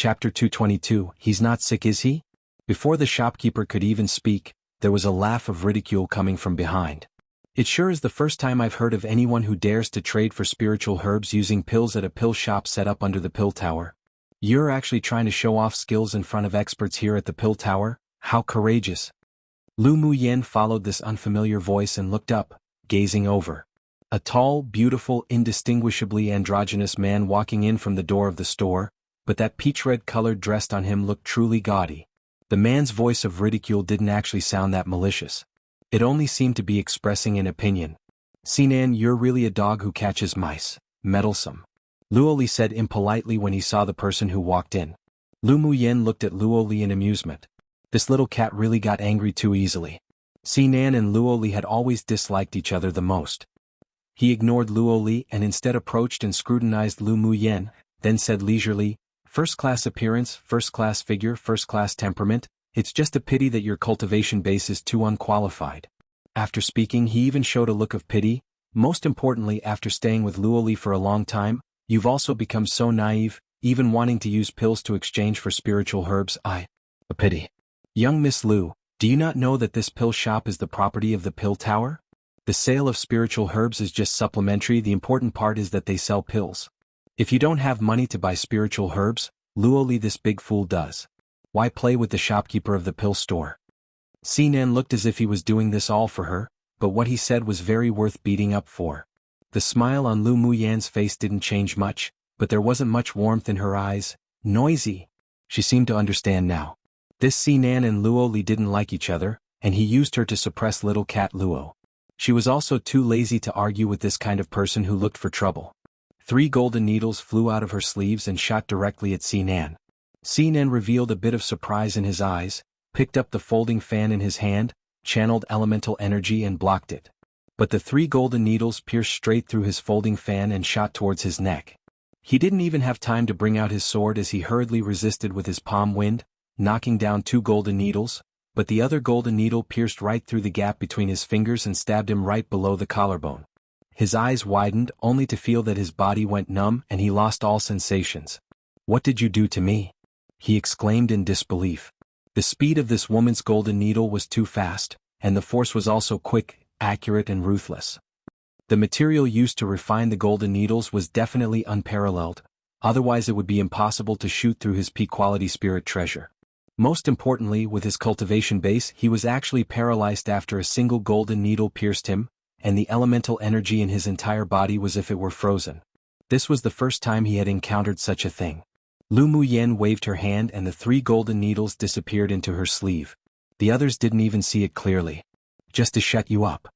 Chapter 222, He's not sick, is he? Before the shopkeeper could even speak, there was a laugh of ridicule coming from behind. It sure is the first time I've heard of anyone who dares to trade for spiritual herbs using pills at a pill shop set up under the pill tower. You're actually trying to show off skills in front of experts here at the pill tower? How courageous. Lu Muyen followed this unfamiliar voice and looked up, gazing over. A tall, beautiful, indistinguishably androgynous man walking in from the door of the store, but that peach-red-colored dress on him looked truly gaudy. The man's voice of ridicule didn't actually sound that malicious. It only seemed to be expressing an opinion. "Sinan, you're really a dog who catches mice. Meddlesome," Luoli said impolitely when he saw the person who walked in. Lu Muyen looked at Luoli in amusement. This little cat really got angry too easily. Sinan and Luoli had always disliked each other the most. He ignored Luoli and instead approached and scrutinized Lu Muyen, then said leisurely, "First-class appearance, first-class figure, first-class temperament. It's just a pity that your cultivation base is too unqualified." After speaking, he even showed a look of pity. "Most importantly, after staying with Luoli for a long time, you've also become so naive, even wanting to use pills to exchange for spiritual herbs. A pity. Young Miss Lu, do you not know that this pill shop is the property of the pill tower? The sale of spiritual herbs is just supplementary. The important part is that they sell pills. If you don't have money to buy spiritual herbs, Luoli, this big fool, does. Why play with the shopkeeper of the pill store?" Sinan looked as if he was doing this all for her, but what he said was very worth beating up for. The smile on Lu Muyen's face didn't change much, but there wasn't much warmth in her eyes. Noisy. She seemed to understand now. This Sinan and Luoli didn't like each other, and he used her to suppress little cat Luo. She was also too lazy to argue with this kind of person who looked for trouble. 3 golden needles flew out of her sleeves and shot directly at Sinan. Sinan revealed a bit of surprise in his eyes, picked up the folding fan in his hand, channeled elemental energy and blocked it. But the 3 golden needles pierced straight through his folding fan and shot towards his neck. He didn't even have time to bring out his sword as he hurriedly resisted with his palm wind, knocking down 2 golden needles, but the other golden needle pierced right through the gap between his fingers and stabbed him right below the collarbone. His eyes widened only to feel that his body went numb and he lost all sensations. "What did you do to me?" he exclaimed in disbelief. The speed of this woman's golden needle was too fast, and the force was also quick, accurate and ruthless. The material used to refine the golden needles was definitely unparalleled, otherwise it would be impossible to shoot through his peak-quality spirit treasure. Most importantly, with his cultivation base, he was actually paralyzed after a single golden needle pierced him, and the elemental energy in his entire body was as if it were frozen. This was the first time he had encountered such a thing. Lu Muyen waved her hand and the 3 golden needles disappeared into her sleeve. The others didn't even see it clearly. "Just to shut you up."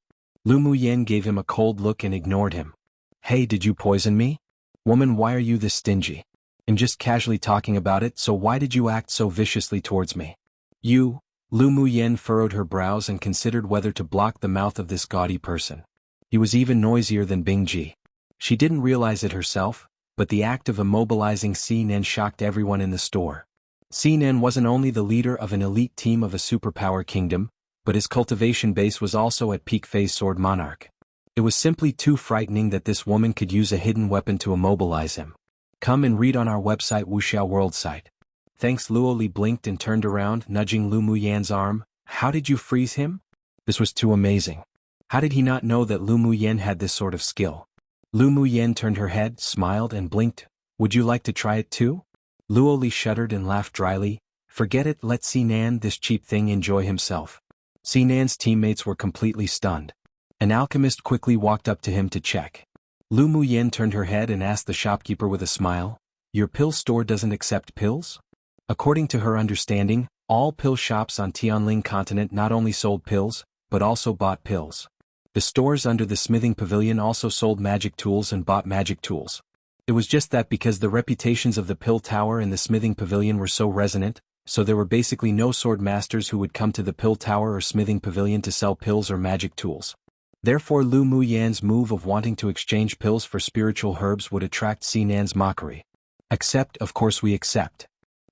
Lu Muyen gave him a cold look and ignored him. "Hey, did you poison me? Woman, why are you this stingy? I'm just casually talking about it, so why did you act so viciously towards me?" "You?" Lu Muyen furrowed her brows and considered whether to block the mouth of this gaudy person. He was even noisier than Bingji. She didn't realize it herself, but the act of immobilizing Sinan shocked everyone in the store. Sinan wasn't only the leader of an elite team of a superpower kingdom, but his cultivation base was also at peak phase sword monarch. It was simply too frightening that this woman could use a hidden weapon to immobilize him. Come and read on our website Wuxiao World site. Thanks. Luoli blinked and turned around, nudging Lu Muyen's arm. "How did you freeze him?" This was too amazing. How did he not know that Lu Muyen had this sort of skill? Lu Muyen turned her head, smiled and blinked. "Would you like to try it too?" Luoli shuddered and laughed dryly. "Forget it, let Sinan, this cheap thing, enjoy himself." Sinan's teammates were completely stunned. An alchemist quickly walked up to him to check. Lu Muyen turned her head and asked the shopkeeper with a smile, "Your pill store doesn't accept pills?" According to her understanding, all pill shops on Tianling continent not only sold pills, but also bought pills. The stores under the smithing pavilion also sold magic tools and bought magic tools. It was just that because the reputations of the pill tower and the smithing pavilion were so resonant, so there were basically no sword masters who would come to the pill tower or smithing pavilion to sell pills or magic tools. Therefore Lu Muyen's move of wanting to exchange pills for spiritual herbs would attract Sinan's mockery. "Accept, of course we accept."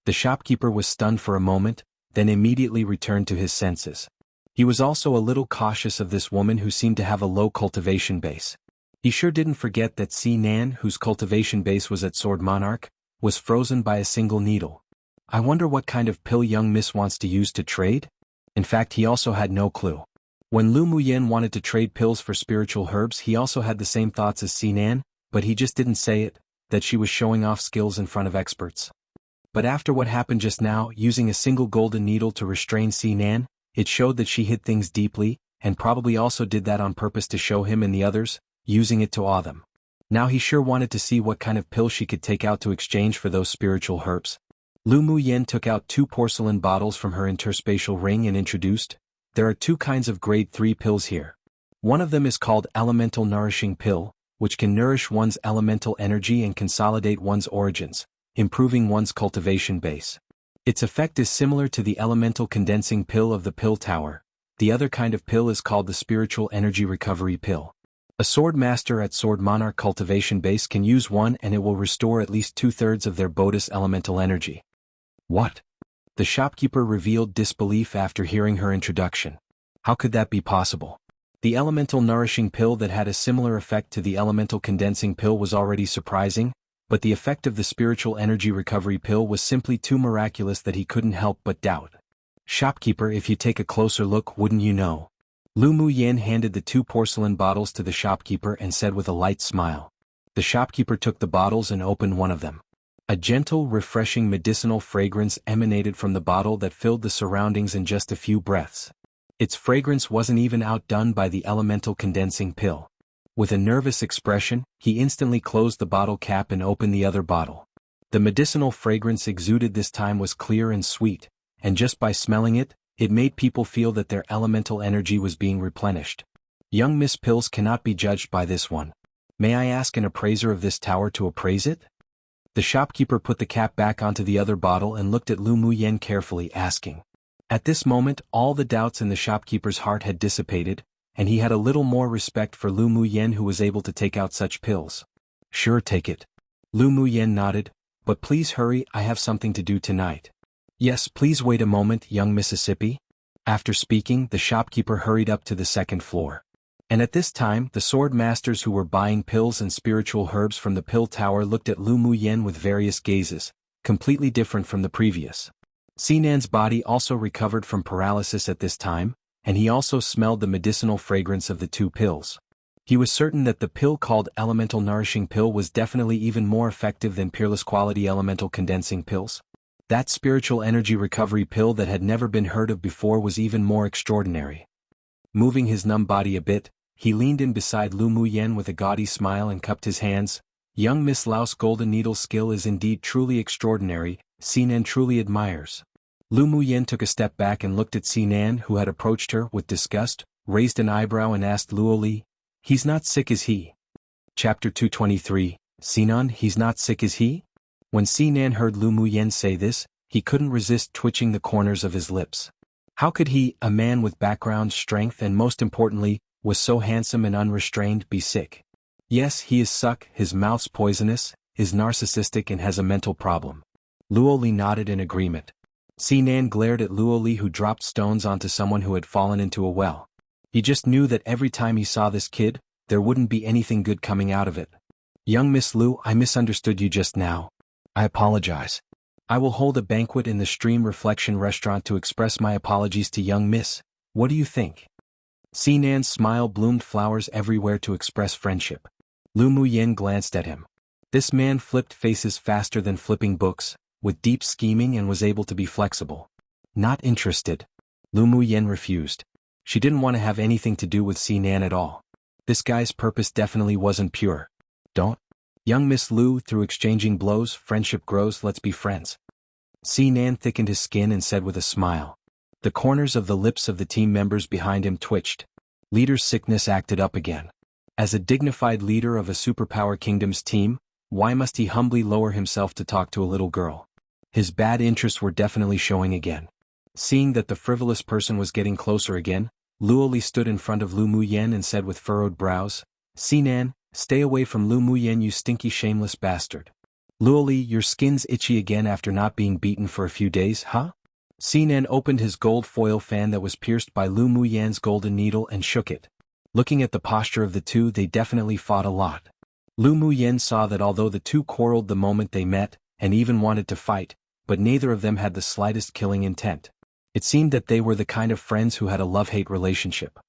The shopkeeper was stunned for a moment, then immediately returned to his senses. He was also a little cautious of this woman who seemed to have a low cultivation base. He sure didn't forget that Sinan, whose cultivation base was at Sword Monarch, was frozen by a single needle. I wonder what kind of pill young Miss wants to use to trade? In fact, he also had no clue. When Lu Muyen wanted to trade pills for spiritual herbs, he also had the same thoughts as Sinan, but he just didn't say it, that she was showing off skills in front of experts. But after what happened just now, using a single golden needle to restrain Sinan, it showed that she hid things deeply, and probably also did that on purpose to show him and the others, using it to awe them. Now he sure wanted to see what kind of pill she could take out to exchange for those spiritual herbs. Lu Muyen took out 2 porcelain bottles from her interspatial ring and introduced, "There are 2 kinds of grade 3 pills here. One of them is called Elemental Nourishing Pill, which can nourish one's elemental energy and consolidate one's origins, improving one's cultivation base. Its effect is similar to the Elemental Condensing Pill of the Pill Tower. The other kind of pill is called the Spiritual Energy Recovery Pill. A sword master at Sword Monarch cultivation base can use one and it will restore at least 2/3 of their Bodis elemental energy." What? The shopkeeper revealed disbelief after hearing her introduction. How could that be possible? The elemental nourishing pill that had a similar effect to the elemental condensing pill was already surprising, but the effect of the spiritual energy recovery pill was simply too miraculous that he couldn't help but doubt. "Shopkeeper, if you take a closer look, wouldn't you know?" Lu Muyen handed the 2 porcelain bottles to the shopkeeper and said with a light smile. The shopkeeper took the bottles and opened one of them. A gentle, refreshing medicinal fragrance emanated from the bottle that filled the surroundings in just a few breaths. Its fragrance wasn't even outdone by the elemental condensing pill. With a nervous expression, he instantly closed the bottle cap and opened the other bottle. The medicinal fragrance exuded this time was clear and sweet, and just by smelling it, it made people feel that their elemental energy was being replenished. Young Miss Pills cannot be judged by this one. May I ask an appraiser of this tower to appraise it? The shopkeeper put the cap back onto the other bottle and looked at Lu Muyen carefully, asking. At this moment, all the doubts in the shopkeeper's heart had dissipated, and he had a little more respect for Lu Muyen, who was able to take out such pills. "Sure, take it." Lu Muyen nodded, "But please hurry, I have something to do tonight." "Yes, please wait a moment, young Mississippi." After speaking, the shopkeeper hurried up to the 2nd floor. And at this time, the sword masters who were buying pills and spiritual herbs from the pill tower looked at Lu Muyen with various gazes, completely different from the previous. Sinan's body also recovered from paralysis at this time, and he also smelled the medicinal fragrance of the 2 pills. He was certain that the pill called Elemental Nourishing Pill was definitely even more effective than Peerless Quality Elemental Condensing Pills. That spiritual energy recovery pill that had never been heard of before was even more extraordinary. Moving his numb body a bit, he leaned in beside Lu Muyen with a gaudy smile and cupped his hands. "Young Miss Lao's golden needle skill is indeed truly extraordinary, Sinan truly admires." Lu Muyen took a step back and looked at Sinan, who had approached her with disgust, raised an eyebrow and asked Luoli, "He's not sick, is he?" Chapter 223, Sinan, he's not sick, is he? When Sinan heard Lu Muyen say this, he couldn't resist twitching the corners of his lips. How could he, a man with background, strength and most importantly, was so handsome and unrestrained, be sick? Yes, he is suck, his mouth's poisonous, is narcissistic and has a mental problem. Luoli nodded in agreement. Sinan glared at Luoli, who dropped stones onto someone who had fallen into a well. He just knew that every time he saw this kid, there wouldn't be anything good coming out of it. "Young Miss Lu, I misunderstood you just now. I apologize. I will hold a banquet in the Stream Reflection restaurant to express my apologies to young Miss. What do you think?" Sinan's smile bloomed flowers everywhere to express friendship. Lu Muyen glanced at him. This man flipped faces faster than flipping books, with deep scheming, and was able to be flexible. "Not interested." Lu Muyen refused. She didn't want to have anything to do with Sinan at all. This guy's purpose definitely wasn't pure. "Don't?" "Young Miss Lu, through exchanging blows, friendship grows, let's be friends." Sinan thickened his skin and said with a smile. The corners of the lips of the team members behind him twitched. Leader's sickness acted up again. As a dignified leader of a superpower kingdom's team, why must he humbly lower himself to talk to a little girl? His bad interests were definitely showing again. Seeing that the frivolous person was getting closer again, Luoli stood in front of Lu Muyen and said with furrowed brows, "Sinan, stay away from Lu Muyen, you stinky shameless bastard." "Luoli, your skin's itchy again after not being beaten for a few days, huh?" Sinan opened his gold foil fan that was pierced by Lu Muyen's golden needle and shook it. Looking at the posture of the two, they definitely fought a lot. Lu Muyen saw that although the two quarreled the moment they met, and even wanted to fight, but neither of them had the slightest killing intent. It seemed that they were the kind of friends who had a love-hate relationship.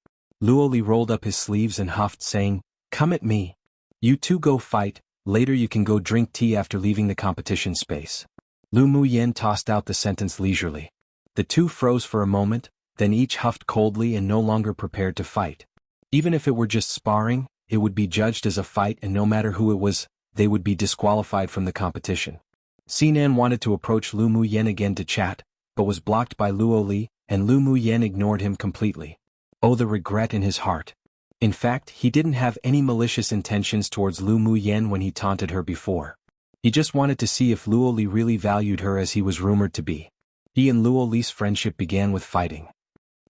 Luo Li rolled up his sleeves and huffed, saying, "Come at me. You two go fight, later you can go drink tea after leaving the competition space." Lu Muyen tossed out the sentence leisurely. The two froze for a moment, then each huffed coldly and no longer prepared to fight. Even if it were just sparring, it would be judged as a fight, and no matter who it was, they would be disqualified from the competition. Sinan wanted to approach Lu Muyen again to chat, but was blocked by Luo Li, and Lu Muyen ignored him completely. Oh, the regret in his heart. In fact, he didn't have any malicious intentions towards Lu Muyen when he taunted her before. He just wanted to see if Luo Li really valued her as he was rumored to be. He and Luo Li's friendship began with fighting.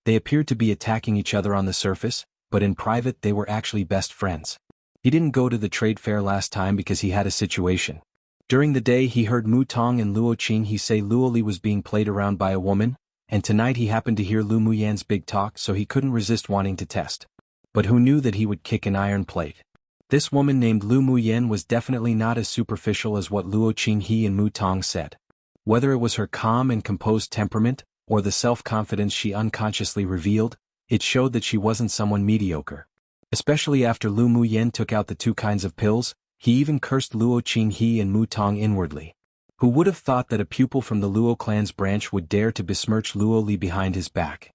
They appeared to be attacking each other on the surface, but in private they were actually best friends. He didn't go to the trade fair last time because he had a situation. During the day he heard Mu Tong and Luo Qinghe say Luo Li was being played around by a woman, and tonight he happened to hear Lu Muyen's big talk, so he couldn't resist wanting to test. But who knew that he would kick an iron plate? This woman named Lu Muyen was definitely not as superficial as what Luo Qinghe and Mu Tong said. Whether it was her calm and composed temperament, or the self-confidence she unconsciously revealed, it showed that she wasn't someone mediocre. Especially after Lu Muyen took out the two kinds of pills, he even cursed Luo Qinghe and Mu Tong inwardly. Who would have thought that a pupil from the Luo clan's branch would dare to besmirch Luo Li behind his back?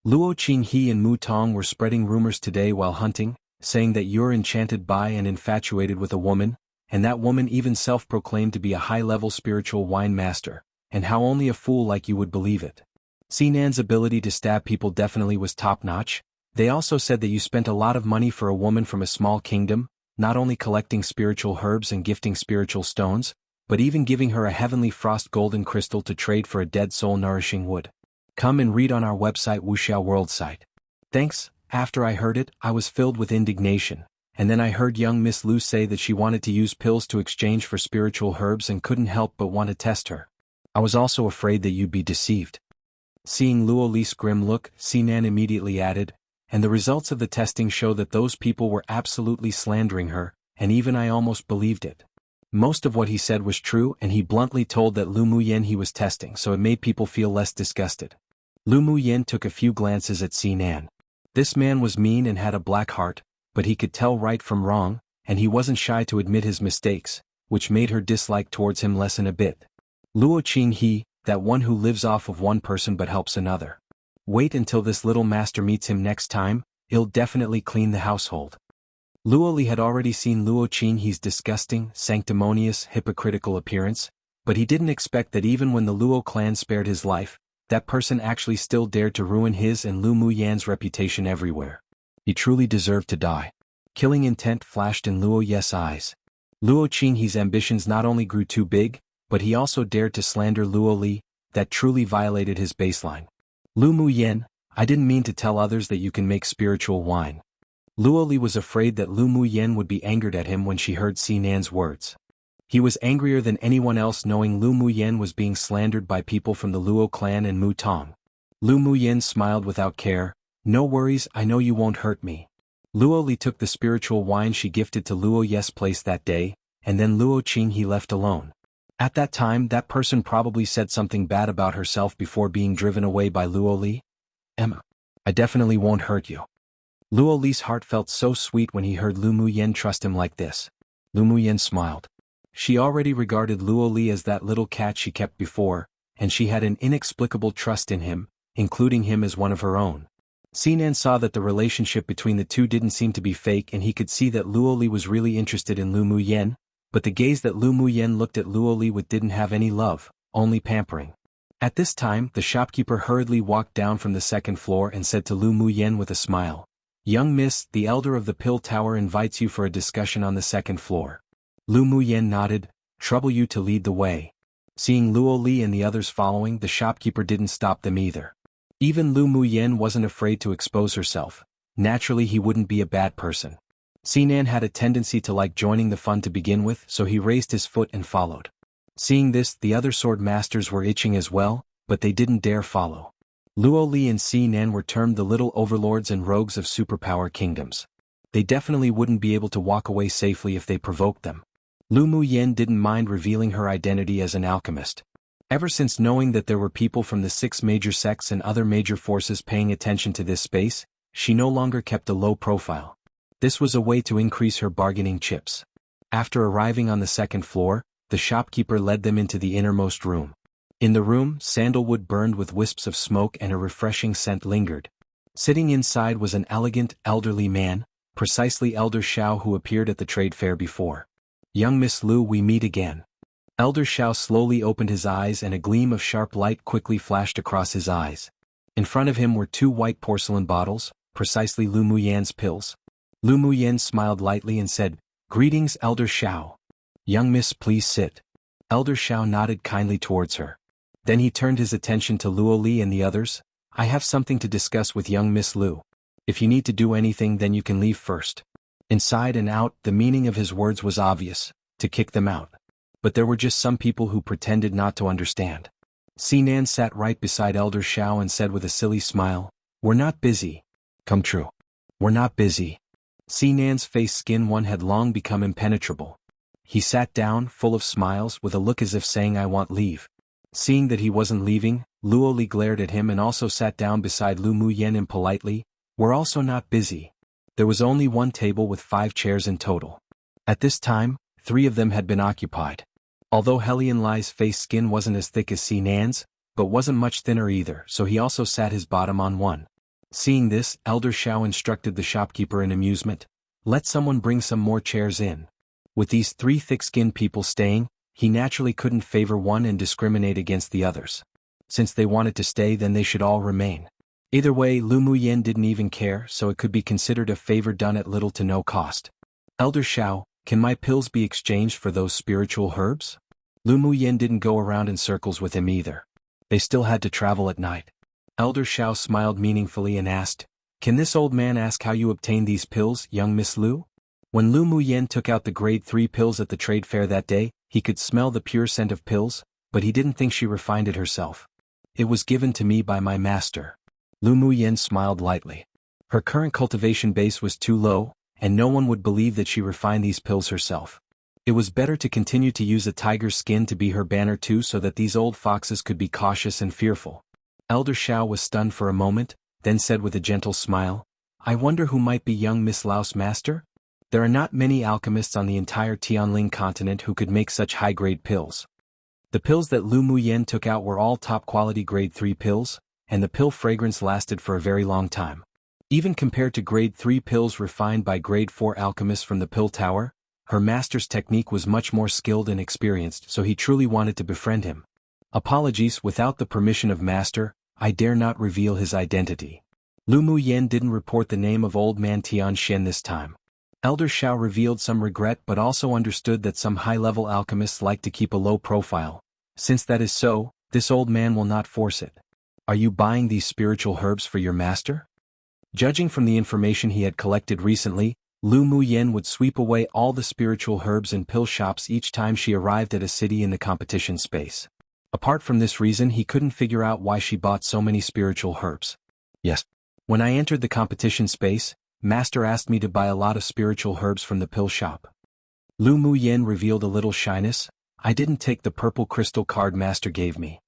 Luo Qinghe and Mu Tong were spreading rumors today while hunting, saying that you're enchanted by and infatuated with a woman, and that woman even self-proclaimed to be a high-level spiritual wine master, and how only a fool like you would believe it. Sinan's ability to stab people definitely was top-notch. They also said that you spent a lot of money for a woman from a small kingdom, not only collecting spiritual herbs and gifting spiritual stones, but even giving her a heavenly frost golden crystal to trade for a dead soul-nourishing wood. Come and read on our website Wuxiao World site. Thanks. After I heard it, I was filled with indignation, and then I heard young Miss Lu say that she wanted to use pills to exchange for spiritual herbs and couldn't help but want to test her. I was also afraid that you'd be deceived. Seeing Luo Li's grim look, Sinan immediately added, and the results of the testing show that those people were absolutely slandering her, and even I almost believed it. Most of what he said was true, and he bluntly told that Lu Muyen he was testing, so it made people feel less disgusted. Lu Muyen took a few glances at Sinan. This man was mean and had a black heart, but he could tell right from wrong, and he wasn't shy to admit his mistakes, which made her dislike towards him lessen a bit. Luo Qinghe, that one who lives off of one person but helps another. Wait until this little master meets him next time, he'll definitely clean the household. Luo Li had already seen Luo Qinghe's disgusting, sanctimonious, hypocritical appearance, but he didn't expect that even when the Luo clan spared his life, that person actually still dared to ruin his and Lu Muyen's reputation everywhere. He truly deserved to die. Killing intent flashed in Luo Ye's eyes. Luo Qinghe's ambitions not only grew too big, but he also dared to slander Luo Li, that truly violated his baseline. Lu Muyen, I didn't mean to tell others that you can make spiritual wine. Luo Li was afraid that Lu Muyen would be angered at him when she heard Sinan's words. He was angrier than anyone else knowing Lu Muyen was being slandered by people from the Luo clan and Mu Tong. Lu Muyen smiled without care, no worries, I know you won't hurt me. Luo Li took the spiritual wine she gifted to Luo Ye's place that day, and then Luo Qinghe left alone. At that time that person probably said something bad about herself before being driven away by Luo Li. Emma, I definitely won't hurt you. Luo Li's heart felt so sweet when he heard Lu Muyen trust him like this. Lu Muyen smiled. She already regarded Luo Li as that little cat she kept before, and she had an inexplicable trust in him, including him as one of her own. Sinan saw that the relationship between the two didn't seem to be fake, and he could see that Luo Li was really interested in Lu Muyen, but the gaze that Lu Muyen looked at Luo Li with didn't have any love, only pampering. At this time, the shopkeeper hurriedly walked down from the second floor and said to Lu Muyen with a smile, "Young miss, the elder of the Pill Tower invites you for a discussion on the second floor." Lu Muyen nodded, "Trouble you to lead the way." Seeing Luo Li and the others following, the shopkeeper didn't stop them either. Even Lu Muyen wasn't afraid to expose herself. Naturally he wouldn't be a bad person. Sinan had a tendency to like joining the fun to begin with, so he raised his foot and followed. Seeing this, the other sword masters were itching as well, but they didn't dare follow. Luo Li and Sinan were termed the little overlords and rogues of superpower kingdoms. They definitely wouldn't be able to walk away safely if they provoked them. Lu Muyen didn't mind revealing her identity as an alchemist. Ever since knowing that there were people from the 6 major sects and other major forces paying attention to this space, she no longer kept a low profile. This was a way to increase her bargaining chips. After arriving on the 2nd floor, the shopkeeper led them into the innermost room. In the room, sandalwood burned with wisps of smoke and a refreshing scent lingered. Sitting inside was an elegant, elderly man, precisely Elder Shao who appeared at the trade fair before. "Young Miss Lu, we meet again." Elder Shao slowly opened his eyes and a gleam of sharp light quickly flashed across his eyes. In front of him were 2 white porcelain bottles, precisely Lu Muyan's pills. Lu Muyan smiled lightly and said, "Greetings, Elder Shao. Young miss, please sit." Elder Shao nodded kindly towards her. Then he turned his attention to Luo Li and the others. "I have something to discuss with young Miss Lu. If you need to do anything, then you can leave first." Inside and out, the meaning of his words was obvious: to kick them out. But there were just some people who pretended not to understand. Sinan sat right beside Elder Shao and said with a silly smile, "We're not busy." "Come true. We're not busy." Sinan's face skin one had long become impenetrable. He sat down, full of smiles, with a look as if saying, "I want leave." Seeing that he wasn't leaving, Luo Li glared at him and also sat down beside Lu Muyan impolitely. "We're also not busy." There was only one table with 5 chairs in total. At this time, 3 of them had been occupied. Although Helian Lai's face skin wasn't as thick as Sinan's, but wasn't much thinner either, so he also sat his bottom on one. Seeing this, Elder Shao instructed the shopkeeper in amusement, "Let someone bring some more chairs in." With these 3 thick-skinned people staying, he naturally couldn't favor one and discriminate against the others. Since they wanted to stay, then they should all remain. Either way, Lu Muyan didn't even care, so it could be considered a favor done at little to no cost. "Elder Shao, can my pills be exchanged for those spiritual herbs?" Lu Muyan didn't go around in circles with him either. They still had to travel at night. Elder Shao smiled meaningfully and asked, "Can this old man ask how you obtained these pills, young Miss Lu?" When Lu Muyan took out the grade 3 pills at the trade fair that day, he could smell the pure scent of pills, but he didn't think she refined it herself. "It was given to me by my master." Lu Muyan smiled lightly. Her current cultivation base was too low, and no one would believe that she refined these pills herself. It was better to continue to use a tiger's skin to be her banner too, so that these old foxes could be cautious and fearful. Elder Shao was stunned for a moment, then said with a gentle smile, "I wonder who might be young Miss Lau's master? There are not many alchemists on the entire Tianling continent who could make such high-grade pills." The pills that Lu Muyan took out were all top-quality grade 3 pills, and the pill fragrance lasted for a very long time. Even compared to grade 3 pills refined by grade 4 alchemists from the pill tower, her master's technique was much more skilled and experienced, so he truly wanted to befriend him. "Apologies, without the permission of master, I dare not reveal his identity." Lu Muyan didn't report the name of old man Tian Shen this time. Elder Shao revealed some regret but also understood that some high-level alchemists like to keep a low profile. Since that is so, this old man will not force it. "Are you buying these spiritual herbs for your master?" Judging from the information he had collected recently, Lu Muyan would sweep away all the spiritual herbs and pill shops each time she arrived at a city in the competition space. Apart from this reason, he couldn't figure out why she bought so many spiritual herbs. "Yes. When I entered the competition space, Master asked me to buy a lot of spiritual herbs from the pill shop." Lu Muyan revealed a little shyness. "I didn't take the purple crystal card Master gave me."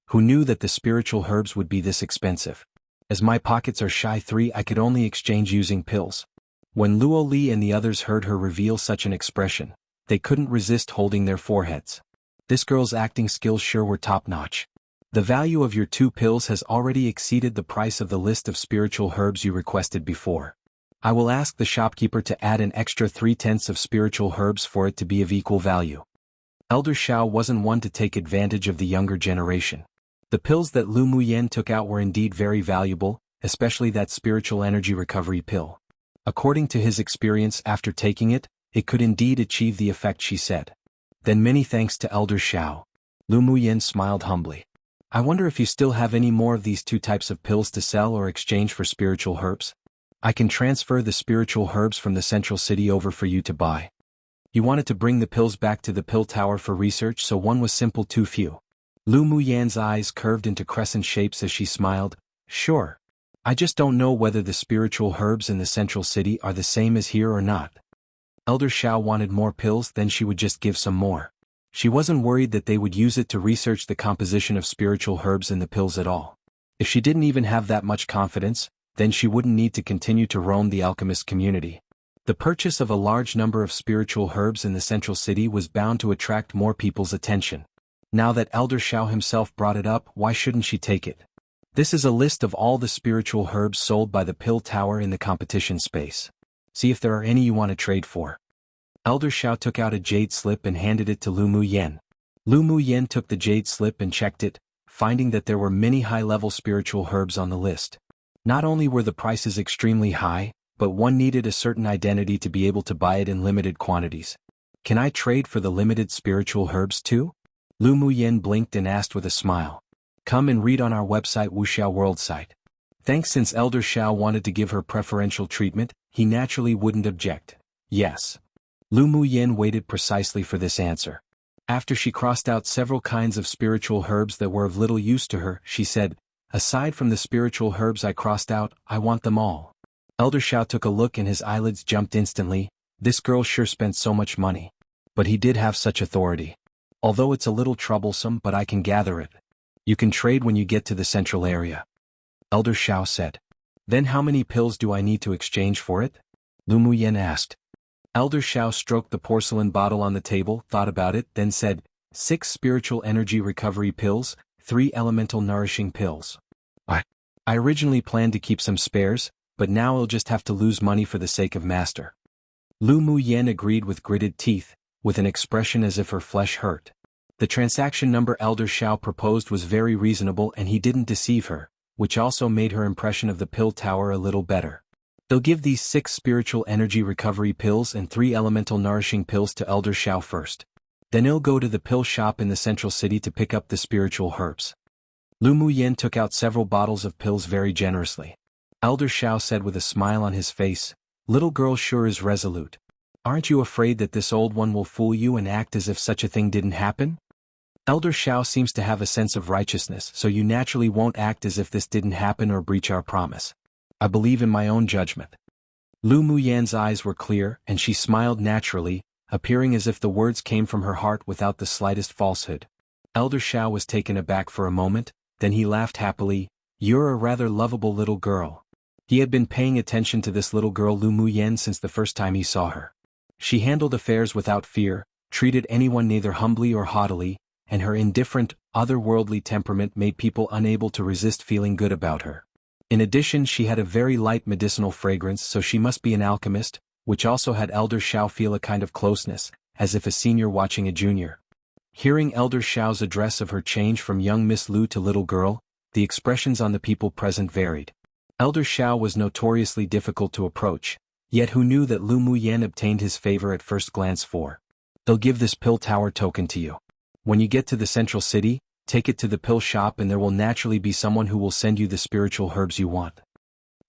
Who knew that the spiritual herbs would be this expensive? "As my pockets are shy 3, I could only exchange using pills." When Luo Li and the others heard her reveal such an expression, they couldn't resist holding their foreheads. This girl's acting skills sure were top-notch. "The value of your 2 pills has already exceeded the price of the list of spiritual herbs you requested before. I will ask the shopkeeper to add an extra 3/10 of spiritual herbs for it to be of equal value." Elder Shao wasn't one to take advantage of the younger generation. The pills that Lu Muyan took out were indeed very valuable, especially that spiritual energy recovery pill. According to his experience after taking it, it could indeed achieve the effect she said. "Then many thanks to Elder Shao." Lu Muyan smiled humbly. "I wonder if you still have any more of these 2 types of pills to sell or exchange for spiritual herbs? I can transfer the spiritual herbs from the central city over for you to buy." He wanted to bring the pills back to the pill tower for research, so one was simple too few. Lu Muyan's eyes curved into crescent shapes as she smiled. "Sure. I just don't know whether the spiritual herbs in the central city are the same as here or not." Elder Shao wanted more pills, then she would just give some more. She wasn't worried that they would use it to research the composition of spiritual herbs in the pills at all. If she didn't even have that much confidence, then she wouldn't need to continue to roam the alchemist community. The purchase of a large number of spiritual herbs in the central city was bound to attract more people's attention. Now that Elder Xiao himself brought it up, why shouldn't she take it? This is a list of all the spiritual herbs sold by the pill tower in the competition space. See if there are any you want to trade for. Elder Xiao took out a jade slip and handed it to Lu Mu Yen. Lu Mu Yen took the jade slip and checked it, finding that there were many high-level spiritual herbs on the list. Not only were the prices extremely high, but one needed a certain identity to be able to buy it in limited quantities. Can I trade for the limited spiritual herbs too? Lu Mu Yen blinked and asked with a smile. Come and read on our website Wuxiao World site. Thanks. Since Elder Xiao wanted to give her preferential treatment, he naturally wouldn't object. Yes. Lu Mu Yen waited precisely for this answer. After she crossed out several kinds of spiritual herbs that were of little use to her, she said, aside from the spiritual herbs I crossed out, I want them all. Elder Xiao took a look and his eyelids jumped instantly. This girl sure spent so much money. But he did have such authority. Although it's a little troublesome, but I can gather it. You can trade when you get to the central area. Elder Xiao said. Then how many pills do I need to exchange for it? Lu Mu Yen asked. Elder Xiao stroked the porcelain bottle on the table, thought about it, then said, 6 spiritual energy recovery pills, 3 elemental nourishing pills. I originally planned to keep some spares, but now I'll just have to lose money for the sake of master. Lu Mu Yen agreed with gritted teeth, with an expression as if her flesh hurt. The transaction number Elder Xiao proposed was very reasonable and he didn't deceive her, which also made her impression of the pill tower a little better. They'll give these 6 spiritual energy recovery pills and 3 elemental nourishing pills to Elder Xiao first. Then he'll go to the pill shop in the central city to pick up the spiritual herbs. Lu Mu Yen took out several bottles of pills very generously. Elder Xiao said with a smile on his face, little girl sure is resolute. Aren't you afraid that this old one will fool you and act as if such a thing didn't happen? Elder Xiao seems to have a sense of righteousness, so you naturally won't act as if this didn't happen or breach our promise. I believe in my own judgment. Lu Mu Yan's eyes were clear, and she smiled naturally, appearing as if the words came from her heart without the slightest falsehood. Elder Xiao was taken aback for a moment, then he laughed happily. You're a rather lovable little girl. He had been paying attention to this little girl Lu Mu Yan since the first time he saw her. She handled affairs without fear, treated anyone neither humbly or haughtily, and her indifferent, otherworldly temperament made people unable to resist feeling good about her. In addition, she had a very light medicinal fragrance, so she must be an alchemist, which also had Elder Xiao feel a kind of closeness, as if a senior watching a junior. Hearing Elder Xiao's address of her change from young Miss Lu to little girl, the expressions on the people present varied. Elder Xiao was notoriously difficult to approach, yet who knew that Lu Mu Yan obtained his favor at first glance for? They'll give this pill tower token to you. When you get to the central city, take it to the pill shop and there will naturally be someone who will send you the spiritual herbs you want.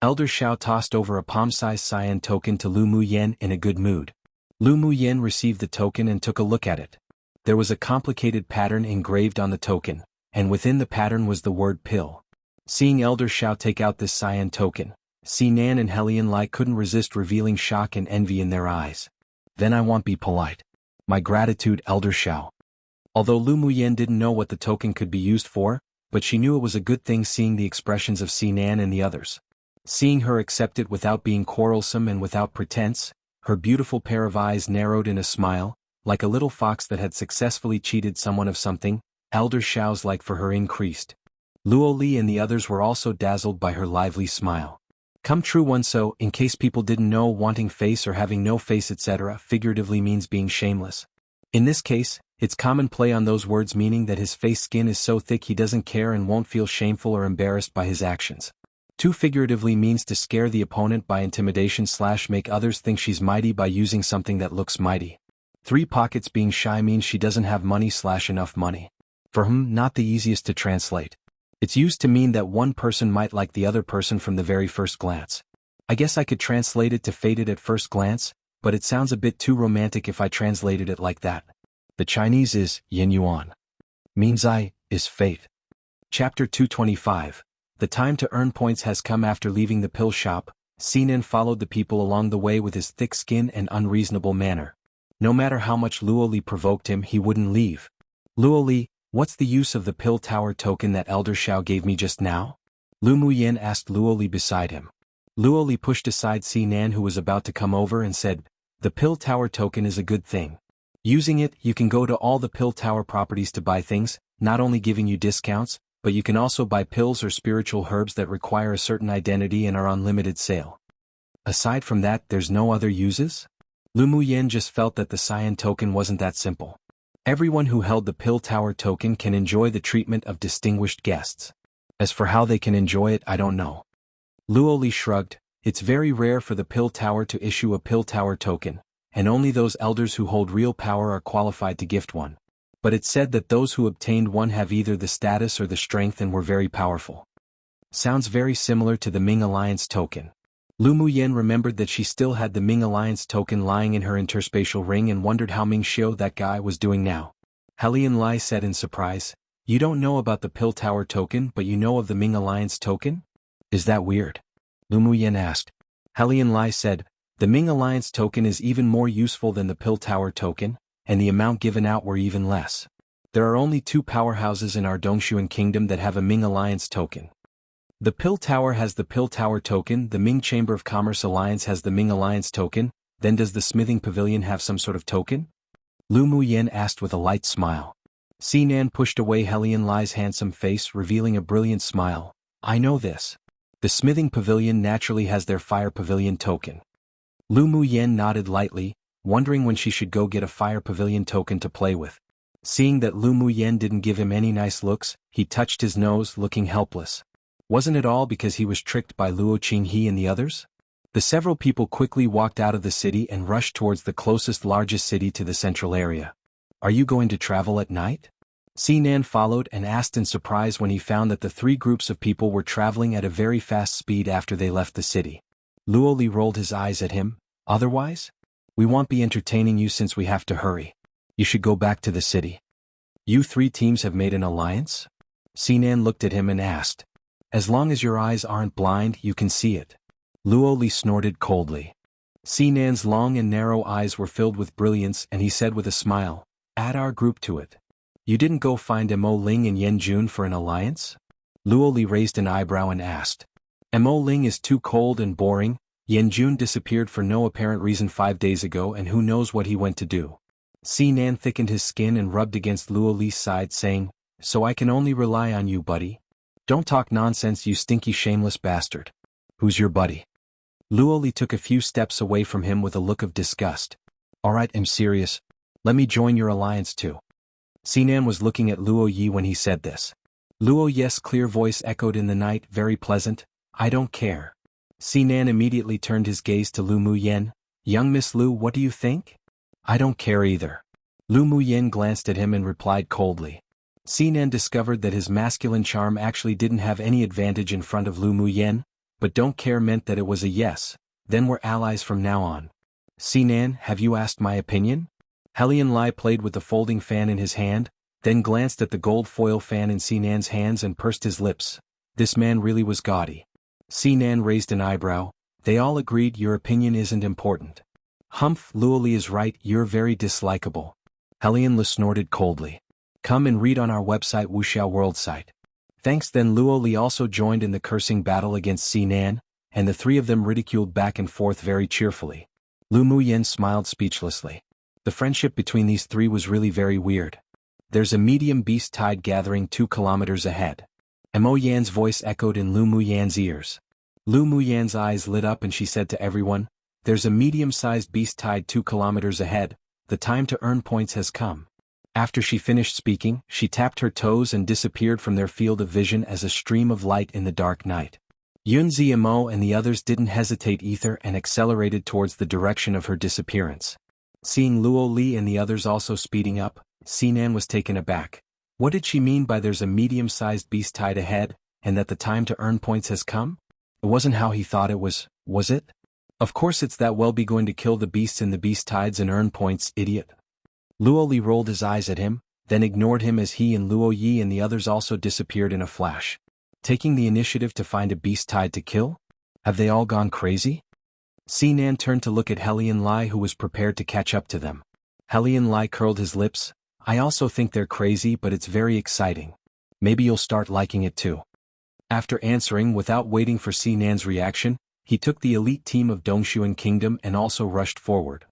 Elder Xiao tossed over a palm-sized cyan token to Lu Mu Yan in a good mood. Lu Mu Yan received the token and took a look at it. There was a complicated pattern engraved on the token, and within the pattern was the word pill. Seeing Elder Xiao take out this cyan token, Sinan and Helion Lai couldn't resist revealing shock and envy in their eyes. Then I won't be polite. My gratitude, Elder Xiao. Although Lu Mu Yan didn't know what the token could be used for, but she knew it was a good thing seeing the expressions of Sinan and the others. Seeing her accept it without being quarrelsome and without pretense, her beautiful pair of eyes narrowed in a smile, like a little fox that had successfully cheated someone of something. Elder Xiao's like for her increased. Luo Li and the others were also dazzled by her lively smile. Come true one. So, in case people didn't know, wanting face or having no face etc. figuratively means being shameless. In this case, it's common play on those words, meaning that his face skin is so thick he doesn't care and won't feel shameful or embarrassed by his actions. Two figuratively means to scare the opponent by intimidation / make others think she's mighty by using something that looks mighty. 3 pockets being shy means she doesn't have money / enough money. For him, not the easiest to translate. It's used to mean that one person might like the other person from the very first glance. I guess I could translate it to fated at first glance, but it sounds a bit too romantic if I translated it like that. The Chinese is yin yuan. Means I is fate. Chapter 225. The time to earn points has come. After leaving the pill shop, Sinan followed the people along the way with his thick skin and unreasonable manner. No matter how much Luo Li provoked him, he wouldn't leave. Luo Li, what's the use of the pill tower token that Elder Shao gave me just now? Lu Muyen asked Luo Li beside him. Luo Li pushed aside Sinan who was about to come over and said, the pill tower token is a good thing. Using it, you can go to all the pill tower properties to buy things, not only giving you discounts, but you can also buy pills or spiritual herbs that require a certain identity and are on limited sale. Aside from that, there's no other uses? Lu Muyen just felt that the Cyan token wasn't that simple. Everyone who held the pill tower token can enjoy the treatment of distinguished guests. As for how they can enjoy it, I don't know. Luo Li shrugged. It's very rare for the pill tower to issue a pill tower token, and only those elders who hold real power are qualified to gift one. But it's said that those who obtained one have either the status or the strength and were very powerful. Sounds very similar to the Ming Alliance token. Lu Muyen remembered that she still had the Ming Alliance token lying in her interspatial ring and wondered how Ming Xiu that guy was doing now. Helian Lai said in surprise, you don't know about the pill tower token but you know of the Ming Alliance token? Is that weird? Lu Muyen asked. Helian Lai said, the Ming Alliance token is even more useful than the pill tower token, and the amount given out were even less. There are only 2 powerhouses in our Dongshuan kingdom that have a Ming Alliance token. The Pill Tower has the Pill Tower token, the Ming Chamber of Commerce Alliance has the Ming Alliance token, then does the Smithing Pavilion have some sort of token? Lu Muyen asked with a light smile. Sinan pushed away Helian Lai's handsome face, revealing a brilliant smile. I know this. The Smithing Pavilion naturally has their Fire Pavilion token. Lu Muyen nodded lightly, wondering when she should go get a Fire Pavilion token to play with. Seeing that Lu Muyen didn't give him any nice looks, he touched his nose, looking helpless. Wasn't it all because he was tricked by Luo Qinghe and the others? The several people quickly walked out of the city and rushed towards the closest largest city to the central area. Are you going to travel at night? Sinan followed and asked in surprise when he found that the 3 groups of people were traveling at a very fast speed after they left the city. Luo Li rolled his eyes at him. Otherwise? We won't be entertaining you since we have to hurry. You should go back to the city. You 3 teams have made an alliance? Sinan looked at him and asked. As long as your eyes aren't blind, you can see it. Luo Li snorted coldly. Sinan's long and narrow eyes were filled with brilliance and he said with a smile, add our group to it. You didn't go find Mo Ling and Yen Jun for an alliance? Luo Li raised an eyebrow and asked. Mo Ling is too cold and boring, Yen Jun disappeared for no apparent reason 5 days ago and who knows what he went to do. Sinan thickened his skin and rubbed against Luo Li's side saying, so I can only rely on you, buddy. Don't talk nonsense, you stinky shameless bastard. Who's your buddy? Luo Li took a few steps away from him with a look of disgust. Alright, I'm serious. Let me join your alliance too. Sinan was looking at Luo Yi when he said this. Luo Yi's clear voice echoed in the night, very pleasant. I don't care. Sinan immediately turned his gaze to Lu Muyen. Young Miss Lu, what do you think? I don't care either. Lu Muyen glanced at him and replied coldly. Sinan discovered that his masculine charm actually didn't have any advantage in front of Lu Muyen, but don't care meant that it was a yes, then we're allies from now on. Sinan, have you asked my opinion? Helian Lai played with the folding fan in his hand, then glanced at the gold foil fan in Sinan's hands and pursed his lips. This man really was gaudy. Sinan raised an eyebrow. They all agreed your opinion isn't important. Humph, Luo Li is right, you're very dislikable. Helian Lai snorted coldly. Come and read on our website Wuxiao World site. Thanks. Then Luo Li also joined in the cursing battle against Sinan, and the 3 of them ridiculed back and forth very cheerfully. Lu Muyen smiled speechlessly. The friendship between these 3 was really very weird. There's a medium beast tide gathering 2 kilometers ahead. Mo Yan's voice echoed in Lu Muyen's ears. Lu Muyen's eyes lit up and she said to everyone, there's a medium-sized beast tide 2 kilometers ahead, the time to earn points has come. After she finished speaking, she tapped her toes and disappeared from their field of vision as a stream of light in the dark night. Yun Ziamo and the others didn't hesitate either and accelerated towards the direction of her disappearance. Seeing Luo Li and the others also speeding up, Sinan was taken aback. What did she mean by there's a medium-sized beast tide ahead, and that the time to earn points has come? It wasn't how he thought it was it? Of course it's that we'll be going to kill the beasts in the beast tides and earn points, idiot. Luo Li rolled his eyes at him, then ignored him as he and Luo Yi and the others also disappeared in a flash. Taking the initiative to find a beast tide to kill? Have they all gone crazy? Sinan turned to look at Helian Lai who was prepared to catch up to them. Helian Lai curled his lips. I also think they're crazy, but it's very exciting. Maybe you'll start liking it too. After answering without waiting for Sinan's reaction, he took the elite team of Dongshuan Kingdom and also rushed forward.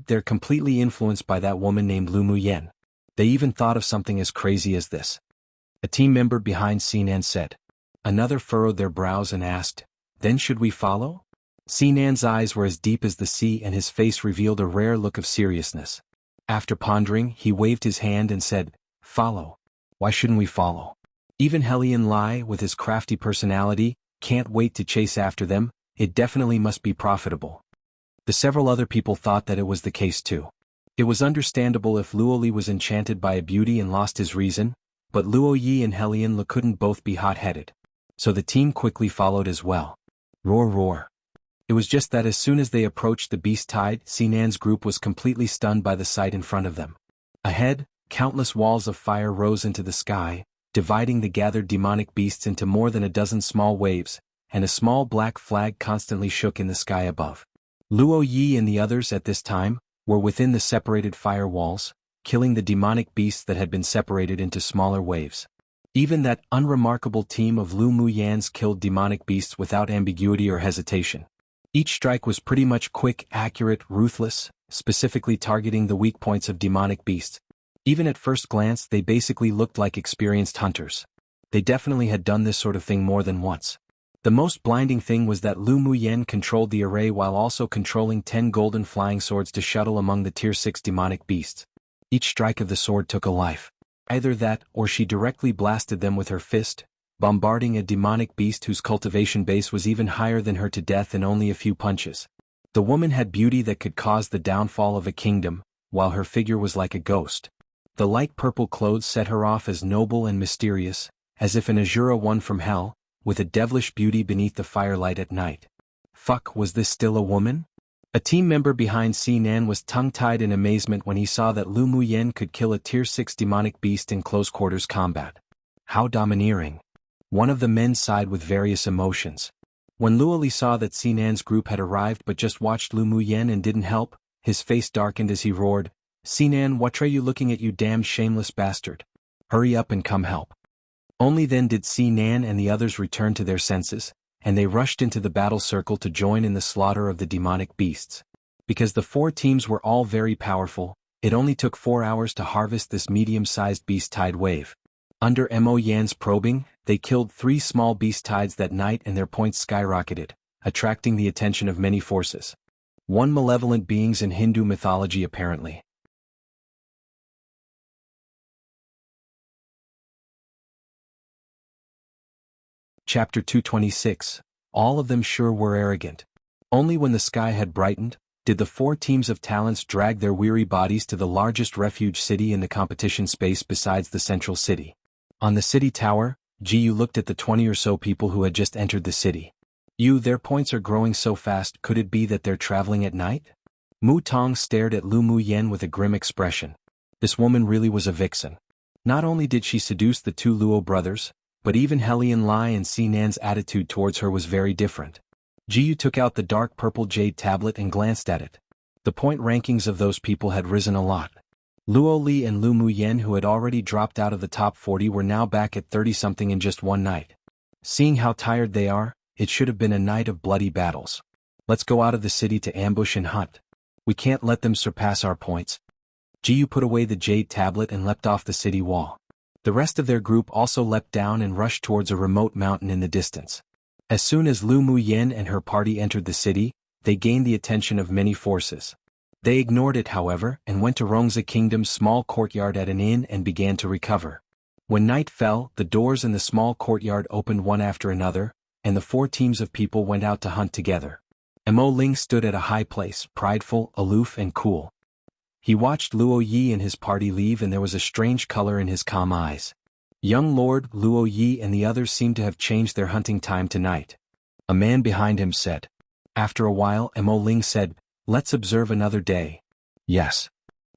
They're completely influenced by that woman named Lu Muyen. They even thought of something as crazy as this. A team member behind Sinan said. Another furrowed their brows and asked, then should we follow? Sinan's eyes were as deep as the sea and his face revealed a rare look of seriousness. After pondering, he waved his hand and said, follow. Why shouldn't we follow? Even Helian Lai, with his crafty personality, can't wait to chase after them. It definitely must be profitable. The several other people thought that it was the case too. It was understandable if Luo Li was enchanted by a beauty and lost his reason, but Luo Yi and Helian Li couldn't both be hot-headed. So the team quickly followed as well. Roar roar. It was just that as soon as they approached the beast tide, Sinan's group was completely stunned by the sight in front of them. Ahead, countless walls of fire rose into the sky, dividing the gathered demonic beasts into more than a dozen small waves, and a small black flag constantly shook in the sky above. Luo Yi and the others at this time were within the separated fire walls, killing the demonic beasts that had been separated into smaller waves. Even that unremarkable team of Lu Muyans killed demonic beasts without ambiguity or hesitation. Each strike was pretty much quick, accurate, ruthless, specifically targeting the weak points of demonic beasts. Even at first glance, they basically looked like experienced hunters. They definitely had done this sort of thing more than once. The most blinding thing was that Lu Muyen controlled the array while also controlling 10 golden flying swords to shuttle among the tier 6 demonic beasts. Each strike of the sword took a life. Either that, or she directly blasted them with her fist, bombarding a demonic beast whose cultivation base was even higher than her to death in only a few punches. The woman had beauty that could cause the downfall of a kingdom, while her figure was like a ghost. The light purple clothes set her off as noble and mysterious, as if an Azura one from hell, with a devilish beauty beneath the firelight at night. Fuck, was this still a woman? A team member behind Sinan was tongue-tied in amazement when he saw that Lu Muyen could kill a tier 6 demonic beast in close quarters combat. How domineering. One of the men sighed with various emotions. When Luo Li saw that Sinan's group had arrived but just watched Lu Muyen and didn't help, his face darkened as he roared, Sinan, what are you looking at, you damned shameless bastard? Hurry up and come help. Only then did Sinan and the others return to their senses, and they rushed into the battle circle to join in the slaughter of the demonic beasts. Because the 4 teams were all very powerful, it only took 4 hours to harvest this medium-sized beast tide wave. Under Mo Yan's probing, they killed 3 small beast tides that night and their points skyrocketed, attracting the attention of many forces. One malevolent beings in Hindu mythology apparently. Chapter 226. All of them sure were arrogant. Only when the sky had brightened, did the 4 teams of talents drag their weary bodies to the largest refuge city in the competition space besides the central city. On the city tower, Jiyu looked at the 20 or so people who had just entered the city. Their points are growing so fast, could it be that they're traveling at night? Mu Tong stared at Lu Muyen with a grim expression. This woman really was a vixen. Not only did she seduce the 2 Luo brothers, but even Helian Lai and Sinan's attitude towards her was very different. Jiyu took out the dark purple jade tablet and glanced at it. The point rankings of those people had risen a lot. Luo Li and Lu Muyen, who had already dropped out of the top 40, were now back at 30-something in just one night. Seeing how tired they are, it should have been a night of bloody battles. Let's go out of the city to ambush and hunt. We can't let them surpass our points. Jiyu put away the jade tablet and leapt off the city wall. The rest of their group also leapt down and rushed towards a remote mountain in the distance. As soon as Lu Muyen and her party entered the city, they gained the attention of many forces. They ignored it, however, and went to Rongzi Kingdom's small courtyard at an inn and began to recover. When night fell, the doors in the small courtyard opened one after another, and the 4 teams of people went out to hunt together. Mo Ling stood at a high place, prideful, aloof and cool. He watched Luo Yi and his party leave, and there was a strange color in his calm eyes. Young Lord Luo Yi and the others seemed to have changed their hunting time to night. A man behind him said. After a while, Mo Ling said, let's observe another day. Yes.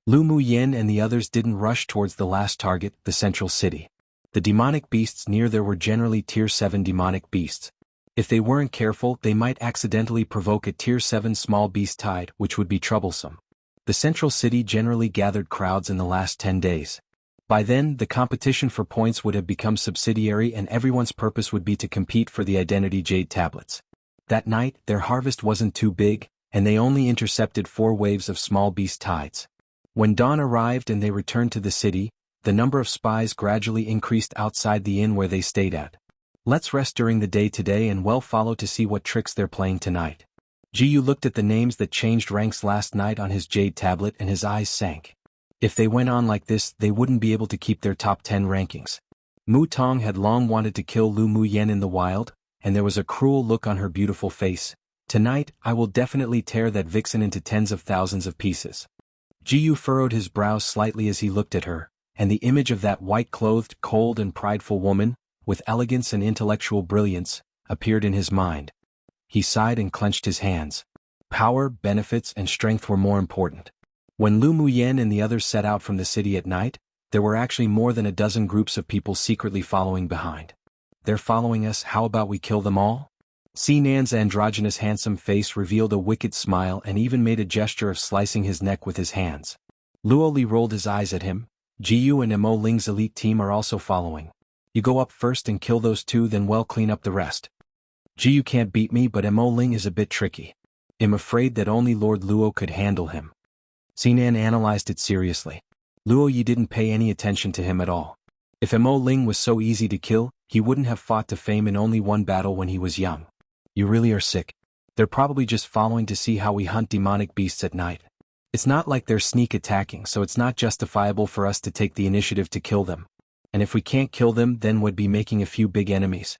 Lu Muyen and the others didn't rush towards the last target, the central city. The demonic beasts near there were generally tier 7 demonic beasts. If they weren't careful, they might accidentally provoke a tier 7 small beast tide, which would be troublesome. The central city generally gathered crowds in the last 10 days. By then, the competition for points would have become subsidiary and everyone's purpose would be to compete for the identity jade tablets. That night, their harvest wasn't too big, and they only intercepted 4 waves of small beast tides. When dawn arrived and they returned to the city, the number of spies gradually increased outside the inn where they stayed at. Let's rest during the day today and well follow to see what tricks they're playing tonight. Jiyu looked at the names that changed ranks last night on his jade tablet and his eyes sank. If they went on like this, they wouldn't be able to keep their top 10 rankings. Mu Tong had long wanted to kill Lu Mu Yen in the wild, and there was a cruel look on her beautiful face. Tonight, I will definitely tear that vixen into tens of thousands of pieces. Jiyu furrowed his brows slightly as he looked at her, and the image of that white-clothed, cold and prideful woman, with elegance and intellectual brilliance, appeared in his mind. He sighed and clenched his hands. Power, benefits, and strength were more important. When Lu Mu Yen and the others set out from the city at night, there were actually more than a dozen groups of people secretly following behind. They're following us, how about we kill them all? Sinan's androgynous handsome face revealed a wicked smile and even made a gesture of slicing his neck with his hands. Luo Li rolled his eyes at him. Jiyu and Mo Ling's elite team are also following. You go up first and kill those 2, then well clean up the rest. Jiyu can't beat me, but Mo Ling is a bit tricky. I'm afraid that only Lord Luo could handle him. Sinan analyzed it seriously. Luo Yi didn't pay any attention to him at all. If Mo Ling was so easy to kill, he wouldn't have fought to fame in only one battle when he was young. You really are sick. They're probably just following to see how we hunt demonic beasts at night. It's not like they're sneak attacking, so it's not justifiable for us to take the initiative to kill them. And if we can't kill them, then we'd be making a few big enemies.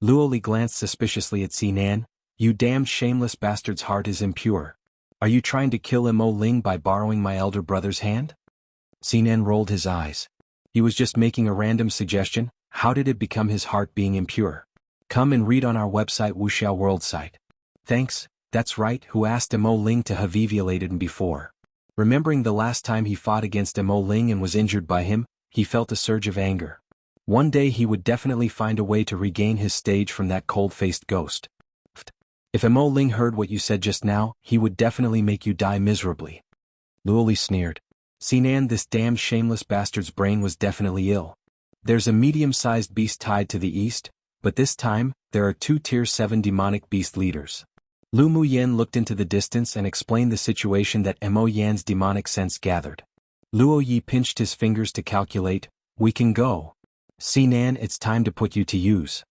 Luo Li glanced suspiciously at Sinan. You damned shameless bastard's heart is impure. Are you trying to kill Mo Ling by borrowing my elder brother's hand? Sinan rolled his eyes. He was just making a random suggestion. How did it become his heart being impure? Come and read on our website Wuxiao World site. Thanks, that's right, who asked Mo Ling to have violated him before. Remembering the last time he fought against Mo Ling and was injured by him, he felt a surge of anger. One day he would definitely find a way to regain his stage from that cold-faced ghost. If Mo Ling heard what you said just now, he would definitely make you die miserably. Luo Li sneered. Sinan, this damn shameless bastard's brain was definitely ill. There's a medium-sized beast tied to the east, but this time, there are 2 Tier 7 demonic beast leaders. Lu Mu Yen looked into the distance and explained the situation that Mo Yan's demonic sense gathered. Luo Yi pinched his fingers to calculate. We can go. Sinan, it's time to put you to use.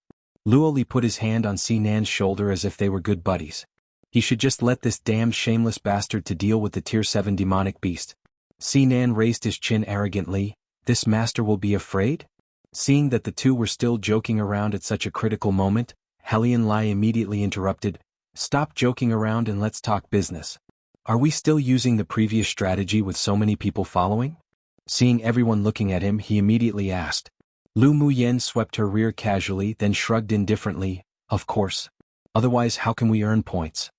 Luo Li put his hand on Sinan's shoulder as if they were good buddies. He should just let this damned shameless bastard to deal with the Tier 7 demonic beast. Sinan raised his chin arrogantly. This master will be afraid? Seeing that the 2 were still joking around at such a critical moment, Helian Lai immediately interrupted. Stop joking around and let's talk business. Are we still using the previous strategy with so many people following? Seeing everyone looking at him, he immediately asked. Lu Mu Yen swept her rear casually, then shrugged indifferently. Of course. Otherwise, how can we earn points?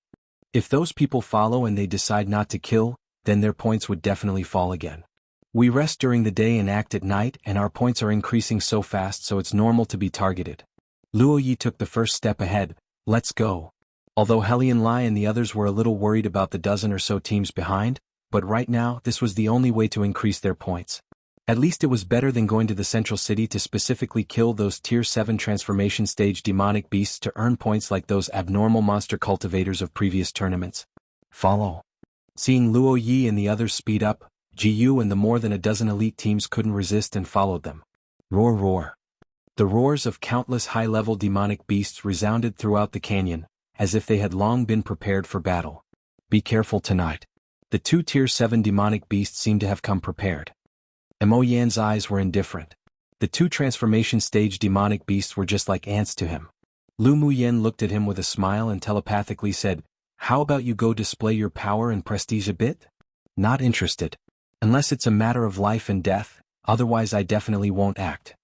If those people follow and they decide not to kill, then their points would definitely fall again. We rest during the day and act at night, and our points are increasing so fast, so it's normal to be targeted. Luo Yi took the first step ahead. Let's go. Although Helian Lai and the others were a little worried about the dozen or so teams behind, but right now this was the only way to increase their points. At least it was better than going to the central city to specifically kill those Tier 7 transformation stage demonic beasts to earn points like those abnormal monster cultivators of previous tournaments. Follow. Seeing Luo Yi and the others speed up, Jiyu and the more than a dozen elite teams couldn't resist and followed them. Roar roar. The roars of countless high-level demonic beasts resounded throughout the canyon, as if they had long been prepared for battle. Be careful tonight. The 2 Tier 7 demonic beasts seemed to have come prepared. Mo Yan's eyes were indifferent. The 2 transformation stage demonic beasts were just like ants to him. Lu Mu Yen looked at him with a smile and telepathically said, How about you go display your power and prestige a bit? Not interested. Unless it's a matter of life and death, otherwise I definitely won't act.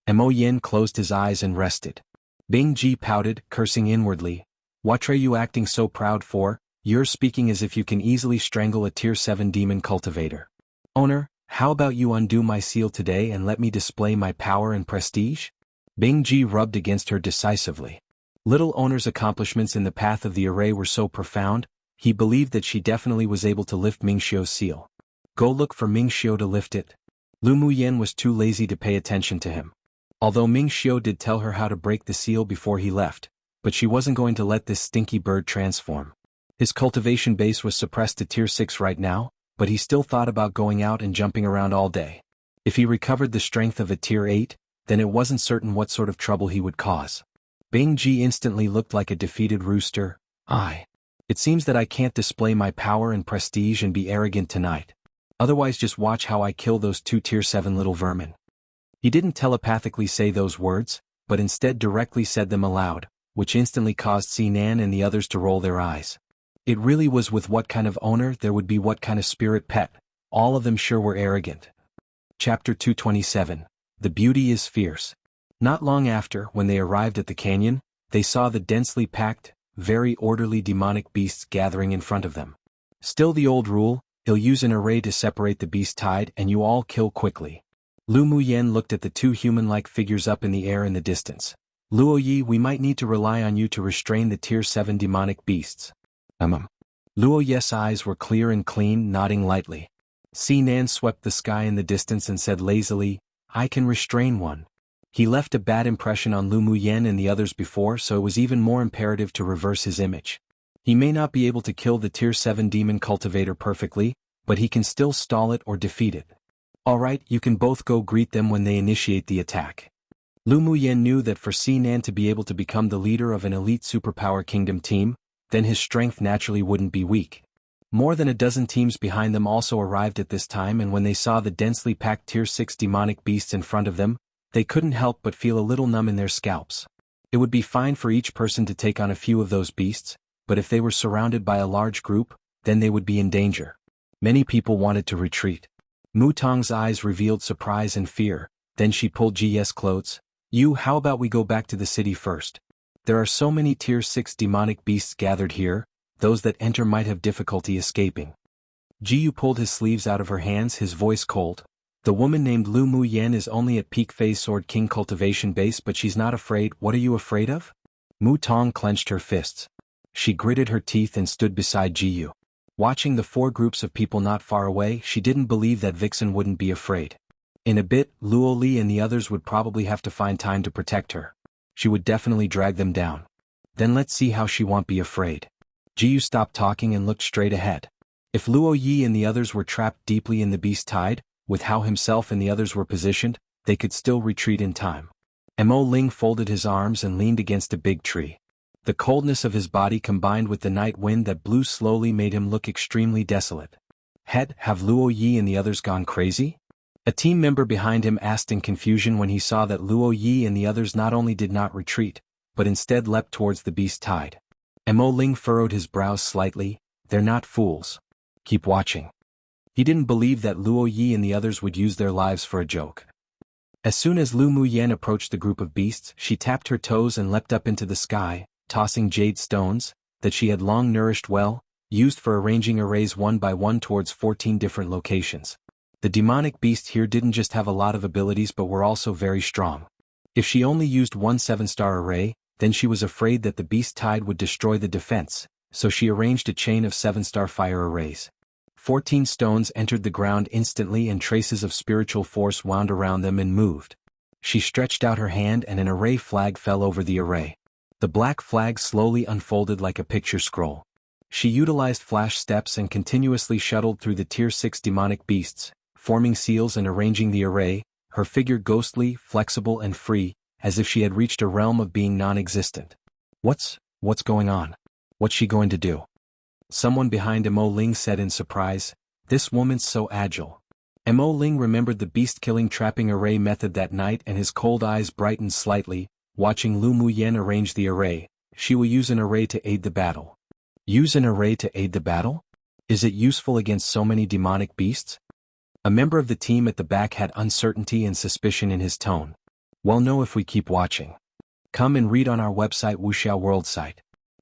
Mo Yen closed his eyes and rested. Bing Ji pouted, cursing inwardly. What are you acting so proud for? You're speaking as if you can easily strangle a Tier 7 demon cultivator. Owner, how about you undo my seal today and let me display my power and prestige? Bing Ji rubbed against her decisively. Little Owner's accomplishments in the path of the array were so profound, He believed that she definitely was able to lift Mingxiu's seal. Go look for Mingxiu to lift it. Lu Muyen was too lazy to pay attention to him. Although Mingxiu did tell her how to break the seal before he left, but she wasn't going to let this stinky bird transform. His cultivation base was suppressed to tier 6 right now, but he still thought about going out and jumping around all day. If he recovered the strength of a tier 8, then it wasn't certain what sort of trouble he would cause. Bing Ji instantly looked like a defeated rooster. It seems that I can't display my power and prestige and be arrogant tonight. Otherwise just watch how I kill those 2 tier 7 little vermin. He didn't telepathically say those words, but instead directly said them aloud, which instantly caused Sinan and the others to roll their eyes. It really was with what kind of owner there would be what kind of spirit pet. All of them sure were arrogant. Chapter 227. The Beauty is Fierce. Not long after, when they arrived at the canyon, they saw the densely packed, very orderly demonic beasts gathering in front of them. Still the old rule, he'll use an array to separate the beast tide and you all kill quickly. Lu Muyen looked at the 2 human-like figures up in the air in the distance. Luo Yi, we might need to rely on you to restrain the tier 7 demonic beasts. Luo Ye's eyes were clear and clean, nodding lightly. Sinan swept the sky in the distance and said lazily, I can restrain one. He left a bad impression on Lu Muyen and the others before, so it was even more imperative to reverse his image. He may not be able to kill the tier 7 demon cultivator perfectly, but he can still stall it or defeat it. Alright, you can both go greet them when they initiate the attack. Lu Muyen knew that for Sinan to be able to become the leader of an elite superpower kingdom team, then his strength naturally wouldn't be weak. More than a dozen teams behind them also arrived at this time, and when they saw the densely packed tier 6 demonic beasts in front of them, they couldn't help but feel a little numb in their scalps. It would be fine for each person to take on a few of those beasts, but if they were surrounded by a large group, then they would be in danger. Many people wanted to retreat. Mu Tong's eyes revealed surprise and fear, then she pulled Ji's clothes. How about we go back to the city first? There are so many tier 6 demonic beasts gathered here, those that enter might have difficulty escaping. Jiyu pulled his sleeves out of her hands, his voice cold. The woman named Lu Muyen is only at peak phase Sword King cultivation base, but she's not afraid. What are you afraid of? Mu Tong clenched her fists. She gritted her teeth and stood beside Jiyu. Watching the 4 groups of people not far away, she didn't believe that Vixen wouldn't be afraid. In a bit, Luo Li and the others would probably have to find time to protect her. She would definitely drag them down. Then let's see how she won't be afraid. Jiyu stopped talking and looked straight ahead. If Luo Yi and the others were trapped deeply in the beast tide, with how himself and the others were positioned, they could still retreat in time. Mo Ling folded his arms and leaned against a big tree. The coldness of his body combined with the night wind that blew slowly made him look extremely desolate. Have Luo Yi and the others gone crazy? A team member behind him asked in confusion when he saw that Luo Yi and the others not only did not retreat, but instead leapt towards the beast tide. Mo Ling furrowed his brows slightly. They're not fools. Keep watching. He didn't believe that Luo Yi and the others would use their lives for a joke. As soon as Lu Muyen approached the group of beasts, she tapped her toes and leapt up into the sky, tossing jade stones, that she had long nourished well, used for arranging arrays one by one towards 14 different locations. The demonic beast here didn't just have a lot of abilities but were also very strong. If she only used one 7-star array, then she was afraid that the beast tide would destroy the defense, so she arranged a chain of 7-star fire arrays. 14 stones entered the ground instantly and traces of spiritual force wound around them and moved. She stretched out her hand and an array flag fell over the array. The black flag slowly unfolded like a picture scroll. She utilized flash steps and continuously shuttled through the tier 6 demonic beasts, forming seals and arranging the array, her figure ghostly, flexible and free, as if she had reached a realm of being non-existent. What's going on? What's she going to do? Someone behind Mo Ling said in surprise, this woman's so agile. Mo Ling remembered the beast-killing trapping array method that night and his cold eyes brightened slightly, watching Lu Muyen arrange the array. She will use an array to aid the battle. Use an array to aid the battle? Is it useful against so many demonic beasts? A member of the team at the back had uncertainty and suspicion in his tone. Well, no, if we keep watching. Come and read on our website Wuxiao World site.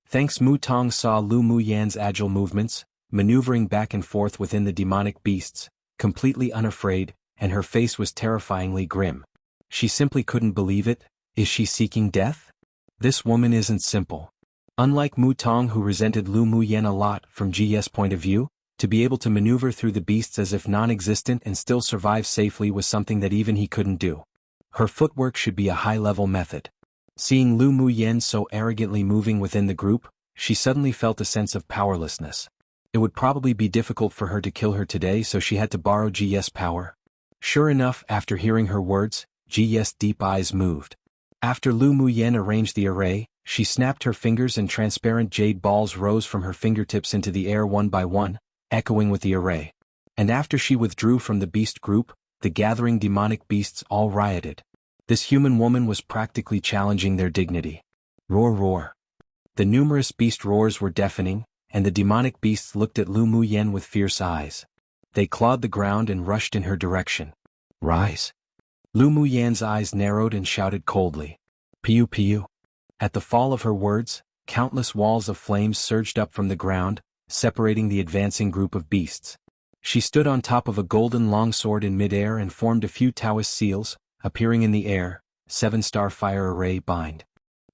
Thanks. Mu Tong saw Lu Muyen's agile movements, maneuvering back and forth within the demonic beasts, completely unafraid, and her face was terrifyingly grim. She simply couldn't believe it. Is she seeking death? This woman isn't simple. Unlike Mu Tong, who resented Lu Muyen a lot from Ji's point of view, to be able to maneuver through the beasts as if non-existent and still survive safely was something that even he couldn't do. Her footwork should be a high-level method. Seeing Lu Muyen so arrogantly moving within the group, she suddenly felt a sense of powerlessness. It would probably be difficult for her to kill her today, so she had to borrow Ji's power. Sure enough, after hearing her words, Ji's deep eyes moved. After Lu Muyen arranged the array, she snapped her fingers and transparent jade balls rose from her fingertips into the air one by one, echoing with the array. And after she withdrew from the beast group, the gathering demonic beasts all rioted. This human woman was practically challenging their dignity. Roar, roar. The numerous beast roars were deafening, and the demonic beasts looked at Lu Muyen with fierce eyes. They clawed the ground and rushed in her direction. Rise. Lu Muyen's eyes narrowed and shouted coldly. Piu piu. At the fall of her words, countless walls of flames surged up from the ground, separating the advancing group of beasts. She stood on top of a golden longsword in midair and formed a few Taoist seals, appearing in the air, 7-star fire array bind.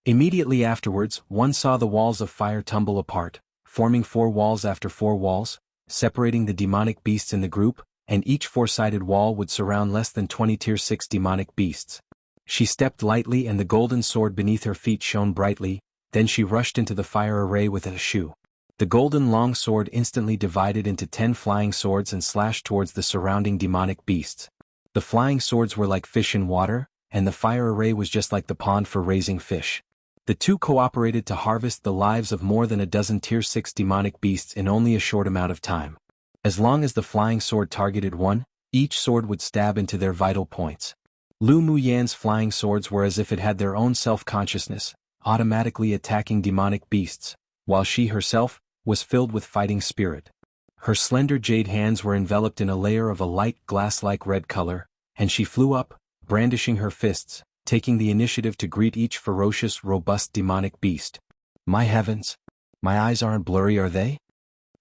Immediately afterwards, one saw the walls of fire tumble apart, forming 4 walls after 4 walls, separating the demonic beasts in the group, and each 4-sided wall would surround less than 20 tier 6 demonic beasts. She stepped lightly and the golden sword beneath her feet shone brightly, then she rushed into the fire array with a shoo. The golden long sword instantly divided into 10 flying swords and slashed towards the surrounding demonic beasts. The flying swords were like fish in water, and the fire array was just like the pond for raising fish. The two cooperated to harvest the lives of more than a dozen tier 6 demonic beasts in only a short amount of time. As long as the flying sword targeted one, each sword would stab into their vital points. Lu Muyen's flying swords were as if it had their own self-consciousness, automatically attacking demonic beasts, while she herself was filled with fighting spirit. Her slender jade hands were enveloped in a layer of a light glass-like red color, and she flew up, brandishing her fists, taking the initiative to greet each ferocious, robust demonic beast. My heavens! My eyes aren't blurry, are they?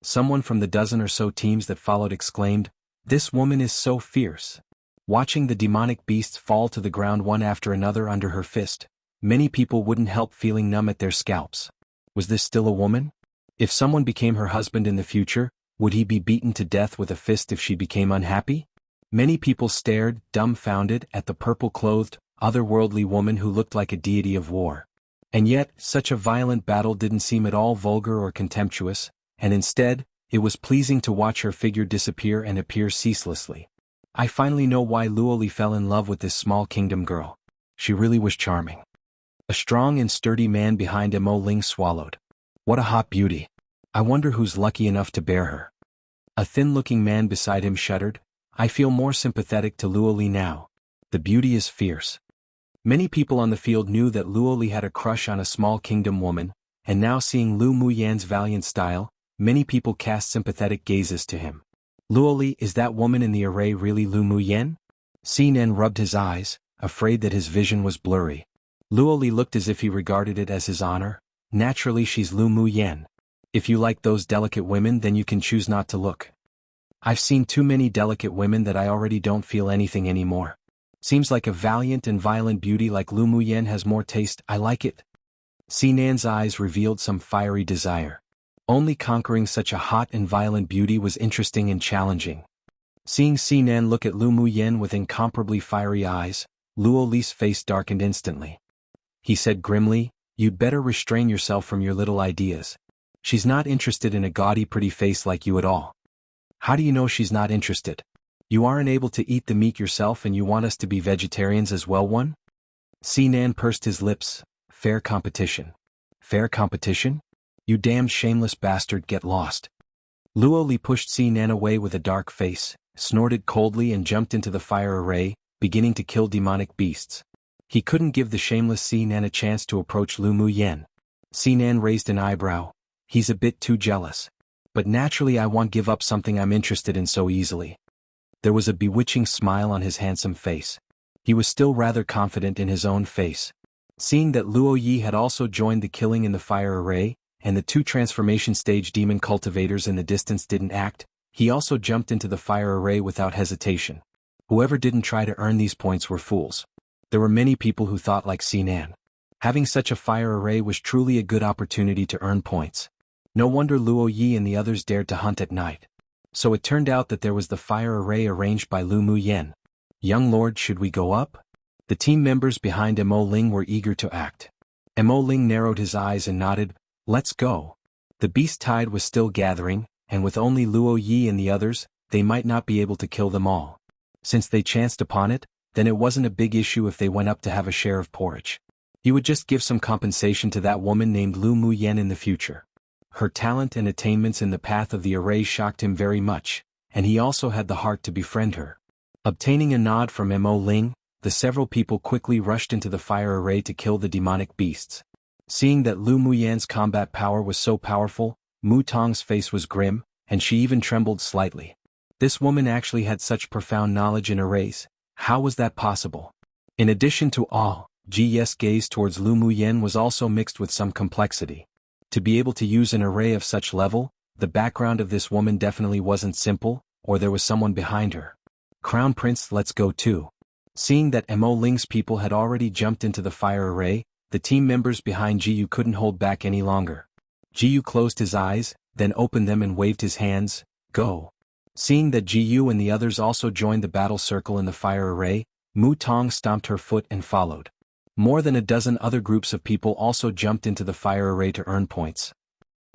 Someone from the dozen or so teams that followed exclaimed, "This woman is so fierce." Watching the demonic beasts fall to the ground one after another under her fist, many people wouldn't help feeling numb at their scalps. Was this still a woman? If someone became her husband in the future, would he be beaten to death with a fist if she became unhappy? Many people stared, dumbfounded, at the purple-clothed, otherworldly woman who looked like a deity of war. And yet, such a violent battle didn't seem at all vulgar or contemptuous, and instead, it was pleasing to watch her figure disappear and appear ceaselessly. I finally know why Luoli fell in love with this small kingdom girl. She really was charming. A strong and sturdy man behind Mo Ling swallowed. What a hot beauty. I wonder who's lucky enough to bear her. A thin-looking man beside him shuddered. I feel more sympathetic to Luoli now. The beauty is fierce. Many people on the field knew that Luoli had a crush on a small kingdom woman, and now seeing Lu Muyen's valiant style, many people cast sympathetic gazes to him. Luoli, is that woman in the array really Lu Muyen? Nen rubbed his eyes, afraid that his vision was blurry. Luoli looked as if he regarded it as his honor. Naturally she's Lu Muyen. If you like those delicate women, then you can choose not to look. I've seen too many delicate women that I already don't feel anything anymore. Seems like a valiant and violent beauty like Lu Muyen has more taste. I like it. Nan's eyes revealed some fiery desire. Only conquering such a hot and violent beauty was interesting and challenging. Seeing Nan look at Lu Muyen with incomparably fiery eyes, Luoli's face darkened instantly. He said grimly, "You'd better restrain yourself from your little ideas. She's not interested in a gaudy pretty face like you at all." "How do you know she's not interested? You aren't able to eat the meat yourself and you want us to be vegetarians as well one?" Nan pursed his lips. Fair competition. Fair competition? You damned shameless bastard, get lost. Luoli pushed Nan away with a dark face, snorted coldly and jumped into the fire array, beginning to kill demonic beasts. He couldn't give the shameless Nan a chance to approach Lu Muyen. Nan raised an eyebrow. He's a bit too jealous. But naturally I won't give up something I'm interested in so easily. There was a bewitching smile on his handsome face. He was still rather confident in his own face. Seeing that Luo Yi had also joined the killing in the fire array, and the 2 transformation stage demon cultivators in the distance didn't act, he also jumped into the fire array without hesitation. Whoever didn't try to earn these points were fools. There were many people who thought like Nan. Having such a fire array was truly a good opportunity to earn points. No wonder Luo Yi and the others dared to hunt at night. So it turned out that there was the fire array arranged by Lu Muyen. Young lord, should we go up? The team members behind Mo Ling were eager to act. Mo Ling narrowed his eyes and nodded, let's go. The beast tide was still gathering, and with only Luo Yi and the others, they might not be able to kill them all. Since they chanced upon it, then it wasn't a big issue if they went up to have a share of porridge. He would just give some compensation to that woman named Lu Muyen in the future. Her talent and attainments in the path of the array shocked him very much, and he also had the heart to befriend her. Obtaining a nod from Mo Ling, the several people quickly rushed into the fire array to kill the demonic beasts. Seeing that Lu Muyen's combat power was so powerful, Mu Tong's face was grim, and she even trembled slightly. This woman actually had such profound knowledge in arrays. How was that possible? In addition to awe, Ji's gaze towards Lu Muyen was also mixed with some complexity. To be able to use an array of such level, the background of this woman definitely wasn't simple, or there was someone behind her. Crown Prince, let's go too. Seeing that Mo Ling's people had already jumped into the fire array, the team members behind Jiyu couldn't hold back any longer. Jiyu closed his eyes, then opened them and waved his hands, go. Seeing that Jiyu and the others also joined the battle circle in the fire array, Mu Tong stomped her foot and followed. More than a dozen other groups of people also jumped into the fire array to earn points.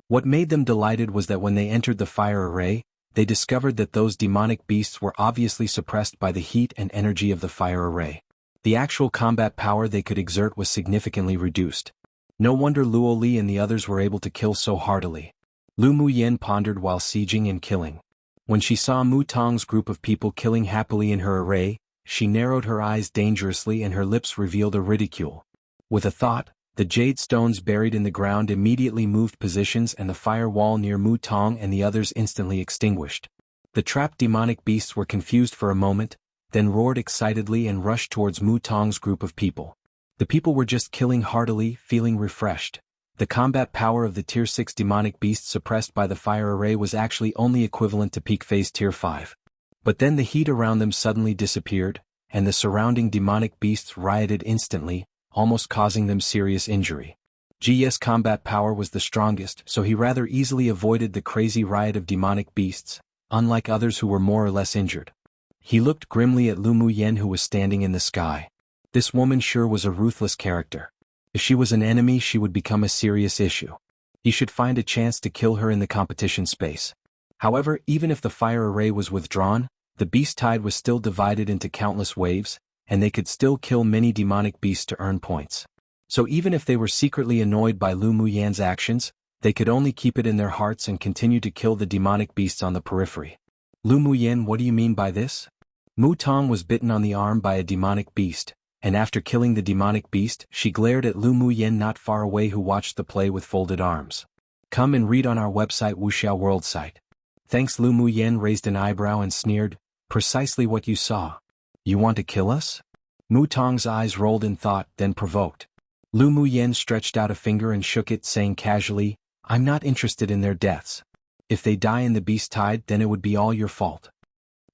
What made them delighted was that when they entered the fire array, they discovered that those demonic beasts were obviously suppressed by the heat and energy of the fire array. The actual combat power they could exert was significantly reduced. No wonder Luo Li and the others were able to kill so heartily. Lu Muyen pondered while sieging and killing. When she saw Mu Tong's group of people killing happily in her array, she narrowed her eyes dangerously and her lips revealed a ridicule. With a thought, the jade stones buried in the ground immediately moved positions and the fire wall near Mu Tong and the others instantly extinguished. The trapped demonic beasts were confused for a moment, then roared excitedly and rushed towards Mu Tong's group of people. The people were just killing heartily, feeling refreshed. The combat power of the Tier 6 demonic beasts suppressed by the fire array was actually only equivalent to peak phase Tier 5. But then the heat around them suddenly disappeared, and the surrounding demonic beasts rioted instantly, almost causing them serious injury. Ji's combat power was the strongest, so he rather easily avoided the crazy riot of demonic beasts, unlike others who were more or less injured. He looked grimly at Lu Muyen, who was standing in the sky. This woman sure was a ruthless character. If she was an enemy, she would become a serious issue. He should find a chance to kill her in the competition space. However, even if the fire array was withdrawn, the beast tide was still divided into countless waves, and they could still kill many demonic beasts to earn points. So even if they were secretly annoyed by Lu Muyen's actions, they could only keep it in their hearts and continue to kill the demonic beasts on the periphery. Lu Muyen, what do you mean by this? Mu Tong was bitten on the arm by a demonic beast, and after killing the demonic beast, she glared at Lu Muyen not far away, who watched the play with folded arms. Come and read on our website Wuxiao World site. Thanks. Lu Muyen raised an eyebrow and sneered, precisely what you saw. You want to kill us? Mu Tong's eyes rolled in thought, then provoked. Lu Muyen stretched out a finger and shook it, saying casually, I'm not interested in their deaths. If they die in the beast tide, then it would be all your fault.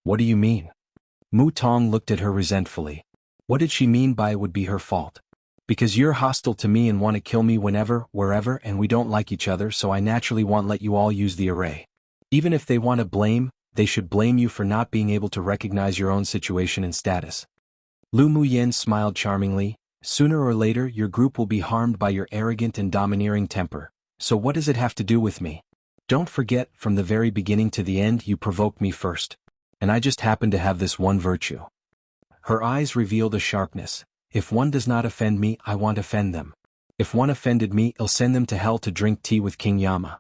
What do you mean? Mu Tong looked at her resentfully. What did she mean by it would be her fault? Because you're hostile to me and want to kill me whenever, wherever, and we don't like each other, so I naturally won't let you all use the array. Even if they want to blame, they should blame you for not being able to recognize your own situation and status. Lu Muyen smiled charmingly. Sooner or later your group will be harmed by your arrogant and domineering temper, so what does it have to do with me? Don't forget, from the very beginning to the end you provoked me first. And I just happen to have this one virtue. Her eyes revealed a sharpness. If one does not offend me, I won't offend them. If one offended me, I'll send them to hell to drink tea with King Yama.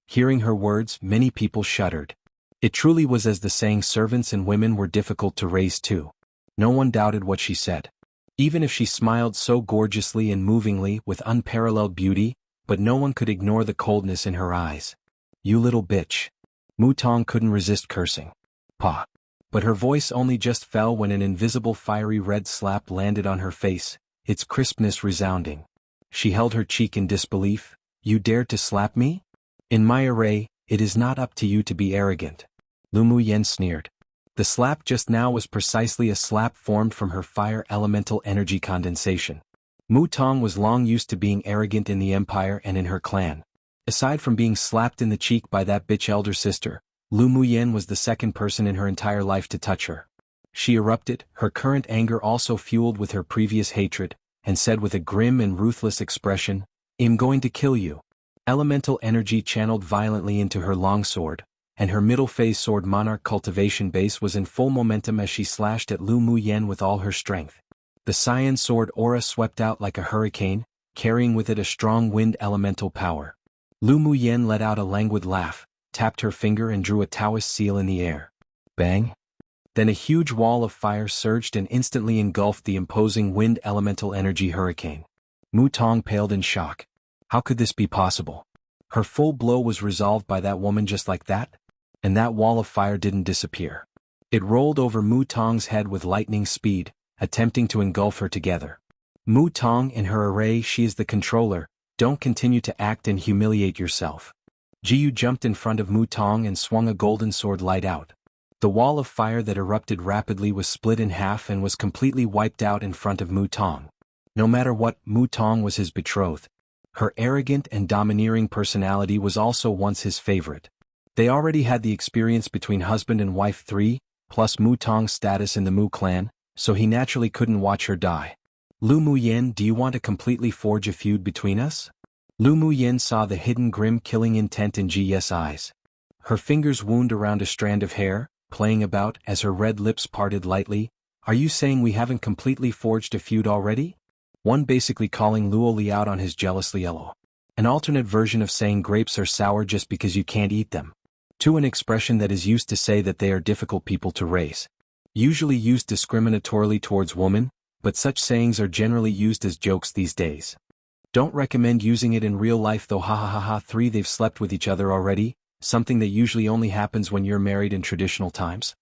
Hearing her words, many people shuddered. It truly was as the saying, servants and women were difficult to raise too. No one doubted what she said. Even if she smiled so gorgeously and movingly with unparalleled beauty, but no one could ignore the coldness in her eyes. You little bitch. Mu Tong couldn't resist cursing. Pa. But her voice only just fell when an invisible fiery red slap landed on her face, its crispness resounding. She held her cheek in disbelief. You dared to slap me? In my array, it is not up to you to be arrogant. Lu Muyen sneered. The slap just now was precisely a slap formed from her fire elemental energy condensation. Mu Tong was long used to being arrogant in the empire and in her clan. Aside from being slapped in the cheek by that bitch elder sister, Lu Muyen was the second person in her entire life to touch her. She erupted, her current anger also fueled with her previous hatred, and said with a grim and ruthless expression, "I'm going to kill you." Elemental energy channeled violently into her longsword, and her middle phase sword monarch cultivation base was in full momentum as she slashed at Lu Muyen with all her strength. The cyan sword aura swept out like a hurricane, carrying with it a strong wind elemental power. Lu Muyen let out a languid laugh, tapped her finger and drew a Taoist seal in the air. Bang! Then a huge wall of fire surged and instantly engulfed the imposing wind elemental energy hurricane. Mu Tong paled in shock. How could this be possible? Her full blow was resolved by that woman just like that? And that wall of fire didn't disappear. It rolled over Mu Tong's head with lightning speed, attempting to engulf her together. Mu Tong in her array, she is the controller, don't continue to act and humiliate yourself. Jiyu jumped in front of Mu Tong and swung a golden sword light out. The wall of fire that erupted rapidly was split in half and was completely wiped out in front of Mu Tong. No matter what, Mu Tong was his betrothed. Her arrogant and domineering personality was also once his favorite. They already had the experience between husband and wife 3, plus Mu Tong's status in the Mu clan, so he naturally couldn't watch her die. Lu Muyen, do you want to completely forge a feud between us? Lu Muyen saw the hidden grim killing intent in Ji's eyes. Her fingers wound around a strand of hair, playing about as her red lips parted lightly. Are you saying we haven't completely forged a feud already? One basically calling Luo Li out on his jealously yellow. An alternate version of saying grapes are sour just because you can't eat them. 2. An expression that is used to say that they are difficult people to raise. Usually used discriminatorily towards women, but such sayings are generally used as jokes these days. Don't recommend using it in real life though. Ha ha ha ha. 3. They've slept with each other already, something that usually only happens when you're married in traditional times.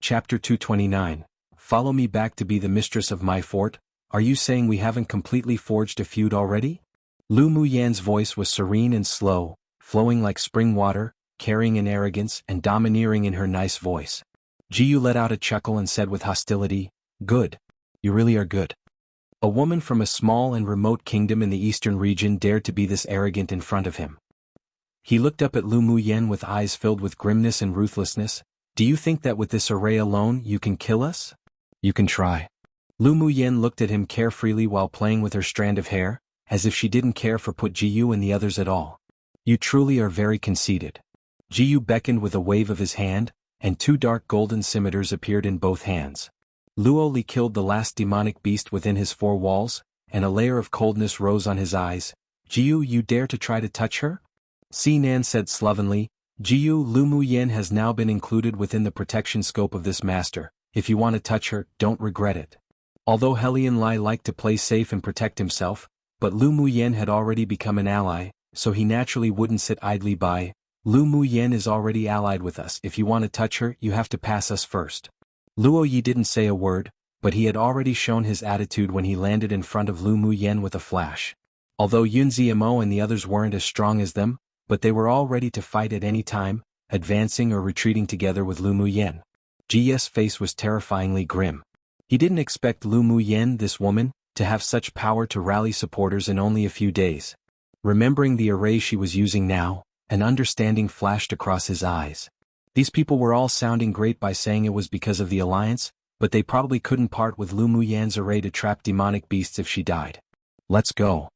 Chapter 229. Follow me back to be the mistress of my fort. Are you saying we haven't completely forged a feud already? Lu Muyan's voice was serene and slow, flowing like spring water, carrying an arrogance and domineering in her nice voice. Jiyu let out a chuckle and said with hostility, "Good. You really are good." A woman from a small and remote kingdom in the eastern region dared to be this arrogant in front of him. He looked up at Lu Muyen with eyes filled with grimness and ruthlessness. Do you think that with this array alone you can kill us? You can try. Lu Muyen looked at him carefreely while playing with her strand of hair, as if she didn't care for Jiyu and the others at all. You truly are very conceited. Jiyu beckoned with a wave of his hand, and 2 dark golden scimitars appeared in both hands. Luo Li killed the last demonic beast within his 4 walls, and a layer of coldness rose on his eyes. Jiyu, you dare to try to touch her? Sinan said slovenly, Jiyu, Lu Muyen has now been included within the protection scope of this master. If you want to touch her, don't regret it. Although Helian Lai liked to play safe and protect himself, but Lu Muyen had already become an ally, so he naturally wouldn't sit idly by. Lu Muyen is already allied with us. If you want to touch her, you have to pass us first. Luo Yi didn't say a word, but he had already shown his attitude when he landed in front of Lu Muyen with a flash. Although Yun Ziamo and the others weren't as strong as them, but they were all ready to fight at any time, advancing or retreating together with Lu Muyen. Ji's face was terrifyingly grim. He didn't expect Lu Muyen, this woman, to have such power to rally supporters in only a few days. Remembering the array she was using now, an understanding flashed across his eyes. These people were all sounding great by saying it was because of the alliance, but they probably couldn't part with Lu Muyen's array to trap demonic beasts if she died. Let's go.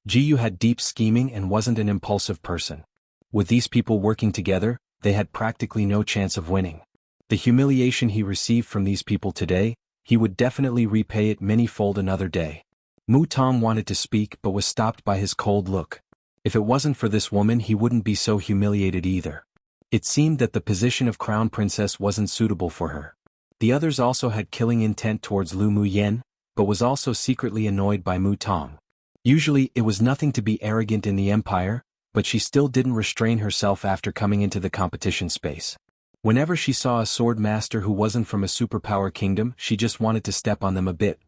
Jiyu had deep scheming and wasn't an impulsive person. With these people working together, they had practically no chance of winning. The humiliation he received from these people today, he would definitely repay it many-fold another day. Mu Tong wanted to speak but was stopped by his cold look. If it wasn't for this woman he wouldn't be so humiliated either. It seemed that the position of crown princess wasn't suitable for her. The others also had killing intent towards Lu Muyen, but was also secretly annoyed by Mu Tong. Usually it was nothing to be arrogant in the empire, but she still didn't restrain herself after coming into the competition space. Whenever she saw a sword master who wasn't from a superpower kingdom, she just wanted to step on them a bit.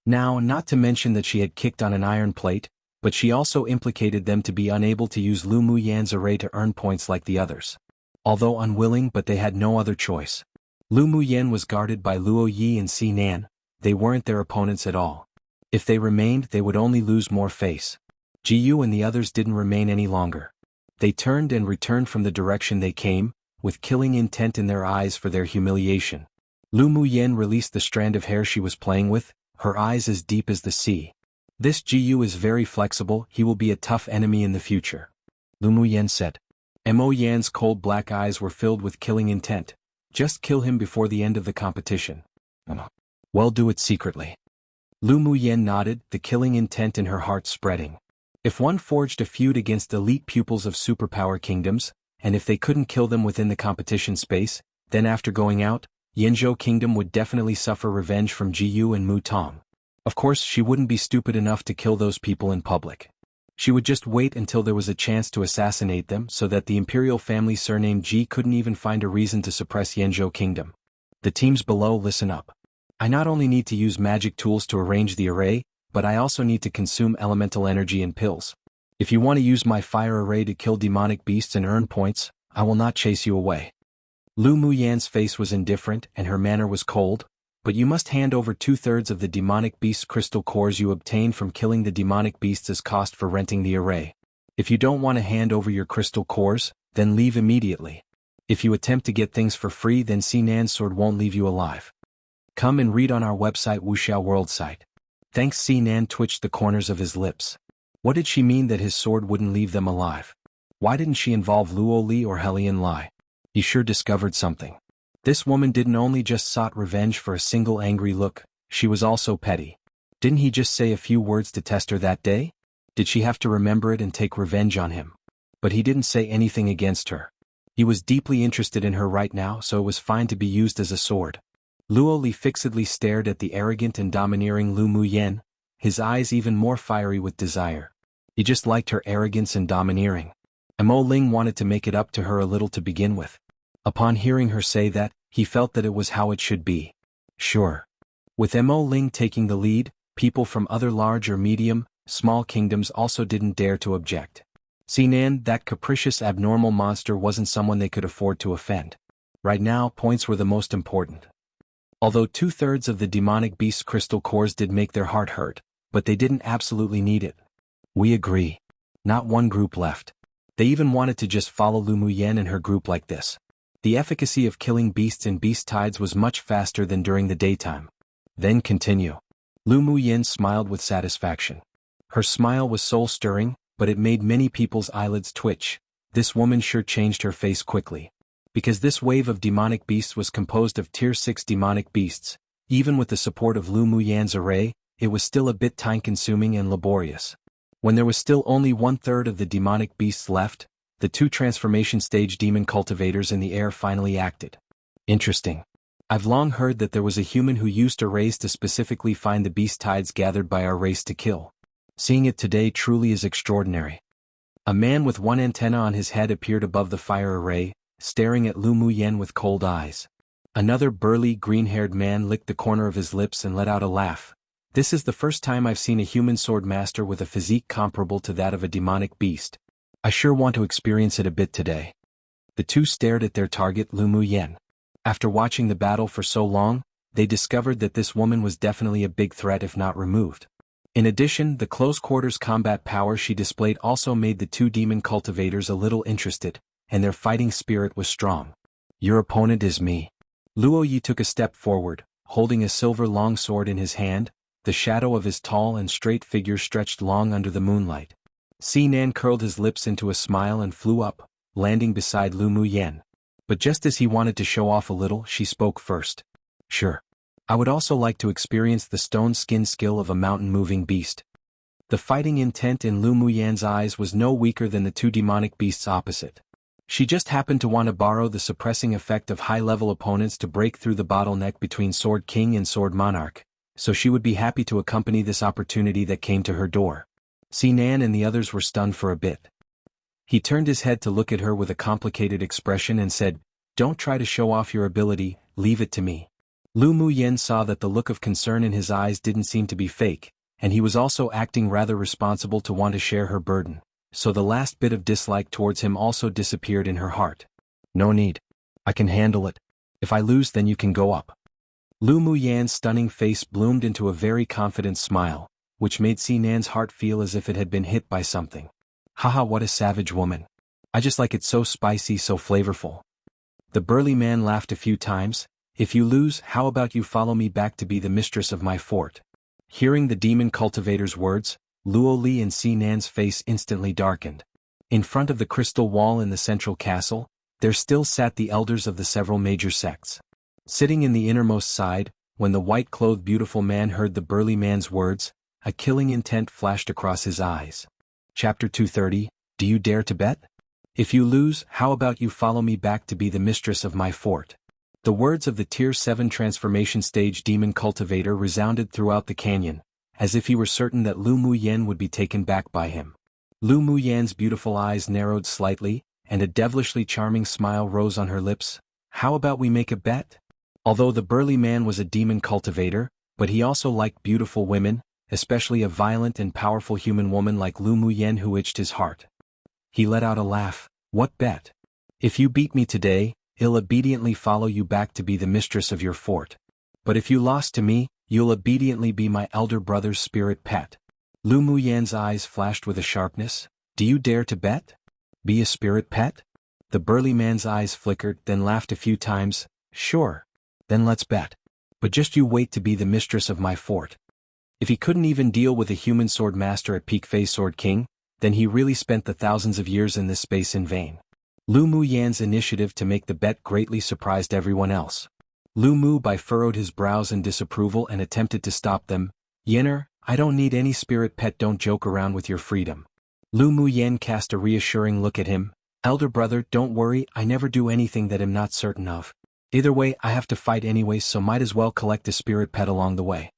Now, not to mention that she had kicked on an iron plate, but she also implicated them to be unable to use Lu Muyan's array to earn points like the others. Although unwilling, but they had no other choice. Lu Muyen was guarded by Luo Yi and Sinan, they weren't their opponents at all. If they remained, they would only lose more face. Jiyu and the others didn't remain any longer. They turned and returned from the direction they came, with killing intent in their eyes for their humiliation. Lu Muyen released the strand of hair she was playing with, her eyes as deep as the sea. This Jiyu is very flexible, he will be a tough enemy in the future. Lu Muyen said. Mo Yan's cold black eyes were filled with killing intent. Just kill him before the end of the competition. Well, do it secretly. Lu Muyen nodded, the killing intent in her heart spreading. If one forged a feud against elite pupils of superpower kingdoms, and if they couldn't kill them within the competition space, then after going out, Yanzhou Kingdom would definitely suffer revenge from Jiyu and Mu Tong. Of course, she wouldn't be stupid enough to kill those people in public. She would just wait until there was a chance to assassinate them so that the imperial family surnamed Ji couldn't even find a reason to suppress Yanzhou Kingdom. The teams below, listen up. I not only need to use magic tools to arrange the array, but I also need to consume elemental energy in pills. If you want to use my fire array to kill demonic beasts and earn points, I will not chase you away. Lu Muyan's face was indifferent and her manner was cold, but you must hand over 2/3 of the demonic beast's crystal cores you obtained from killing the demonic beasts as cost for renting the array. If you don't want to hand over your crystal cores, then leave immediately. If you attempt to get things for free, then Sinan's sword won't leave you alive. Come and read on our website Wuxiao World site. Thanks. Sinan twitched the corners of his lips. What did she mean that his sword wouldn't leave them alive? Why didn't she involve Luo Li or Helian Lai? He sure discovered something. This woman didn't only just sought revenge for a single angry look, she was also petty. Didn't he just say a few words to test her that day? Did she have to remember it and take revenge on him? But he didn't say anything against her. He was deeply interested in her right now, so it was fine to be used as a sword. Luo Li fixedly stared at the arrogant and domineering Lu Muyen, his eyes even more fiery with desire. He just liked her arrogance and domineering. Mo Ling wanted to make it up to her a little to begin with. Upon hearing her say that, he felt that it was how it should be. Sure. With Mo Ling taking the lead, people from other large or medium, small kingdoms also didn't dare to object. Sinan, that capricious abnormal monster, wasn't someone they could afford to offend. Right now, points were the most important. Although 2/3 of the demonic beast's crystal cores did make their heart hurt, but they didn't absolutely need it. We agree. Not one group left. They even wanted to just follow Lu Muyen and her group like this. The efficacy of killing beasts in beast tides was much faster than during the daytime. Then continue. Lu Muyen smiled with satisfaction. Her smile was soul-stirring, but it made many people's eyelids twitch. This woman sure changed her face quickly. Because this wave of demonic beasts was composed of tier 6 demonic beasts, even with the support of Lu Muyan's array, it was still a bit time-consuming and laborious. When there was still only 1/3 of the demonic beasts left, the 2 transformation stage demon cultivators in the air finally acted. Interesting. I've long heard that there was a human who used arrays to specifically find the beast tides gathered by our race to kill. Seeing it today truly is extraordinary. A man with one antenna on his head appeared above the fire array, staring at Lu Muyen with cold eyes. Another burly, green-haired man licked the corner of his lips and let out a laugh. This is the first time I've seen a human sword master with a physique comparable to that of a demonic beast. I sure want to experience it a bit today. The two stared at their target, Lu Muyen. After watching the battle for so long, they discovered that this woman was definitely a big threat if not removed. In addition, the close-quarters combat power she displayed also made the 2 demon cultivators a little interested, and their fighting spirit was strong. Your opponent is me. Luo Yi took a step forward, holding a silver longsword in his hand, the shadow of his tall and straight figure stretched long under the moonlight. Sinan curled his lips into a smile and flew up, landing beside Lu Muyen. But just as he wanted to show off a little, she spoke first. Sure. I would also like to experience the stone skin skill of a mountain-moving beast. The fighting intent in Lu Muyen's eyes was no weaker than the 2 demonic beasts opposite. She just happened to want to borrow the suppressing effect of high-level opponents to break through the bottleneck between Sword King and Sword Monarch, so she would be happy to accompany this opportunity that came to her door. Sinan and the others were stunned for a bit. He turned his head to look at her with a complicated expression and said, "Don't try to show off your ability, leave it to me." Lu Muyen saw that the look of concern in his eyes didn't seem to be fake, and he was also acting rather responsible to want to share her burden, so the last bit of dislike towards him also disappeared in her heart. No need. I can handle it. If I lose, then you can go up. Lu Muyan's stunning face bloomed into a very confident smile, which made Sinan's heart feel as if it had been hit by something. Haha, what a savage woman. I just like it so spicy, so flavorful. The burly man laughed a few times. If you lose, how about you follow me back to be the mistress of my fort? Hearing the demon cultivator's words, Luo Li and Sinan's face instantly darkened. In front of the crystal wall in the central castle, there still sat the elders of the several major sects. Sitting in the innermost side, when the white-clothed beautiful man heard the burly man's words, a killing intent flashed across his eyes. Chapter 230, Do you dare to bet? If you lose, how about you follow me back to be the mistress of my fort? The words of the Tier 7 transformation stage demon cultivator resounded throughout the canyon, as if he were certain that Lu Muyan would be taken back by him. Lu Muyan's beautiful eyes narrowed slightly, and a devilishly charming smile rose on her lips. How about we make a bet? Although the burly man was a demon cultivator, but he also liked beautiful women, especially a violent and powerful human woman like Lu Muyan who itched his heart. He let out a laugh. What bet? If you beat me today, I'll obediently follow you back to be the mistress of your fort. But if you lost to me, you'll obediently be my elder brother's spirit pet. Lu Muyan's eyes flashed with a sharpness. Do you dare to bet? Be a spirit pet? The burly man's eyes flickered, then laughed a few times. Sure. Then let's bet. But just you wait to be the mistress of my fort. If he couldn't even deal with a human sword master at peak phase Sword King, then he really spent the thousands of years in this space in vain. Lu Muyan's initiative to make the bet greatly surprised everyone else. Lu Mu furrowed his brows in disapproval and attempted to stop them. Yenner, I don't need any spirit pet, don't joke around with your freedom. Lu Muyan cast a reassuring look at him. Elder brother, don't worry, I never do anything that I'm not certain of. Either way, I have to fight anyways, so might as well collect a spirit pet along the way.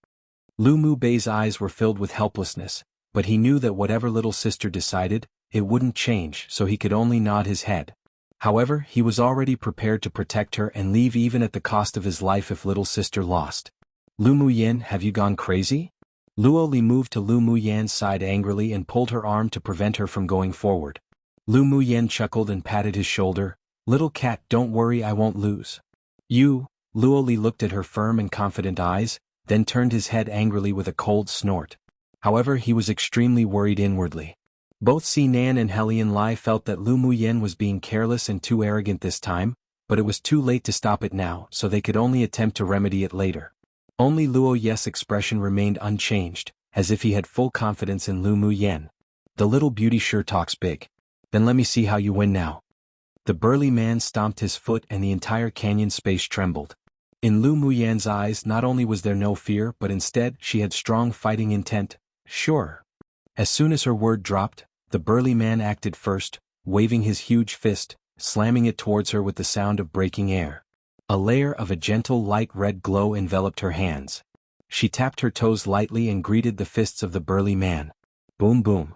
Lu Mu Bei's eyes were filled with helplessness, but he knew that whatever little sister decided, it wouldn't change, so he could only nod his head. However, he was already prepared to protect her and leave even at the cost of his life if little sister lost. Lu Muyan, have you gone crazy? Luo Li moved to Lu Muyan's side angrily and pulled her arm to prevent her from going forward. Lu Muyan chuckled and patted his shoulder. Little cat, don't worry, I won't lose. You, Luo Li looked at her firm and confident eyes, then turned his head angrily with a cold snort. However, he was extremely worried inwardly. Both Sinan and Helian Lai felt that Lu Muyan was being careless and too arrogant this time, but it was too late to stop it now, so they could only attempt to remedy it later. Only Luo Ye's expression remained unchanged, as if he had full confidence in Lu Muyan. The little beauty sure talks big. Then let me see how you win now. The burly man stomped his foot and the entire canyon space trembled. In Lu Muyan's eyes not only was there no fear but instead she had strong fighting intent. Sure. As soon as her word dropped, the burly man acted first, waving his huge fist, slamming it towards her with the sound of breaking air. A layer of a gentle light red glow enveloped her hands. She tapped her toes lightly and greeted the fists of the burly man. Boom boom.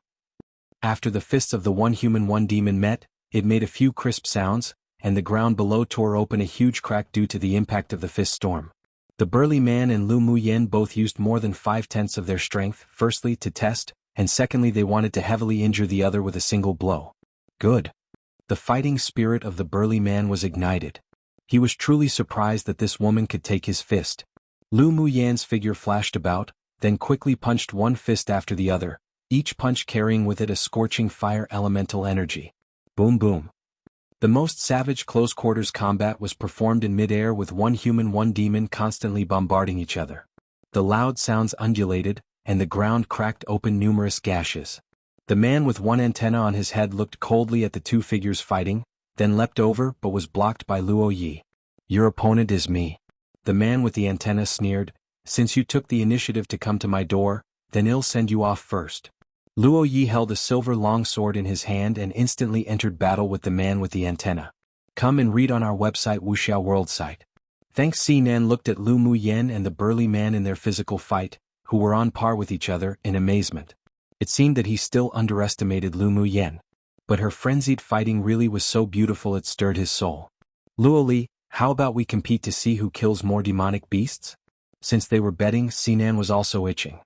After the fists of the one human one demon met, it made a few crisp sounds, and the ground below tore open a huge crack due to the impact of the fist storm. The burly man and Lu Muyan both used more than 5/10 of their strength, firstly to test, and secondly they wanted to heavily injure the other with a single blow. Good. The fighting spirit of the burly man was ignited. He was truly surprised that this woman could take his fist. Lu Muyan's figure flashed about, then quickly punched one fist after the other, each punch carrying with it a scorching fire elemental energy. Boom boom. The most savage close-quarters combat was performed in mid-air with one human one demon constantly bombarding each other. The loud sounds undulated, and the ground cracked open numerous gashes. The man with one antenna on his head looked coldly at the two figures fighting, then leapt over but was blocked by Luo Yi. Your opponent is me. The man with the antenna sneered. Since you took the initiative to come to my door, then I'll send you off first. Luo Yi held a silver longsword in his hand and instantly entered battle with the man with the antenna. Come and read on our website Wuxiao World site. Thanks. Sinan looked at Lu Muyan and the burly man in their physical fight, who were on par with each other, in amazement. It seemed that he still underestimated Lu Muyan. But her frenzied fighting really was so beautiful it stirred his soul. Luo Li, how about we compete to see who kills more demonic beasts? Since they were betting, Sinan was also itching.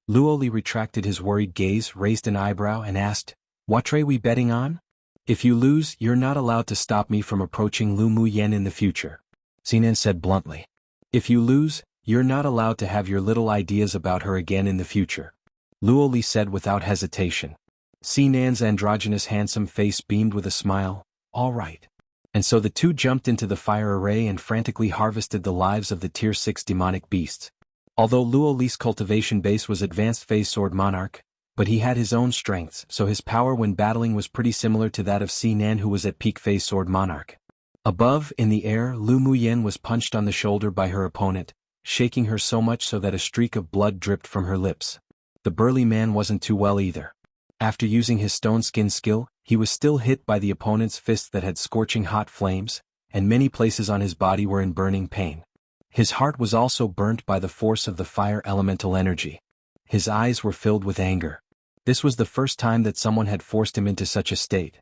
Luo Li retracted his worried gaze, raised an eyebrow and asked, What are we betting on? If you lose, you're not allowed to stop me from approaching Lu Muyan in the future. Sinan said bluntly. If you lose, "You're not allowed to have your little ideas about her again in the future," Luo Li said without hesitation. Sinan's androgynous handsome face beamed with a smile. "All right." And so the two jumped into the fire array and frantically harvested the lives of the Tier 6 demonic beasts. Although Luo Li's cultivation base was Advanced Phase Sword Monarch, but he had his own strengths, so his power when battling was pretty similar to that of Sinan, who was at peak Phase Sword Monarch. Above, in the air, Lu Muyen was punched on the shoulder by her opponent, shaking her so much so that a streak of blood dripped from her lips. The burly man wasn't too well either. After using his stone skin skill, he was still hit by the opponent's fists that had scorching hot flames, and many places on his body were in burning pain. His heart was also burnt by the force of the fire elemental energy. His eyes were filled with anger. This was the first time that someone had forced him into such a state.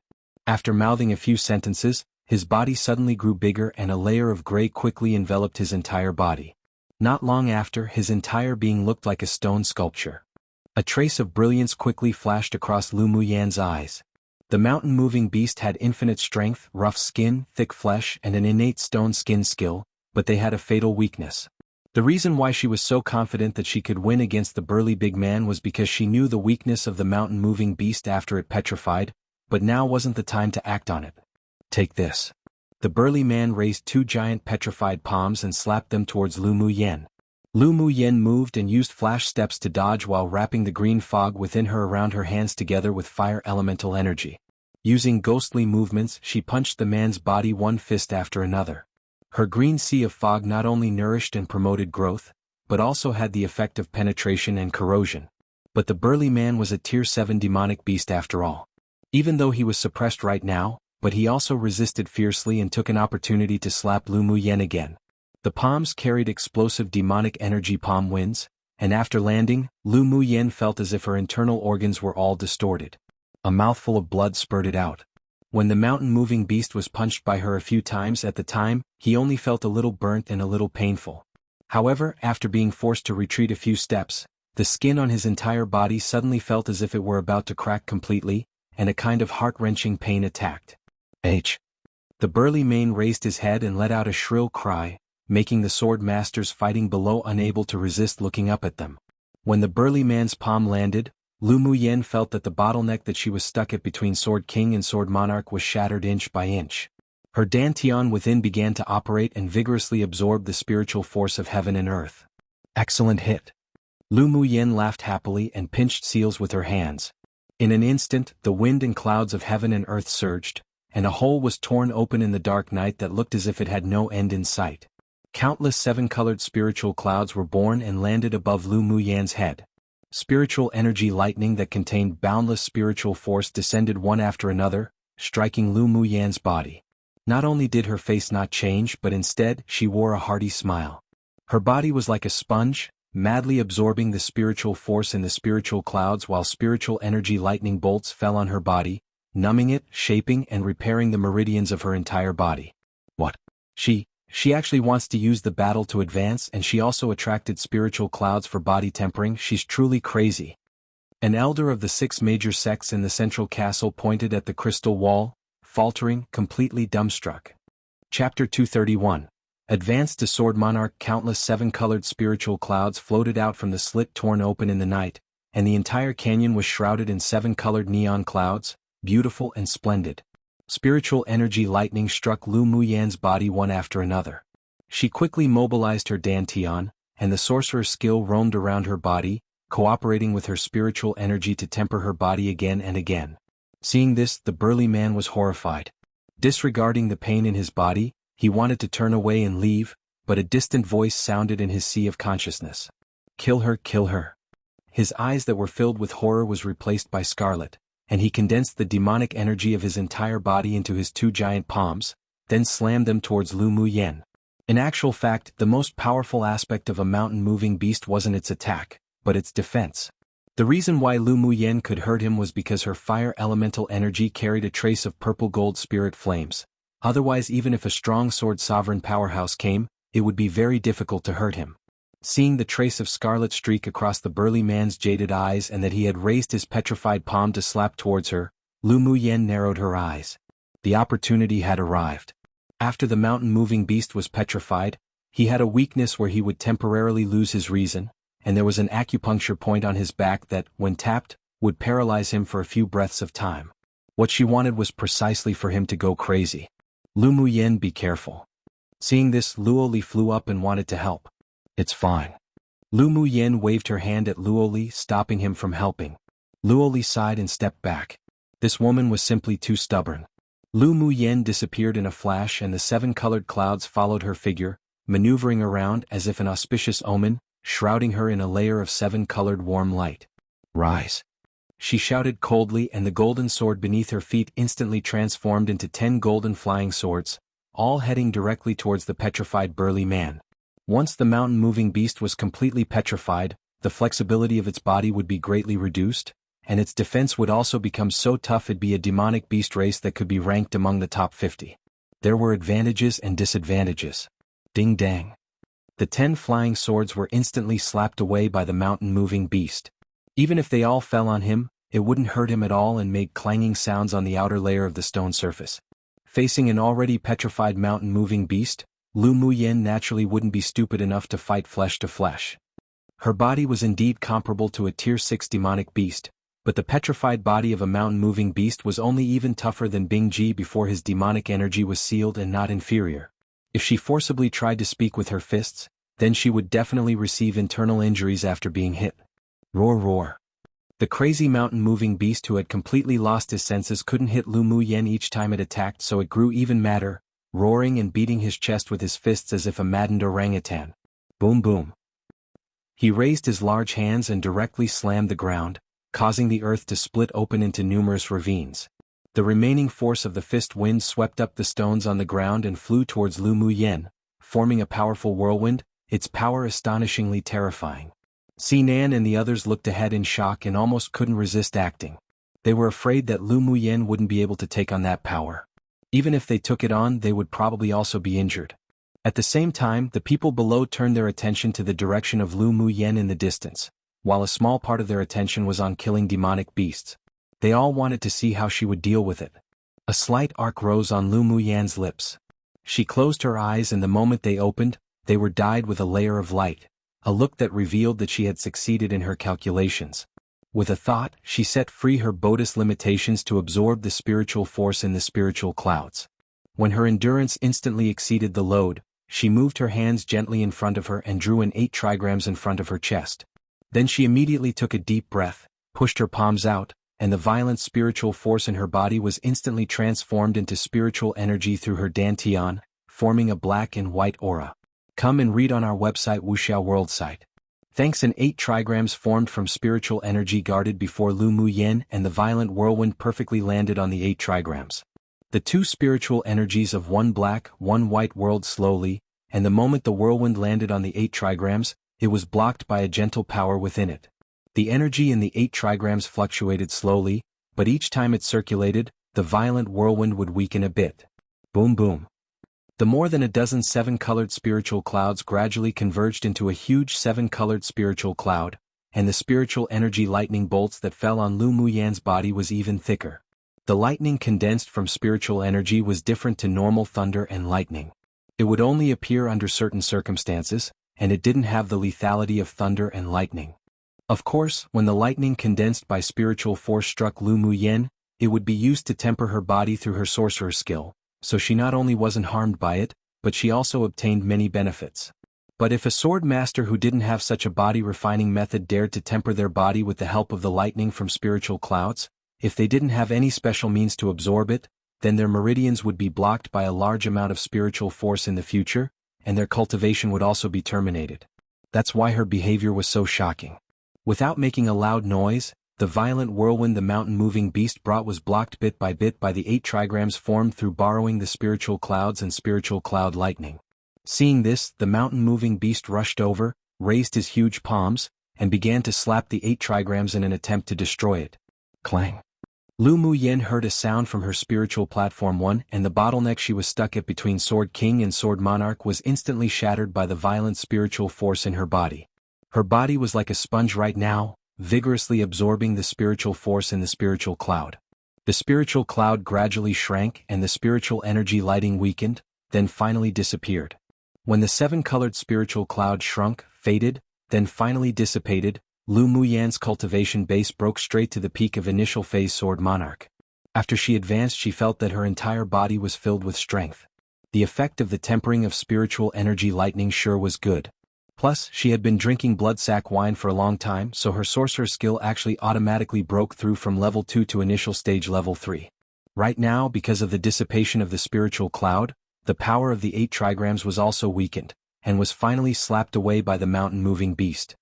After mouthing a few sentences, his body suddenly grew bigger and a layer of gray quickly enveloped his entire body. Not long after, his entire being looked like a stone sculpture. A trace of brilliance quickly flashed across Lu Muyan's eyes. The mountain-moving beast had infinite strength, rough skin, thick flesh, and an innate stone skin skill, but they had a fatal weakness. The reason why she was so confident that she could win against the burly big man was because she knew the weakness of the mountain-moving beast after it petrified, but now wasn't the time to act on it. "Take this." The burly man raised two giant petrified palms and slapped them towards Lu Muyen. Lu Muyen moved and used flash steps to dodge while wrapping the green fog within her around her hands together with fire elemental energy. Using ghostly movements, she punched the man's body one fist after another. Her green sea of fog not only nourished and promoted growth, but also had the effect of penetration and corrosion. But the burly man was a Tier 7 demonic beast after all. Even though he was suppressed right now, but he also resisted fiercely and took an opportunity to slap Lu Muyen again. The palms carried explosive demonic energy palm winds, and after landing, Lu Muyen felt as if her internal organs were all distorted. A mouthful of blood spurted out. When the mountain-moving beast was punched by her a few times at the time, he only felt a little burnt and a little painful. However, after being forced to retreat a few steps, the skin on his entire body suddenly felt as if it were about to crack completely, and a kind of heart-wrenching pain attacked. H. The burly man raised his head and let out a shrill cry, making the sword masters fighting below unable to resist looking up at them. When the burly man's palm landed, Lu Muyen felt that the bottleneck that she was stuck at between Sword King and Sword Monarch was shattered inch by inch. Her dantian within began to operate and vigorously absorb the spiritual force of heaven and earth. "Excellent hit." Lu Muyen laughed happily and pinched seals with her hands. In an instant, the wind and clouds of heaven and earth surged, and a hole was torn open in the dark night that looked as if it had no end in sight. Countless seven-colored spiritual clouds were born and landed above Lu Muyen's head. Spiritual energy lightning that contained boundless spiritual force descended one after another, striking Lu Muyen's body. Not only did her face not change, but instead, she wore a hearty smile. Her body was like a sponge, madly absorbing the spiritual force in the spiritual clouds while spiritual energy lightning bolts fell on her body, numbing it, shaping and repairing the meridians of her entire body. What? She actually wants to use the battle to advance, and she also attracted spiritual clouds for body tempering. She's truly crazy. An elder of the 6 major sects in the central castle pointed at the crystal wall, faltering, completely dumbstruck. Chapter 231. Advanced to Sword Monarch. Countless 7-colored spiritual clouds floated out from the slit torn open in the night, and the entire canyon was shrouded in 7-colored neon clouds, beautiful and splendid. Spiritual energy lightning struck Lu Muyen's body one after another. She quickly mobilized her dantian, and the sorcerer's skill roamed around her body, cooperating with her spiritual energy to temper her body again and again. Seeing this, the burly man was horrified. Disregarding the pain in his body, he wanted to turn away and leave, but a distant voice sounded in his sea of consciousness. "Kill her, kill her." His eyes that were filled with horror was replaced by scarlet, and he condensed the demonic energy of his entire body into his 2 giant palms, then slammed them towards Lu Muyen. In actual fact, the most powerful aspect of a mountain-moving beast wasn't its attack, but its defense. The reason why Lu Muyen could hurt him was because her fire elemental energy carried a trace of purple-gold spirit flames. Otherwise, even if a strong sword sovereign powerhouse came, it would be very difficult to hurt him. Seeing the trace of scarlet streak across the burly man's jaded eyes and that he had raised his petrified palm to slap towards her, Lu Muyen narrowed her eyes. The opportunity had arrived. After the mountain-moving beast was petrified, He had a weakness where he would temporarily lose his reason, and there was an acupuncture point on his back that, when tapped, would paralyze him for a few breaths of time. What she wanted was precisely for him to go crazy. Lu Muyen, be careful. Seeing this, Luoli flew up and wanted to help. It's fine. Lu Muyen waved her hand at Luoli, stopping him from helping. Luoli sighed and stepped back. This woman was simply too stubborn. Lu Muyen disappeared in a flash and the 7-colored clouds followed her figure, maneuvering around as if an auspicious omen, shrouding her in a layer of 7-colored warm light. Rise. She shouted coldly, and the golden sword beneath her feet instantly transformed into 10 golden flying swords, all heading directly towards the petrified burly man. Once the mountain-moving beast was completely petrified, the flexibility of its body would be greatly reduced, and its defense would also become so tough it'd be a demonic beast race that could be ranked among the top 50. There were advantages and disadvantages. Ding dang. The 10 flying swords were instantly slapped away by the mountain-moving beast. Even if they all fell on him, it wouldn't hurt him at all and made clanging sounds on the outer layer of the stone surface. Facing an already petrified mountain-moving beast, Lu Muyen naturally wouldn't be stupid enough to fight flesh to flesh. Her body was indeed comparable to a Tier 6 demonic beast, but the petrified body of a mountain-moving beast was only even tougher than Bing Ji before his demonic energy was sealed and not inferior. If she forcibly tried to speak with her fists, then she would definitely receive internal injuries after being hit. Roar roar. The crazy mountain-moving beast who had completely lost his senses couldn't hit Lu Muyen each time it attacked, so it grew even madder, roaring and beating his chest with his fists as if a maddened orangutan. Boom boom. He raised his large hands and directly slammed the ground, causing the earth to split open into numerous ravines. The remaining force of the fist wind swept up the stones on the ground and flew towards Lu Muyen, forming a powerful whirlwind, its power astonishingly terrifying. Sinan and the others looked ahead in shock and almost couldn't resist acting. They were afraid that Lu Muyen wouldn't be able to take on that power. Even if they took it on, they would probably also be injured. At the same time, the people below turned their attention to the direction of Lu Muyen in the distance, while a small part of their attention was on killing demonic beasts. They all wanted to see how she would deal with it. A slight arc rose on Lu Muyen's lips. She closed her eyes, and the moment they opened, they were dyed with a layer of light, a look that revealed that she had succeeded in her calculations. With a thought, she set free her Bodhis limitations to absorb the spiritual force in the spiritual clouds. When her endurance instantly exceeded the load, she moved her hands gently in front of her and drew in 8 trigrams in front of her chest. Then she immediately took a deep breath, pushed her palms out, and the violent spiritual force in her body was instantly transformed into spiritual energy through her dantian, forming a black and white aura. Come and read on our website Wuxiao World site. Thanks, and 8 trigrams formed from spiritual energy guarded before Lu Muyen, and the violent whirlwind perfectly landed on the 8 trigrams. The 2 spiritual energies of 1 black, 1 white whirled slowly, and the moment the whirlwind landed on the 8 trigrams, it was blocked by a gentle power within it. The energy in the 8 trigrams fluctuated slowly, but each time it circulated, the violent whirlwind would weaken a bit. Boom boom. The more than a dozen 7-colored spiritual clouds gradually converged into a huge 7-colored spiritual cloud, and the spiritual energy lightning bolts that fell on Lu Muyen's body was even thicker. The lightning condensed from spiritual energy was different to normal thunder and lightning. It would only appear under certain circumstances, and it didn't have the lethality of thunder and lightning. Of course, when the lightning condensed by spiritual force struck Lu Muyen, it would be used to temper her body through her sorcerer skill, so she not only wasn't harmed by it, but she also obtained many benefits. But if a sword master who didn't have such a body-refining method dared to temper their body with the help of the lightning from spiritual clouds, if they didn't have any special means to absorb it, then their meridians would be blocked by a large amount of spiritual force in the future, and their cultivation would also be terminated. That's why her behavior was so shocking. Without making a loud noise, the violent whirlwind the mountain-moving beast brought was blocked bit by the 8 trigrams formed through borrowing the spiritual clouds and spiritual cloud lightning. Seeing this, the mountain-moving beast rushed over, raised his huge palms, and began to slap the 8 trigrams in an attempt to destroy it. Clang. Lu Muyen heard a sound from her spiritual platform 1, and the bottleneck she was stuck at between Sword King and Sword Monarch was instantly shattered by the violent spiritual force in her body. Her body was like a sponge right now, vigorously absorbing the spiritual force in the spiritual cloud. The spiritual cloud gradually shrank and the spiritual energy lighting weakened, then finally disappeared. When the seven-colored spiritual cloud shrunk, faded, then finally dissipated, Lu Muyan's cultivation base broke straight to the peak of initial phase Sword Monarch. After she advanced, she felt that her entire body was filled with strength. The effect of the tempering of spiritual energy lightning sure was good. Plus, she had been drinking bloodsack wine for a long time, so her sorcerer skill actually automatically broke through from level 2 to initial stage level 3. Right now, because of the dissipation of the spiritual cloud, the power of the 8 trigrams was also weakened, and was finally slapped away by the mountain-moving beast.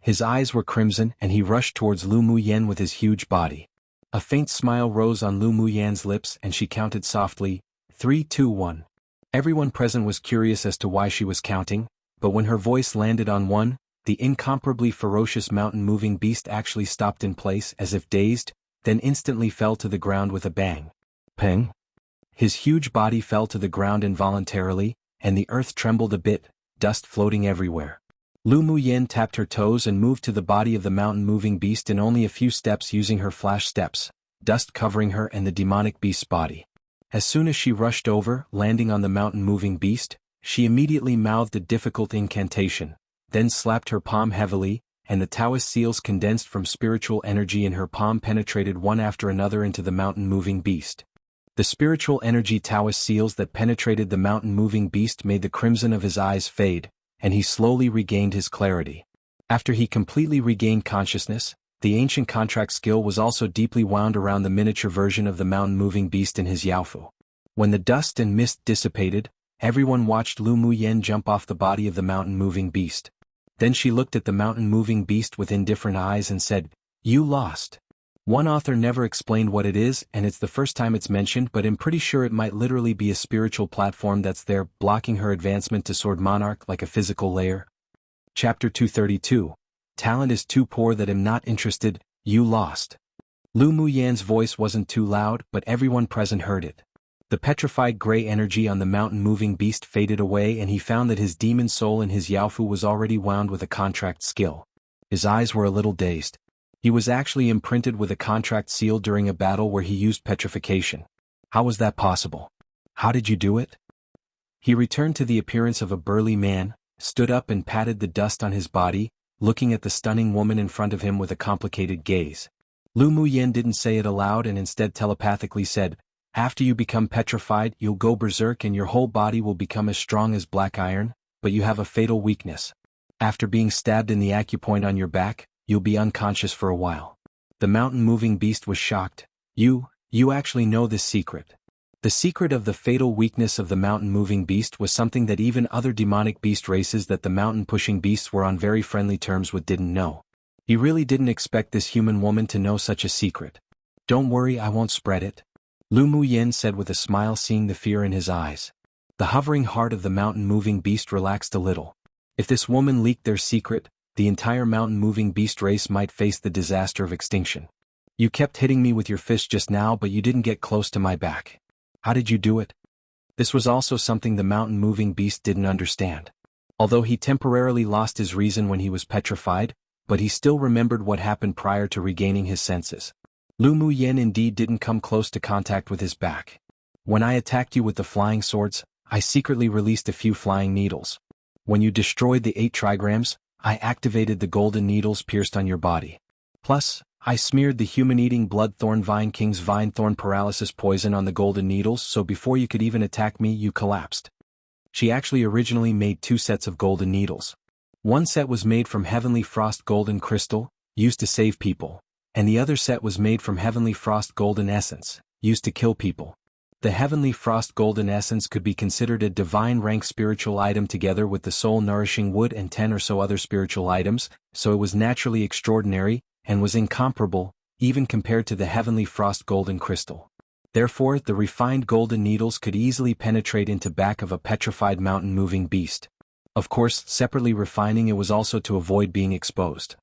His eyes were crimson and he rushed towards Lu Muyan with his huge body. A faint smile rose on Lu Muyan's lips and she counted softly, 3, 2, 1. Everyone present was curious as to why she was counting, but when her voice landed on 1, the incomparably ferocious mountain-moving beast actually stopped in place as if dazed, then instantly fell to the ground with a bang. Peng! His huge body fell to the ground involuntarily, and the earth trembled a bit, dust floating everywhere. Lu Muyan tapped her toes and moved to the body of the mountain-moving beast in only a few steps using her flash steps, dust covering her and the demonic beast's body. As soon as she rushed over, landing on the mountain-moving beast, she immediately mouthed a difficult incantation, then slapped her palm heavily, and the Taoist seals condensed from spiritual energy in her palm penetrated one after another into the mountain-moving beast. The spiritual energy Taoist seals that penetrated the mountain-moving beast made the crimson of his eyes fade, and he slowly regained his clarity. After he completely regained consciousness, the ancient contract skill was also deeply wound around the miniature version of the mountain-moving beast in his Yaofu. When the dust and mist dissipated, everyone watched Lu Muyan jump off the body of the mountain-moving beast. Then she looked at the mountain-moving beast with indifferent eyes and said, "You lost." One author never explained what it is, and it's the first time it's mentioned, but I'm pretty sure it might literally be a spiritual platform that's there, blocking her advancement to Sword Monarch like a physical layer. Chapter 232. Talent is too poor that I'm not interested, you lost. Lu Muyan's voice wasn't too loud, but everyone present heard it. The petrified gray energy on the mountain-moving beast faded away and he found that his demon soul in his Yaofu was already wound with a contract skill. His eyes were a little dazed. He was actually imprinted with a contract seal during a battle where he used petrification. How was that possible? How did you do it? He returned to the appearance of a burly man, stood up and patted the dust on his body, looking at the stunning woman in front of him with a complicated gaze. Lu Muyan didn't say it aloud and instead telepathically said, "After you become petrified, you'll go berserk and your whole body will become as strong as black iron, but you have a fatal weakness. After being stabbed in the acupoint on your back, you'll be unconscious for a while." The mountain-moving beast was shocked. You actually know this secret." The secret of the fatal weakness of the mountain-moving beast was something that even other demonic beast races that the mountain-pushing beasts were on very friendly terms with didn't know. He really didn't expect this human woman to know such a secret. "Don't worry, I won't spread it," Lu Muyan said with a smile, seeing the fear in his eyes. The hovering heart of the mountain-moving beast relaxed a little. If this woman leaked their secret, the entire mountain-moving beast race might face the disaster of extinction. "You kept hitting me with your fist just now, but you didn't get close to my back. How did you do it?" This was also something the mountain-moving beast didn't understand. Although he temporarily lost his reason when he was petrified, but he still remembered what happened prior to regaining his senses. Lu Muyan indeed didn't come close to contact with his back. "When I attacked you with the flying swords, I secretly released a few flying needles. When you destroyed the 8 trigrams, I activated the golden needles pierced on your body. Plus, I smeared the human-eating blood thorn vine king's vine thorn paralysis poison on the golden needles, so before you could even attack me you collapsed." She actually originally made 2 sets of golden needles. One set was made from heavenly frost golden crystal, used to save people, and the other set was made from heavenly frost golden essence, used to kill people. The heavenly frost golden essence could be considered a divine rank spiritual item together with the soul nourishing wood and 10 or so other spiritual items, so it was naturally extraordinary, and was incomparable, even compared to the heavenly frost golden crystal. Therefore, the refined golden needles could easily penetrate into back of a petrified mountain-moving beast. Of course, separately refining it was also to avoid being exposed.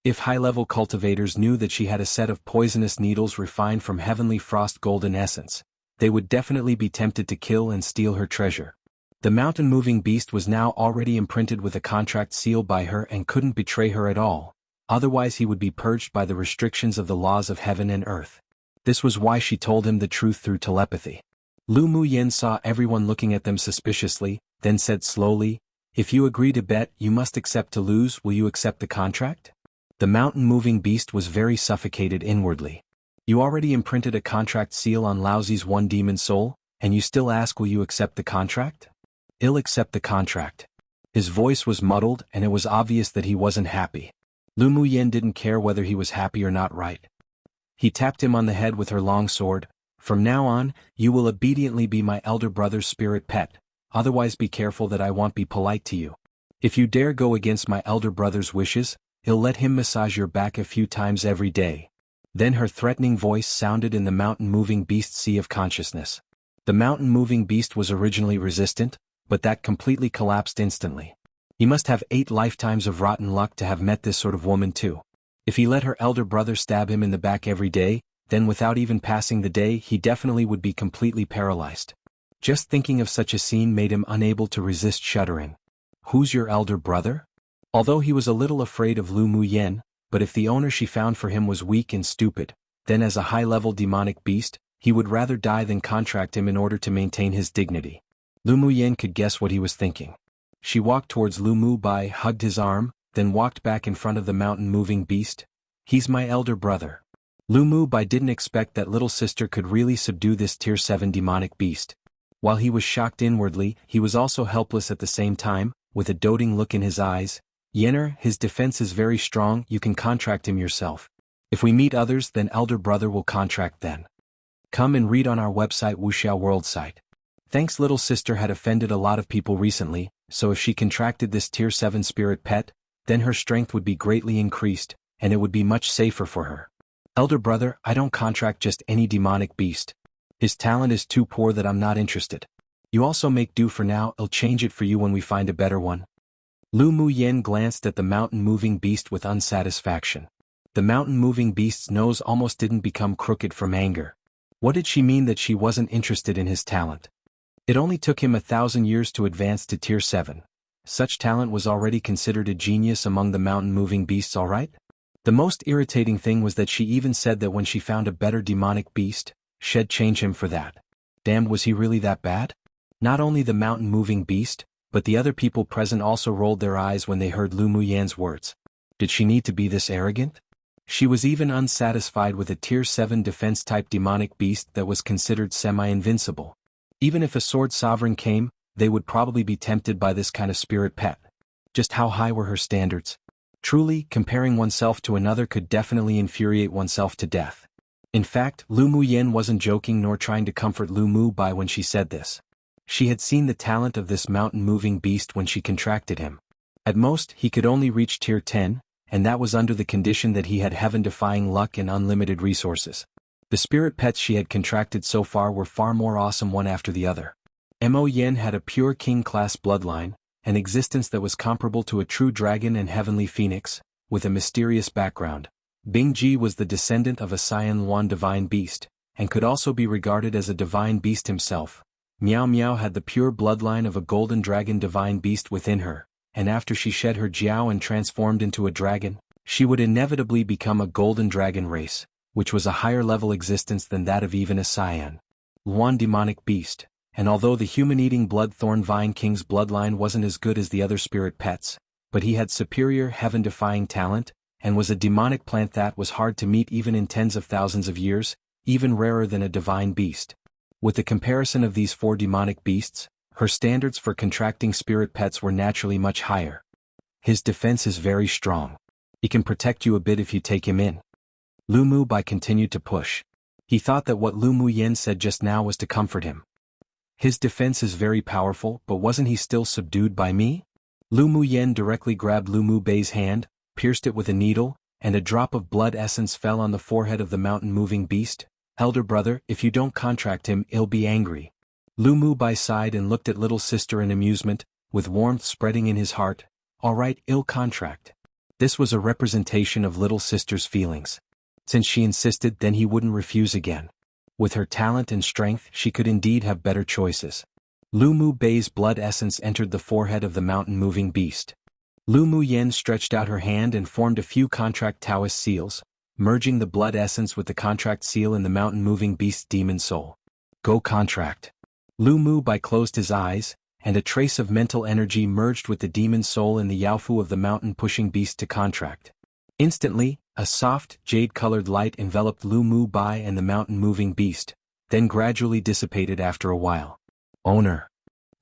If high-level cultivators knew that she had a set of poisonous needles refined from heavenly frost golden essence, they would definitely be tempted to kill and steal her treasure. The mountain-moving beast was now already imprinted with a contract seal by her and couldn't betray her at all, otherwise he would be purged by the restrictions of the laws of heaven and earth. This was why she told him the truth through telepathy. Lu Mu Yen saw everyone looking at them suspiciously, then said slowly, "If you agree to bet, you must accept to lose. Will you accept the contract?" The mountain-moving beast was very suffocated inwardly. "You already imprinted a contract seal on Laozi's one demon soul, and you still ask will you accept the contract? I'll accept the contract." His voice was muddled and it was obvious that he wasn't happy. Lu Mu Yen didn't care whether he was happy or not, right? He tapped him on the head with her long sword. "From now on, you will obediently be my elder brother's spirit pet, otherwise be careful that I won't be polite to you. If you dare go against my elder brother's wishes, I'll let him massage your back a few times every day." Then her threatening voice sounded in the mountain-moving beast's sea of consciousness. The mountain-moving beast was originally resistant, but that completely collapsed instantly. He must have 8 lifetimes of rotten luck to have met this sort of woman too. If he let her elder brother stab him in the back every day, then without even passing the day he definitely would be completely paralyzed. Just thinking of such a scene made him unable to resist shuddering. Who's your elder brother? Although he was a little afraid of Lu Mu Yen, but if the owner she found for him was weak and stupid, then as a high-level demonic beast, he would rather die than contract him in order to maintain his dignity. Lu Mu Yen could guess what he was thinking. She walked towards Lu Mu Bai, hugged his arm, then walked back in front of the mountain-moving beast. "He's my elder brother." Lu Mu Bai didn't expect that little sister could really subdue this tier 7 demonic beast. While he was shocked inwardly, he was also helpless at the same time, with a doting look in his eyes. "Yenner, his defense is very strong, you can contract him yourself. If we meet others, then elder brother will contract then. Come and read on our website Wuxiao World site." Thanks, little sister had offended a lot of people recently, so if she contracted this tier 7 spirit pet, then her strength would be greatly increased, and it would be much safer for her. "Elder brother, I don't contract just any demonic beast. His talent is too poor that I'm not interested. You also make do for now, I'll change it for you when we find a better one." Lu Mu Yen glanced at the mountain-moving beast with unsatisfaction. The mountain-moving beast's nose almost didn't become crooked from anger. What did she mean that she wasn't interested in his talent? It only took him 1,000 years to advance to tier 7. Such talent was already considered a genius among the mountain-moving beasts, alright? The most irritating thing was that she even said that when she found a better demonic beast, she'd change him for that. Damned, was he really that bad? Not only the mountain-moving beast, but the other people present also rolled their eyes when they heard Lu Mu Yan's words. Did she need to be this arrogant? She was even unsatisfied with a tier 7 defense-type demonic beast that was considered semi-invincible. Even if a sword sovereign came, they would probably be tempted by this kind of spirit pet. Just how high were her standards? Truly, comparing oneself to another could definitely infuriate oneself to death. In fact, Lu Mu Yen wasn't joking nor trying to comfort Lu Mu Bai when she said this. She had seen the talent of this mountain-moving beast when she contracted him. At most, he could only reach tier 10, and that was under the condition that he had heaven-defying luck and unlimited resources. The spirit pets she had contracted so far were far more awesome one after the other. Mo Yen had a pure king-class bloodline, an existence that was comparable to a true dragon and heavenly phoenix, with a mysterious background. Bing Ji was the descendant of a Cyan Luan divine beast, and could also be regarded as a divine beast himself. Miao Miao had the pure bloodline of a golden dragon divine beast within her, and after she shed her jiao and transformed into a dragon, she would inevitably become a golden dragon race, which was a higher-level existence than that of even a Cyan Luan demonic beast. And although the human-eating blood-thorn vine king's bloodline wasn't as good as the other spirit pets, but he had superior heaven-defying talent, and was a demonic plant that was hard to meet even in tens of thousands of years, even rarer than a divine beast. With the comparison of these 4 demonic beasts, her standards for contracting spirit pets were naturally much higher. His defense is very strong. He can protect you a bit if you take him in. Lu Mu Bai continued to push. He thought that what Lu Mu Yen said just now was to comfort him. His defense is very powerful, but wasn't he still subdued by me? Lu Mu Yen directly grabbed Lu Mu Bai's hand, pierced it with a needle, and a drop of blood essence fell on the forehead of the mountain-moving beast. "Elder brother, if you don't contract him, he'll be angry." Lu Mu Bai sighed and looked at little sister in amusement, with warmth spreading in his heart. "Alright, I'll contract." This was a representation of little sister's feelings. Since she insisted, then he wouldn't refuse again. With her talent and strength, she could indeed have better choices. Lu Mu Bai's blood essence entered the forehead of the mountain-moving beast. Lu Mu Yen stretched out her hand and formed a few contract Taoist seals, merging the blood essence with the contract seal in the mountain-moving beast's demon soul. "Go contract." Lu Mu Bai closed his eyes, and a trace of mental energy merged with the demon soul in the Yaofu of the mountain-pushing beast to contract. Instantly, a soft, jade-colored light enveloped Lu Mu Bai and the mountain-moving beast, then gradually dissipated after a while. "Owner."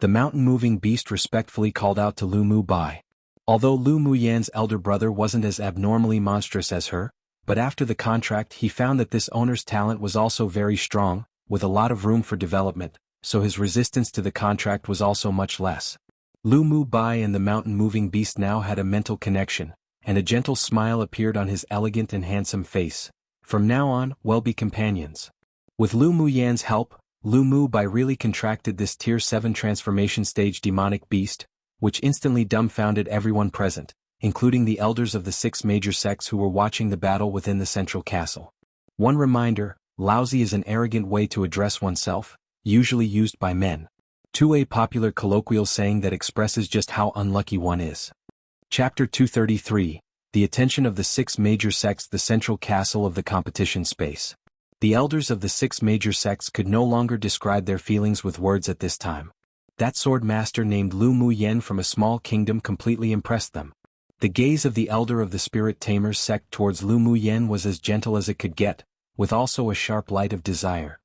The mountain-moving beast respectfully called out to Lu Mu Bai. Although Lu Mu Yan's elder brother wasn't as abnormally monstrous as her, but after the contract he found that this owner's talent was also very strong, with a lot of room for development, so his resistance to the contract was also much less. Lu Mu Bai and the mountain-moving beast now had a mental connection, and a gentle smile appeared on his elegant and handsome face. From now on, we'll be companions. With Lu Mu Yan's help, Lu Mu Bai really contracted this Tier 7 transformation stage demonic beast, which instantly dumbfounded everyone present, including the elders of the 6 major sects who were watching the battle within the central castle. One reminder, lousy is an arrogant way to address oneself, usually used by men. 2. A popular colloquial saying that expresses just how unlucky one is. Chapter 233, The Attention of the 6 Major Sects. The central castle of the competition space. The elders of the 6 major sects could no longer describe their feelings with words at this time. That sword master named Lu Mu Yen from a small kingdom completely impressed them. The gaze of the elder of the Spirit Tamers sect towards Lu Mu Yen was as gentle as it could get, with also a sharp light of desire.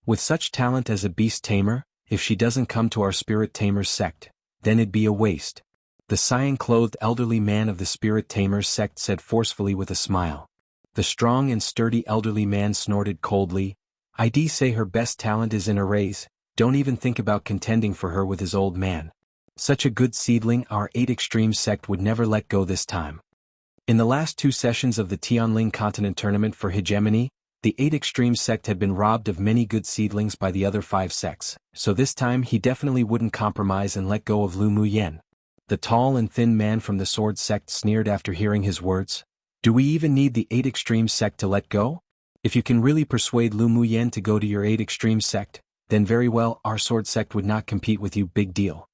With such talent as a beast tamer, if she doesn't come to our Spirit Tamers sect, then it'd be a waste. The cyan-clothed elderly man of the Spirit Tamers sect said forcefully with a smile. The strong and sturdy elderly man snorted coldly. "I'd say her best talent is in arrays. Don't even think about contending for her with his old man. Such a good seedling our 8 Extreme sect would never let go this time." In the last 2 sessions of the Tianling Continent Tournament for Hegemony, the 8 Extreme sect had been robbed of many good seedlings by the other 5 sects, so this time he definitely wouldn't compromise and let go of Lu Mu Yen. The tall and thin man from the Sword sect sneered after hearing his words. "Do we even need the 8 Extreme sect to let go? If you can really persuade Lu Mu Yen to go to your 8 Extreme sect, then very well, our Sword sect would not compete with you. Big deal."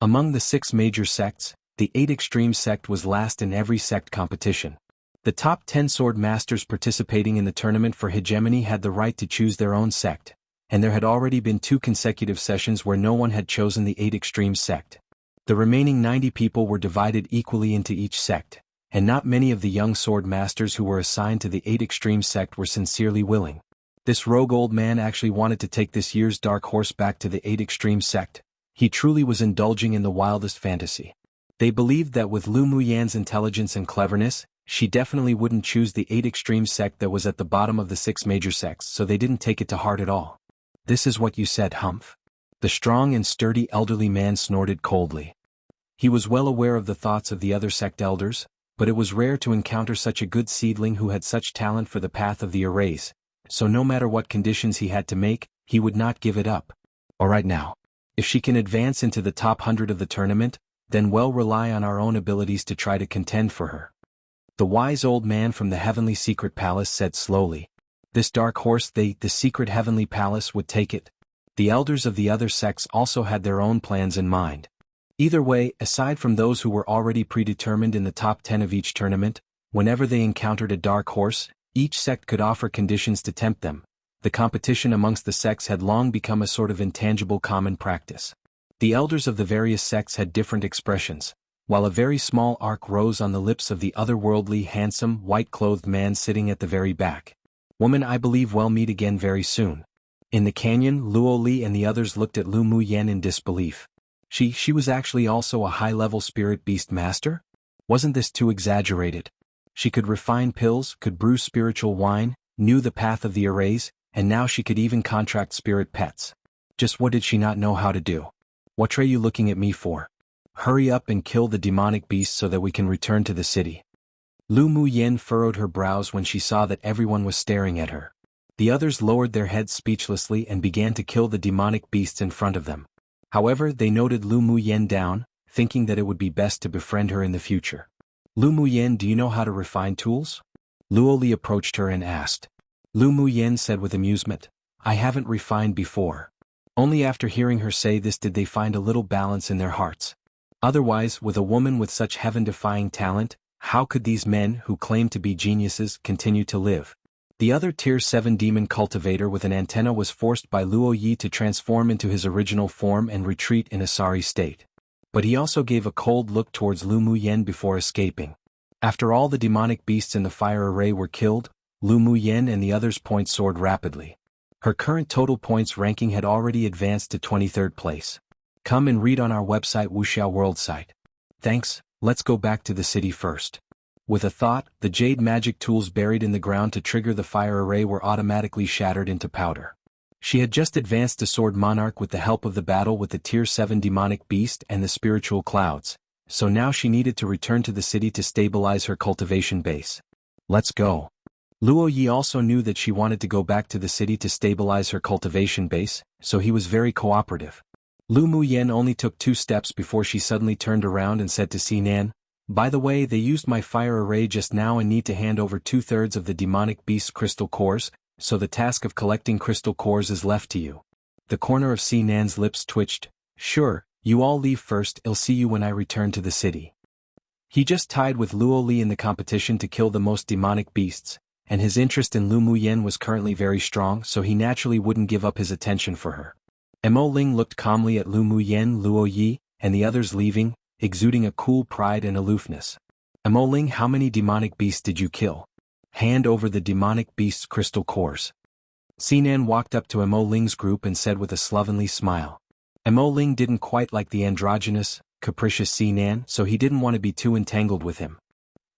Among the 6 major sects, the 8 Extreme sect was last in every sect competition. The top 10 sword masters participating in the tournament for Hegemony had the right to choose their own sect, and there had already been 2 consecutive sessions where no one had chosen the 8 Extreme sect. The remaining 90 people were divided equally into each sect, and not many of the young sword masters who were assigned to the 8 Extreme sect were sincerely willing. This rogue old man actually wanted to take this year's dark horse back to the 8 Extreme sect. He truly was indulging in the wildest fantasy. They believed that with Lu Mu Yan's intelligence and cleverness, she definitely wouldn't choose the 8 Extreme sect that was at the bottom of the 6 major sects, so they didn't take it to heart at all. "This is what you said, Humph." The strong and sturdy elderly man snorted coldly. He was well aware of the thoughts of the other sect elders, but it was rare to encounter such a good seedling who had such talent for the path of the arrays, so no matter what conditions he had to make, he would not give it up. "Alright now. If she can advance into the top 100 of the tournament, then we'll rely on our own abilities to try to contend for her." The wise old man from the Heavenly Secret Palace said slowly. This dark horse, the Secret Heavenly Palace, would take it. The elders of the other sects also had their own plans in mind. Either way, aside from those who were already predetermined in the top 10 of each tournament, whenever they encountered a dark horse, each sect could offer conditions to tempt them. The competition amongst the sects had long become a sort of intangible common practice. The elders of the various sects had different expressions, while a very small arc rose on the lips of the otherworldly handsome white-clothed man sitting at the very back. "Woman, I believe we'll meet again very soon." In the canyon, Luo Li and the others looked at Lu Mu Yen in disbelief. She was actually also a high-level spirit beast master? Wasn't this too exaggerated? She could refine pills, could brew spiritual wine, knew the path of the arrays, and now she could even contract spirit pets. Just what did she not know how to do? "What are you looking at me for? Hurry up and kill the demonic beast so that we can return to the city." Lu Mu Yen furrowed her brows when she saw that everyone was staring at her. The others lowered their heads speechlessly and began to kill the demonic beasts in front of them. However, they noted Lu Mu Yen down, thinking that it would be best to befriend her in the future. "Lu Mu Yen, do you know how to refine tools?" Luo Li approached her and asked. Lu Mu Yen said with amusement, "I haven't refined before." Only after hearing her say this did they find a little balance in their hearts. Otherwise, with a woman with such heaven-defying talent, how could these men who claimed to be geniuses continue to live? The other Tier 7 demon cultivator with an antenna was forced by Luo Yi to transform into his original form and retreat in a sorry state. But he also gave a cold look towards Lu Muyen before escaping. After all the demonic beasts in the fire array were killed, Lu Muyen and the others' points soared rapidly. Her current total points ranking had already advanced to 23rd place. Come and read on our website Wuxiao World site. Thanks, let's go back to the city first. With a thought, the jade magic tools buried in the ground to trigger the fire array were automatically shattered into powder. She had just advanced to Sword Monarch with the help of the battle with the Tier 7 demonic beast and the spiritual clouds, so now she needed to return to the city to stabilize her cultivation base. Let's go. Luo Yi also knew that she wanted to go back to the city to stabilize her cultivation base, so he was very cooperative. Lu Muyen only took 2 steps before she suddenly turned around and said to Sinan, "By the way, they used my fire array just now and need to hand over 2/3 of the demonic beast's crystal cores, so the task of collecting crystal cores is left to you." The corner of Sinan's lips twitched. "Sure, you all leave first, I'll see you when I return to the city." He just tied with Luo Li in the competition to kill the most demonic beasts, and his interest in Lu Muyen was currently very strong, so he naturally wouldn't give up his attention for her. Mo Ling looked calmly at Lu Muyen, Luo Yi, and the others leaving, exuding a cool pride and aloofness. Mo Ling, how many demonic beasts did you kill? Hand over the demonic beast's crystal cores. Sinan walked up to Mo Ling's group and said with a slovenly smile. Mo Ling didn't quite like the androgynous, capricious Sinan, so he didn't want to be too entangled with him.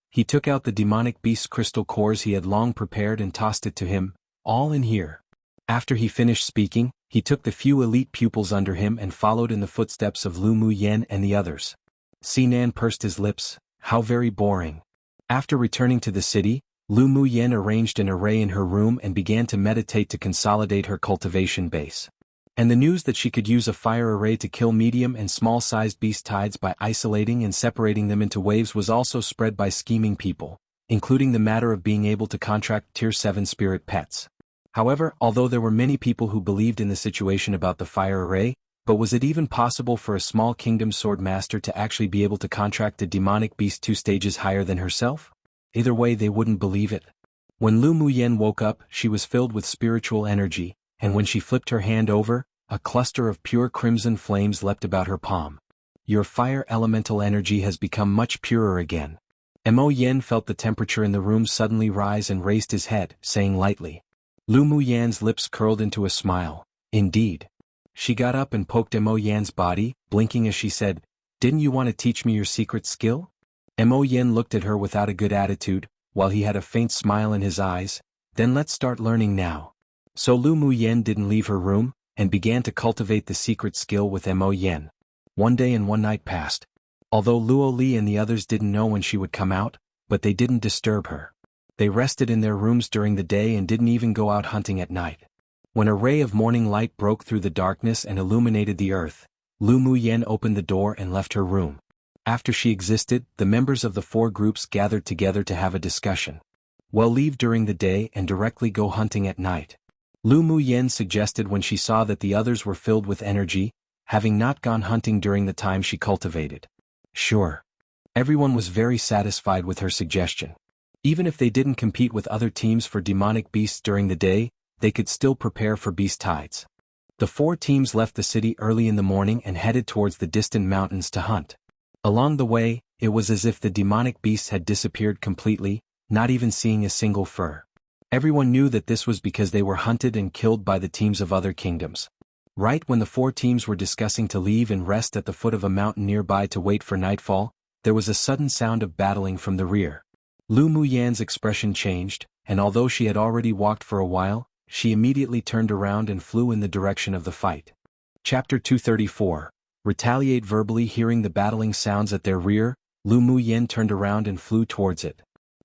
He took out the demonic beast's crystal cores he had long prepared and tossed it to him, "All in here." After he finished speaking, he took the few elite pupils under him and followed in the footsteps of Lu Muyen and the others. Sinan pursed his lips. How very boring. After returning to the city, Lu Muyen arranged an array in her room and began to meditate to consolidate her cultivation base. And the news that she could use a fire array to kill medium and small-sized beast tides by isolating and separating them into waves was also spread by scheming people, including the matter of being able to contract Tier 7 spirit pets. However, although there were many people who believed in the situation about the fire array, but was it even possible for a small kingdom sword master to actually be able to contract a demonic beast 2 stages higher than herself? Either way, they wouldn't believe it. When Lu Muyen woke up, she was filled with spiritual energy, and when she flipped her hand over, a cluster of pure crimson flames leapt about her palm. Your fire elemental energy has become much purer again. Mo Yen felt the temperature in the room suddenly rise and raised his head, saying lightly. Lu Muyen's lips curled into a smile. Indeed. She got up and poked Mo Yan's body, blinking as she said, "Didn't you want to teach me your secret skill?" Mo Yen looked at her without a good attitude, while he had a faint smile in his eyes. "Then let's start learning now." So Lu Muyen didn't leave her room, and began to cultivate the secret skill with Mo Yen. 1 day and 1 night passed. Although Luo Li and the others didn't know when she would come out, but they didn't disturb her. They rested in their rooms during the day and didn't even go out hunting at night. When a ray of morning light broke through the darkness and illuminated the earth, Lu Muyen opened the door and left her room. After she existed, the members of the 4 groups gathered together to have a discussion. Well, leave during the day and directly go hunting at night. Lu Muyen suggested when she saw that the others were filled with energy, having not gone hunting during the time she cultivated. Sure. Everyone was very satisfied with her suggestion. Even if they didn't compete with other teams for demonic beasts during the day, they could still prepare for beast tides. The 4 teams left the city early in the morning and headed towards the distant mountains to hunt. Along the way, it was as if the demonic beasts had disappeared completely, not even seeing a single fur. Everyone knew that this was because they were hunted and killed by the teams of other kingdoms. Right when the 4 teams were discussing to leave and rest at the foot of a mountain nearby to wait for nightfall, there was a sudden sound of battling from the rear. Lu Muyan's expression changed, and although she had already walked for a while, she immediately turned around and flew in the direction of the fight. Chapter 234. Retaliate. Verbally hearing the battling sounds at their rear, Lu Muyen turned around and flew towards it.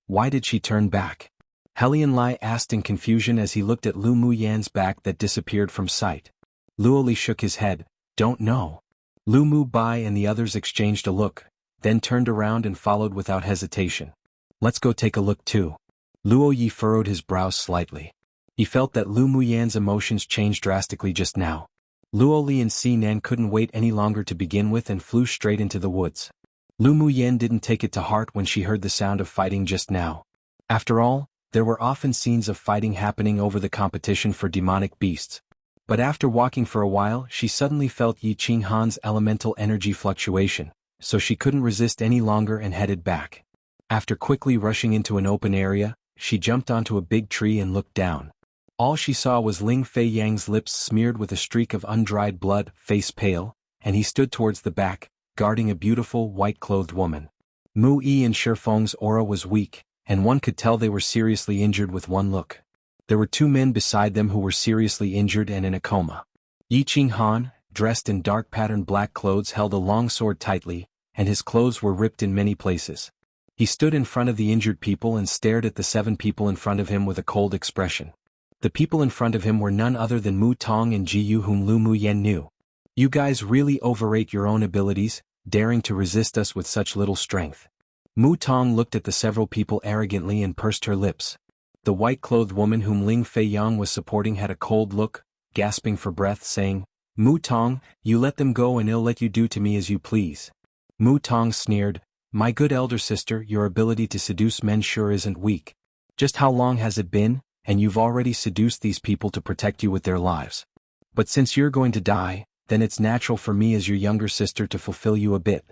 Why did she turn back? Helian Lai asked in confusion as he looked at Lu Muyan's back that disappeared from sight. Luo Li shook his head. Don't know. Lu Mu Bai and the others exchanged a look, then turned around and followed without hesitation. Let's go take a look too. Luo Yi furrowed his brows slightly. He felt that Lu Muyan's emotions changed drastically just now. Luo Li and Si Nan couldn't wait any longer to begin with and flew straight into the woods. Lu Muyen didn't take it to heart when she heard the sound of fighting just now. After all, There were often scenes of fighting happening over the competition for demonic beasts. But after walking for a while, she suddenly felt Yi Qinghan's elemental energy fluctuation, so she couldn't resist any longer and headed back. After quickly rushing into an open area, she jumped onto a big tree and looked down. All she saw was Ling Fei Yang's lips smeared with a streak of undried blood, face pale, and he stood towards the back, guarding a beautiful, white-clothed woman. Mu Yi and Shifeng's aura was weak, and one could tell they were seriously injured with one look. There were two men beside them who were seriously injured and in a coma. Yi Qinghan, dressed in dark patterned black clothes, held a long sword tightly, and his clothes were ripped in many places. He stood in front of the injured people and stared at the 7 people in front of him with a cold expression. The people in front of him were none other than Mu Tong and Ji Yu, whom Lu Muyen knew. "You guys really overrate your own abilities, daring to resist us with such little strength." Mu Tong looked at the several people arrogantly and pursed her lips. The white-clothed woman whom Ling Fei Yang was supporting had a cold look, gasping for breath, saying, "Mu Tong, you let them go and I'll let you do to me as you please." Mu Tong sneered, "My good elder sister, your ability to seduce men sure isn't weak. Just how long has it been? And you've already seduced these people to protect you with their lives. But since you're going to die, then it's natural for me as your younger sister to fulfill you a bit.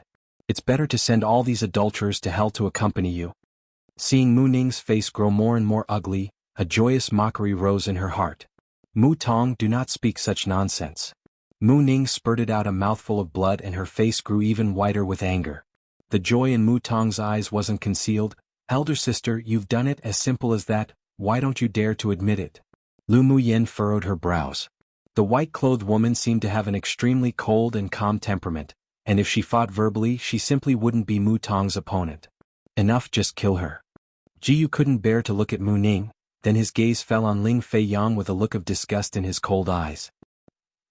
It's better to send all these adulterers to hell to accompany you." Seeing Mu Ning's face grow more and more ugly, a joyous mockery rose in her heart. "Mu Tong, do not speak such nonsense." Mu Ning spurted out a mouthful of blood and her face grew even whiter with anger. The joy in Mu Tong's eyes wasn't concealed. "Elder sister, you've done it, as simple as that. Why don't you dare to admit it?" Lu Muyen furrowed her brows. The white-clothed woman seemed to have an extremely cold and calm temperament, and if she fought verbally, she simply wouldn't be Mu Tong's opponent. Enough, just kill her. Ji Yu couldn't bear to look at Mu Ning, then his gaze fell on Ling Fei Yang with a look of disgust in his cold eyes.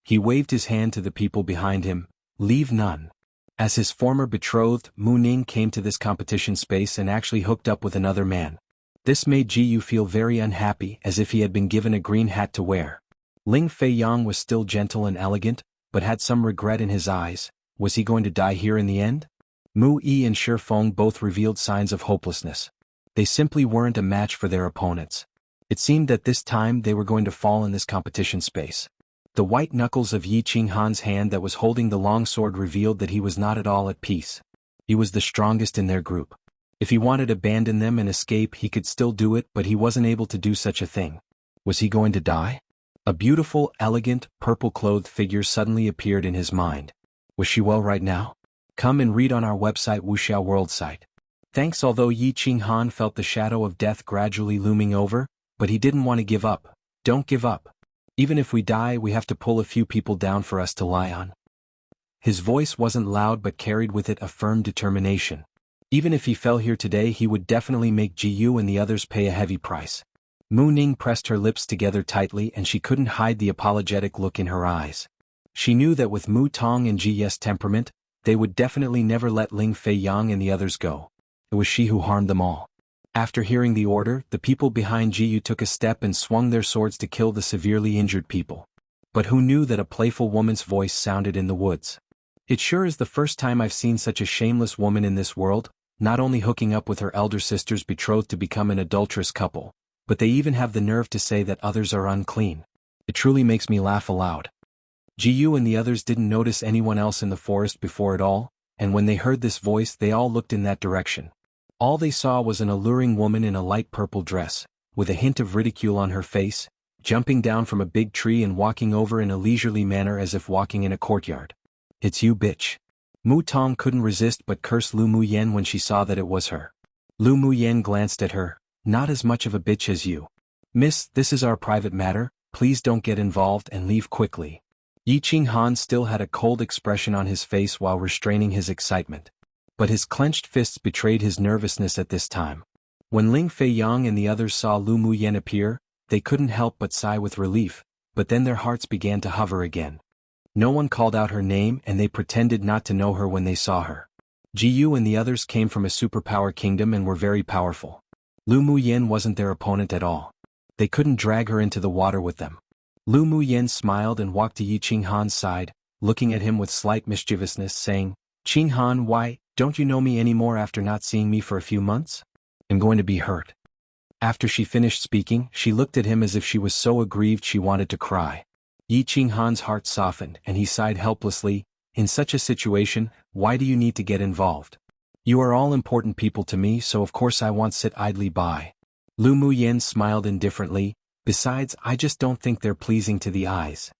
He waved his hand to the people behind him, "Leave none." As his former betrothed, Mu Ning came to this competition space and actually hooked up with another man. This made Ji Yu feel very unhappy, as if he had been given a green hat to wear. Ling Fei Yang was still gentle and elegant, but had some regret in his eyes. Was he going to die here in the end? Mu Yi and Shifeng both revealed signs of hopelessness. They simply weren't a match for their opponents. It seemed that this time they were going to fall in this competition space. The white knuckles of Yi Qinghan's hand that was holding the long sword revealed that he was not at all at peace. He was the strongest in their group. If he wanted to abandon them and escape, he could still do it, but he wasn't able to do such a thing. Was he going to die? A beautiful, elegant, purple-clothed figure suddenly appeared in his mind. Was she well right now? Come and read on our website Wuxiao World site. Thanks. Although Yi Qinghan felt the shadow of death gradually looming over, but he didn't want to give up. Don't give up. Even if we die, we have to pull a few people down for us to lie on. His voice wasn't loud but carried with it a firm determination. Even if he fell here today, he would definitely make Ji Yu and the others pay a heavy price. Mu Ning pressed her lips together tightly and she couldn't hide the apologetic look in her eyes. She knew that with Mu Tong and Ji Yu's temperament, they would definitely never let Ling Fei Yang and the others go. It was she who harmed them all. After hearing the order, the people behind Ji Yu took a step and swung their swords to kill the severely injured people. But who knew that a playful woman's voice sounded in the woods? "It sure is the first time I've seen such a shameless woman in this world, not only hooking up with her elder sister's betrothed to become an adulterous couple, but they even have the nerve to say that others are unclean. It truly makes me laugh aloud." Ji Yu and the others didn't notice anyone else in the forest before at all, and when they heard this voice they all looked in that direction. All they saw was an alluring woman in a light purple dress, with a hint of ridicule on her face, jumping down from a big tree and walking over in a leisurely manner as if walking in a courtyard. "It's you, bitch." Mu Tong couldn't resist but curse Lu Muyen when she saw that it was her. Lu Muyen glanced at her. "Not as much of a bitch as you. Miss, this is our private matter, please don't get involved and leave quickly." Yi Qinghan still had a cold expression on his face while restraining his excitement. But his clenched fists betrayed his nervousness at this time. When Ling Fei Yang and the others saw Lu Muyen appear, they couldn't help but sigh with relief, but then their hearts began to hover again. No one called out her name and they pretended not to know her when they saw her. Ji Yu and the others came from a superpower kingdom and were very powerful. Lu Muyen wasn't their opponent at all. They couldn't drag her into the water with them. Lu Muyen smiled and walked to Yi Qinghan's side, looking at him with slight mischievousness, saying, "Qinghan, why, don't you know me anymore after not seeing me for a few months? I'm going to be hurt." After she finished speaking, she looked at him as if she was so aggrieved she wanted to cry. Yi Qinghan's heart softened and he sighed helplessly. In such a situation, why do you need to get involved? You are all important people to me, so of course I won't sit idly by. Lu Muyen smiled indifferently. Besides, I just don't think they're pleasing to the eyes.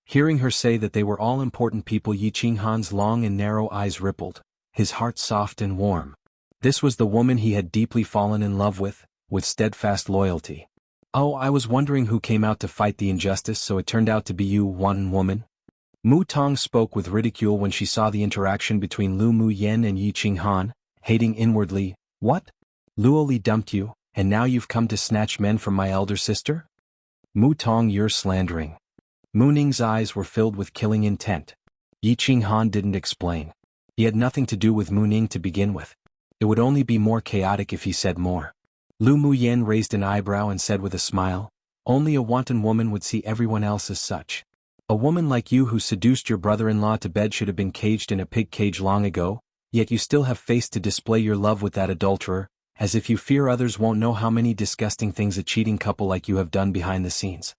Hearing her say that they were all important people, Yi Qinghan's long and narrow eyes rippled, his heart soft and warm. This was the woman he had deeply fallen in love with steadfast loyalty. Oh, I was wondering who came out to fight the injustice, so it turned out to be you, one woman? Mu Tong spoke with ridicule when she saw the interaction between Lu Muyen and Yi Qinghan, hating inwardly. What? Luo Li dumped you, and now you've come to snatch men from my elder sister? Mu Tong, you're slandering. Mu Ning's eyes were filled with killing intent. Yi Qinghan didn't explain. He had nothing to do with Mu Ning to begin with. It would only be more chaotic if he said more. Lu Muyen raised an eyebrow and said with a smile, only a wanton woman would see everyone else as such. A woman like you who seduced your brother-in-law to bed should have been caged in a pig cage long ago, yet you still have face to display your love with that adulterer, as if you fear others won't know how many disgusting things a cheating couple like you have done behind the scenes.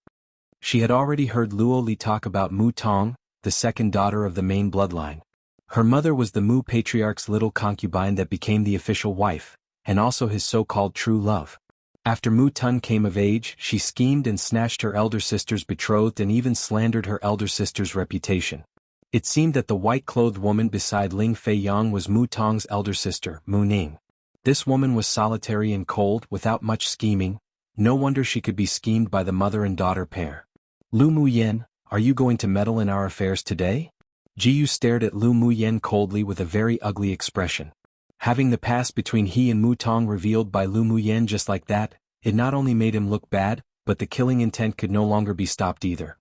She had already heard Luo Li talk about Mu Tong, the second daughter of the main bloodline. Her mother was the Mu patriarch's little concubine that became the official wife, and also his so-called true love. After Mu Tun came of age, she schemed and snatched her elder sister's betrothed and even slandered her elder sister's reputation. It seemed that the white-clothed woman beside Ling Fei Yang was Mu Tong's elder sister, Mu Ning. This woman was solitary and cold, without much scheming. No wonder she could be schemed by the mother and daughter pair. Lu Muyen, are you going to meddle in our affairs today? Jiyu stared at Lu Muyen coldly with a very ugly expression. Having the past between he and Mu Tong revealed by Lu Muyen just like that, it not only made him look bad, but the killing intent could no longer be stopped either.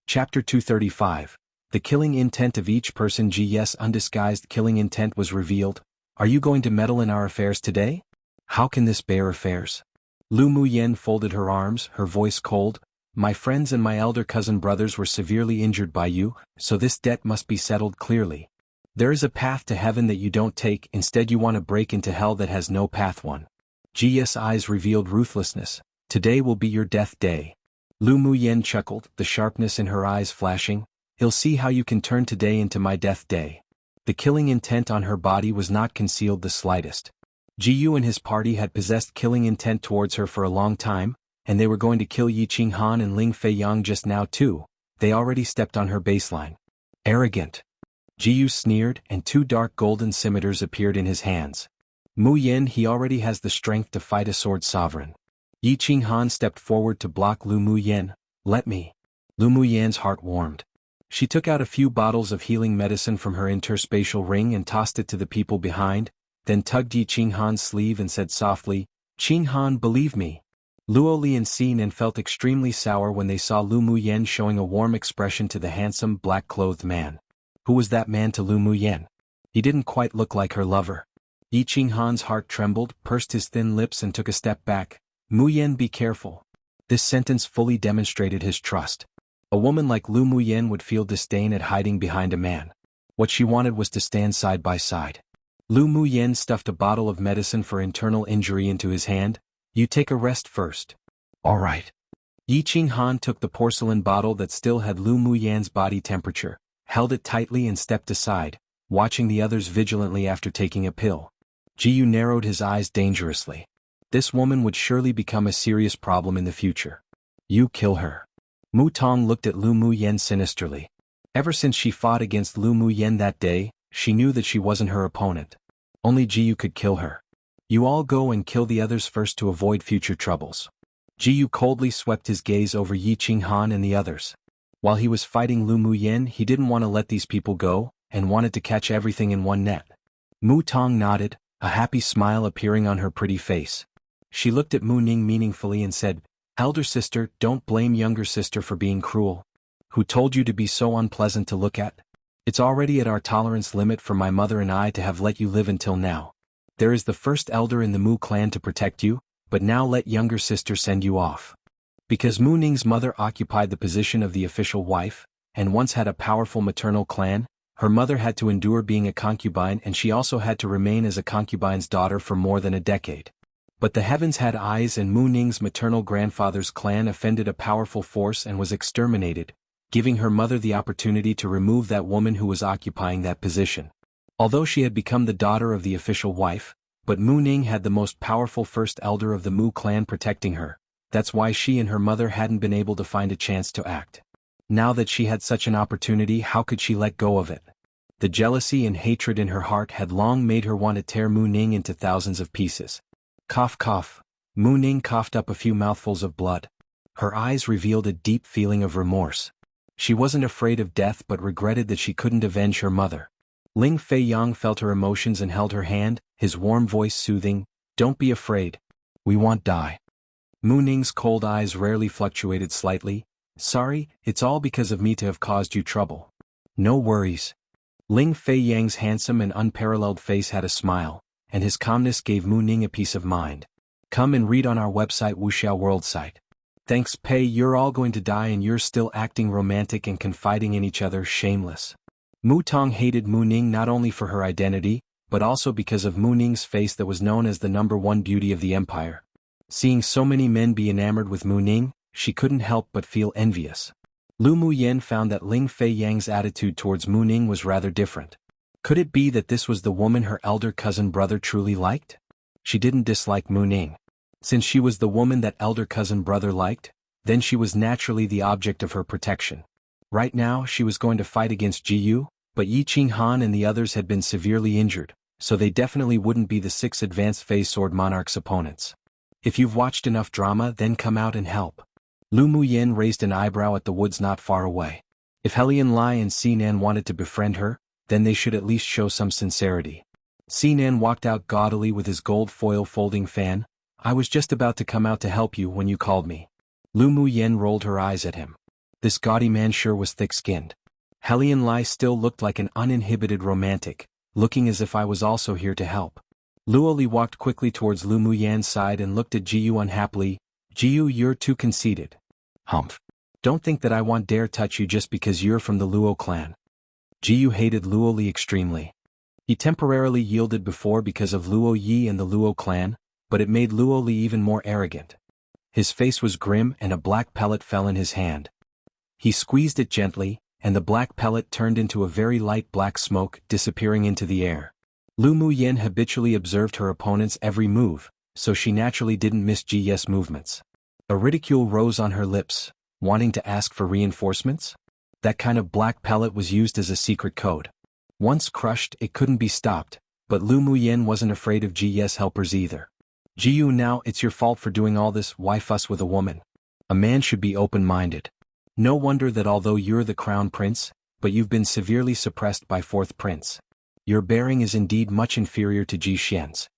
Chapter 235. The killing intent of each person. Yes, undisguised killing intent was revealed. Are you going to meddle in our affairs today? How can this bear affairs? Lu Muyen folded her arms, her voice cold. My friends and my elder cousin brothers were severely injured by you, so this debt must be settled clearly. There is a path to heaven that you don't take, instead you want to break into hell that has no path. One. Ji's eyes revealed ruthlessness. Today will be your death day. Lu Muyen chuckled, the sharpness in her eyes flashing. He'll see how you can turn today into my death day. The killing intent on her body was not concealed the slightest. Jiyu and his party had possessed killing intent towards her for a long time, and they were going to kill Yi Qinghan and Ling Fei Yang just now too. They already stepped on her baseline. Arrogant. Jiyu sneered, and two dark golden scimitars appeared in his hands. Mu Yin, he already has the strength to fight a sword sovereign. Yi Qinghan stepped forward to block Lu Muyen. Let me. Lu Muyen's heart warmed. She took out a few bottles of healing medicine from her interspatial ring and tossed it to the people behind, then tugged Yi Qinghan's sleeve and said softly, Qinghan, believe me. Luo Li and Xinan felt extremely sour when they saw Lu Muyen showing a warm expression to the handsome, black-clothed man. Who was that man to Lu Muyen? He didn't quite look like her lover. Yi Qinghan's heart trembled, pursed his thin lips and took a step back. Muyen, be careful. This sentence fully demonstrated his trust. A woman like Lu Muyen would feel disdain at hiding behind a man. What she wanted was to stand side by side. Lu Muyen stuffed a bottle of medicine for internal injury into his hand. You take a rest first. All right. Yi Qinghan took the porcelain bottle that still had Lu Muyen's body temperature, held it tightly and stepped aside, watching the others vigilantly after taking a pill. Jiyu narrowed his eyes dangerously. This woman would surely become a serious problem in the future. You kill her. Mu Tong looked at Lu Muyen sinisterly. Ever since she fought against Lu Muyen that day, she knew that she wasn't her opponent. Only Jiyu could kill her. You all go and kill the others first to avoid future troubles. Jiyu coldly swept his gaze over Yi Qinghan and the others. While he was fighting Lu Muyen, he didn't want to let these people go, and wanted to catch everything in one net. Mu Tong nodded, a happy smile appearing on her pretty face. She looked at Mu Ning meaningfully and said, Elder sister, don't blame younger sister for being cruel. Who told you to be so unpleasant to look at? It's already at our tolerance limit for my mother and I to have let you live until now. There is the first elder in the Mu clan to protect you, but now let younger sister send you off. Because Mu Ning's mother occupied the position of the official wife, and once had a powerful maternal clan, her mother had to endure being a concubine and she also had to remain as a concubine's daughter for more than a decade. But the heavens had eyes, and Mu Ning's maternal grandfather's clan offended a powerful force and was exterminated, giving her mother the opportunity to remove that woman who was occupying that position. Although she had become the daughter of the official wife, but Mu Ning had the most powerful first elder of the Mu clan protecting her. That's why she and her mother hadn't been able to find a chance to act. Now that she had such an opportunity, how could she let go of it? The jealousy and hatred in her heart had long made her want to tear Mu Ning into thousands of pieces. Cough cough. Mu Ning coughed up a few mouthfuls of blood. Her eyes revealed a deep feeling of remorse. She wasn't afraid of death but regretted that she couldn't avenge her mother. Ling Fei Yang felt her emotions and held her hand, his warm voice soothing, "Don't be afraid. We won't die." Mu Ning's cold eyes rarely fluctuated slightly. "Sorry, it's all because of me to have caused you trouble." "No worries." Ling Fei Yang's handsome and unparalleled face had a smile, and his calmness gave Mu Ning a peace of mind. "Come and read on our website Wuxiao World site. Thanks Pei, you're all going to die and you're still acting romantic and confiding in each other, shameless." Mu Tong hated Mu Ning not only for her identity, but also because of Mu Ning's face that was known as the #1 beauty of the empire. Seeing so many men be enamored with Mu Ning, she couldn't help but feel envious. Lu Muyen found that Ling Fei Yang's attitude towards Mu Ning was rather different. Could it be that this was the woman her elder cousin brother truly liked? She didn't dislike Mu Ning. Since she was the woman that elder cousin brother liked, then she was naturally the object of her protection. Right now she was going to fight against Ji Yu, but Yi Qinghan and the others had been severely injured, so they definitely wouldn't be the 6 advanced phase sword monarch's opponents. If you've watched enough drama, then come out and help. Lu Muyen raised an eyebrow at the woods not far away. If Helian Lai and Sinan wanted to befriend her, then they should at least show some sincerity. Sinan walked out gaudily with his gold foil folding fan. "I was just about to come out to help you when you called me." Lu Muyen rolled her eyes at him. This gaudy man sure was thick-skinned. Helian Lai still looked like an uninhibited romantic, looking as if I was also here to help. Luo Li walked quickly towards Lu Muyen's side and looked at Ji Yu unhappily. "Ji Yu, you're too conceited." "Humph. Don't think that I won't dare touch you just because you're from the Luo clan." Ji Yu hated Luo Li extremely. He temporarily yielded before because of Luo Yi and the Luo clan, but it made Luo Li even more arrogant. His face was grim and a black pellet fell in his hand. He squeezed it gently, and the black pellet turned into a very light black smoke, disappearing into the air. Lu Muyen habitually observed her opponent's every move, so she naturally didn't miss Ji Ye's movements. A ridicule rose on her lips, wanting to ask for reinforcements? That kind of black pellet was used as a secret code. Once crushed, it couldn't be stopped, but Lu Muyen wasn't afraid of Ji Ye's helpers either. "Ji Yu, now it's your fault for doing all this. Why fuss with a woman? A man should be open-minded. No wonder that although you're the crown prince, but you've been severely suppressed by 4th prince. Your bearing is indeed much inferior to Ji Xian's."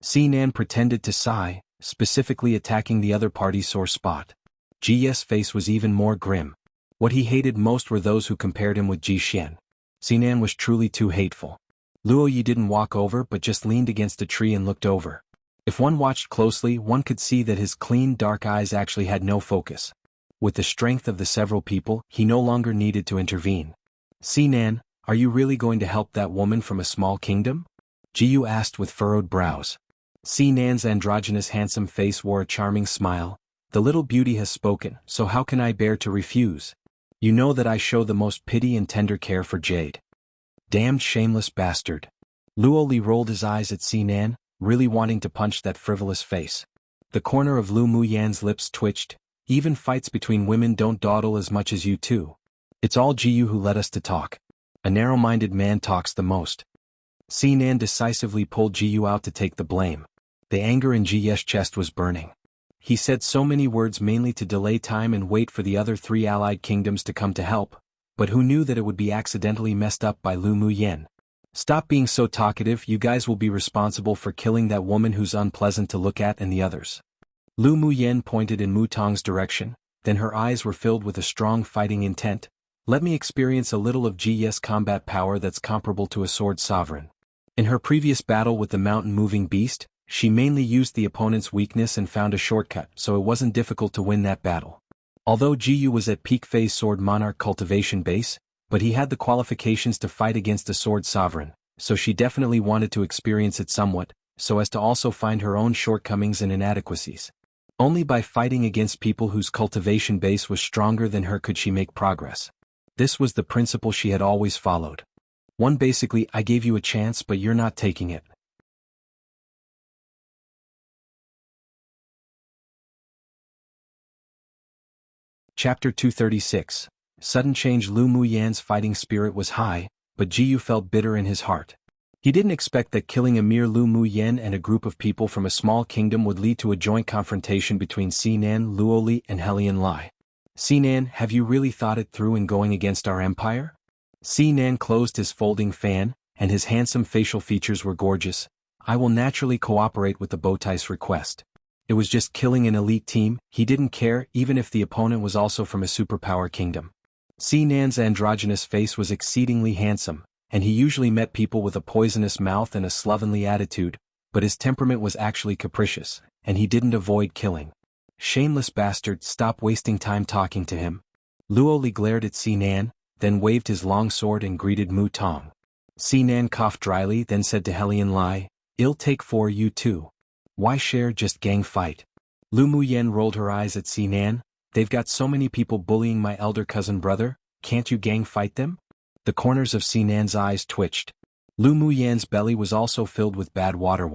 Sinan pretended to sigh, specifically attacking the other party's sore spot. Ji Ye's face was even more grim. What he hated most were those who compared him with Ji Xian. Sinan was truly too hateful. Luo Yi didn't walk over but just leaned against a tree and looked over. If one watched closely, one could see that his clean dark eyes actually had no focus. With the strength of the several people, he no longer needed to intervene. "Sinan, are you really going to help that woman from a small kingdom?" Ji Yu asked with furrowed brows. Sinan's androgynous handsome face wore a charming smile. "The little beauty has spoken, so how can I bear to refuse? You know that I show the most pity and tender care for Jade." "Damned shameless bastard." Luo Li rolled his eyes at Sinan, really wanting to punch that frivolous face. The corner of Lu Muyen's lips twitched. "Even fights between women don't dawdle as much as you two. It's all Ji Yu who led us to talk. A narrow-minded man talks the most." Sinan decisively pulled Ji Yu out to take the blame. The anger in Ji Ye's chest was burning. He said so many words mainly to delay time and wait for the other 3 allied kingdoms to come to help, but who knew that it would be accidentally messed up by Lu Muyen. "Stop being so talkative. You guys will be responsible for killing that woman who's unpleasant to look at and the others." Lu Muyen pointed in Mu Tong's direction, then her eyes were filled with a strong fighting intent. "Let me experience a little of Ji Ye's combat power that's comparable to a sword sovereign." In her previous battle with the mountain-moving beast, she mainly used the opponent's weakness and found a shortcut, so it wasn't difficult to win that battle. Although Ji Yu was at peak phase sword monarch cultivation base, but he had the qualifications to fight against a sword sovereign, so she definitely wanted to experience it somewhat. so as to also find her own shortcomings and inadequacies. Only by fighting against people whose cultivation base was stronger than her could she make progress. This was the principle she had always followed. Basically, I gave you a chance but you're not taking it. Chapter 236. Sudden change. Lu Muyan's fighting spirit was high, but Jiyu felt bitter in his heart. He didn't expect that killing a mere Lu Muyan and a group of people from a small kingdom would lead to a joint confrontation between Sinan, Luoli and Helian Lai. Sinan, have you really thought it through in going against our empire? Sinan closed his folding fan, and his handsome facial features were gorgeous. I will naturally cooperate with the Bowtie's request. It was just killing an elite team, he didn't care even if the opponent was also from a superpower kingdom. Sinan's androgynous face was exceedingly handsome, and he usually met people with a poisonous mouth and a slovenly attitude, but his temperament was actually capricious, and he didn't avoid killing. Shameless bastard, stop wasting time talking to him. Luoli glared at Sinan, then waved his long sword and greeted Mu Tong. Sinan coughed dryly, then said to Helian Lai, "I'll take for you too. Why share, just gang fight?" Lu Muyan rolled her eyes at Sinan. "They've got so many people bullying my elder cousin brother, can't you gang fight them?" The corners of Sinan's eyes twitched. Lu Muyan's belly was also filled with bad water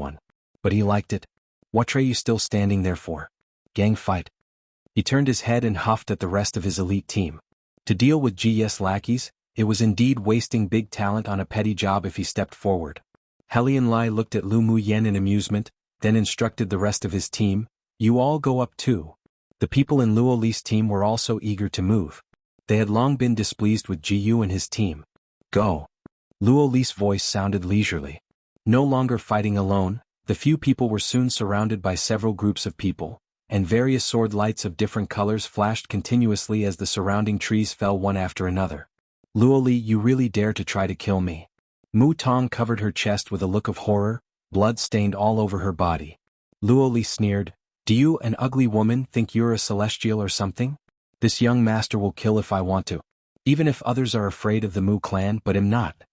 but he liked it. "What are you still standing there for? Gang fight." He turned his head and huffed at the rest of his elite team. To deal with GS lackeys, it was indeed wasting big talent on a petty job if he stepped forward. Helian Lai looked at Lu Muyan in amusement, then instructed the rest of his team, "You all go up too." The people in Luoli's team were also eager to move. They had long been displeased with Jiyu and his team. "Go." Luoli's voice sounded leisurely. No longer fighting alone, the few people were soon surrounded by several groups of people, and various sword lights of different colors flashed continuously as the surrounding trees fell one after another. "Luoli, you really dare to try to kill me?" Mu Tong covered her chest with a look of horror, blood stained all over her body. Luoli sneered, "Do you, an ugly woman, think you're a celestial or something? This young master will kill if I want to. Even if others are afraid of the Mu clan but am not."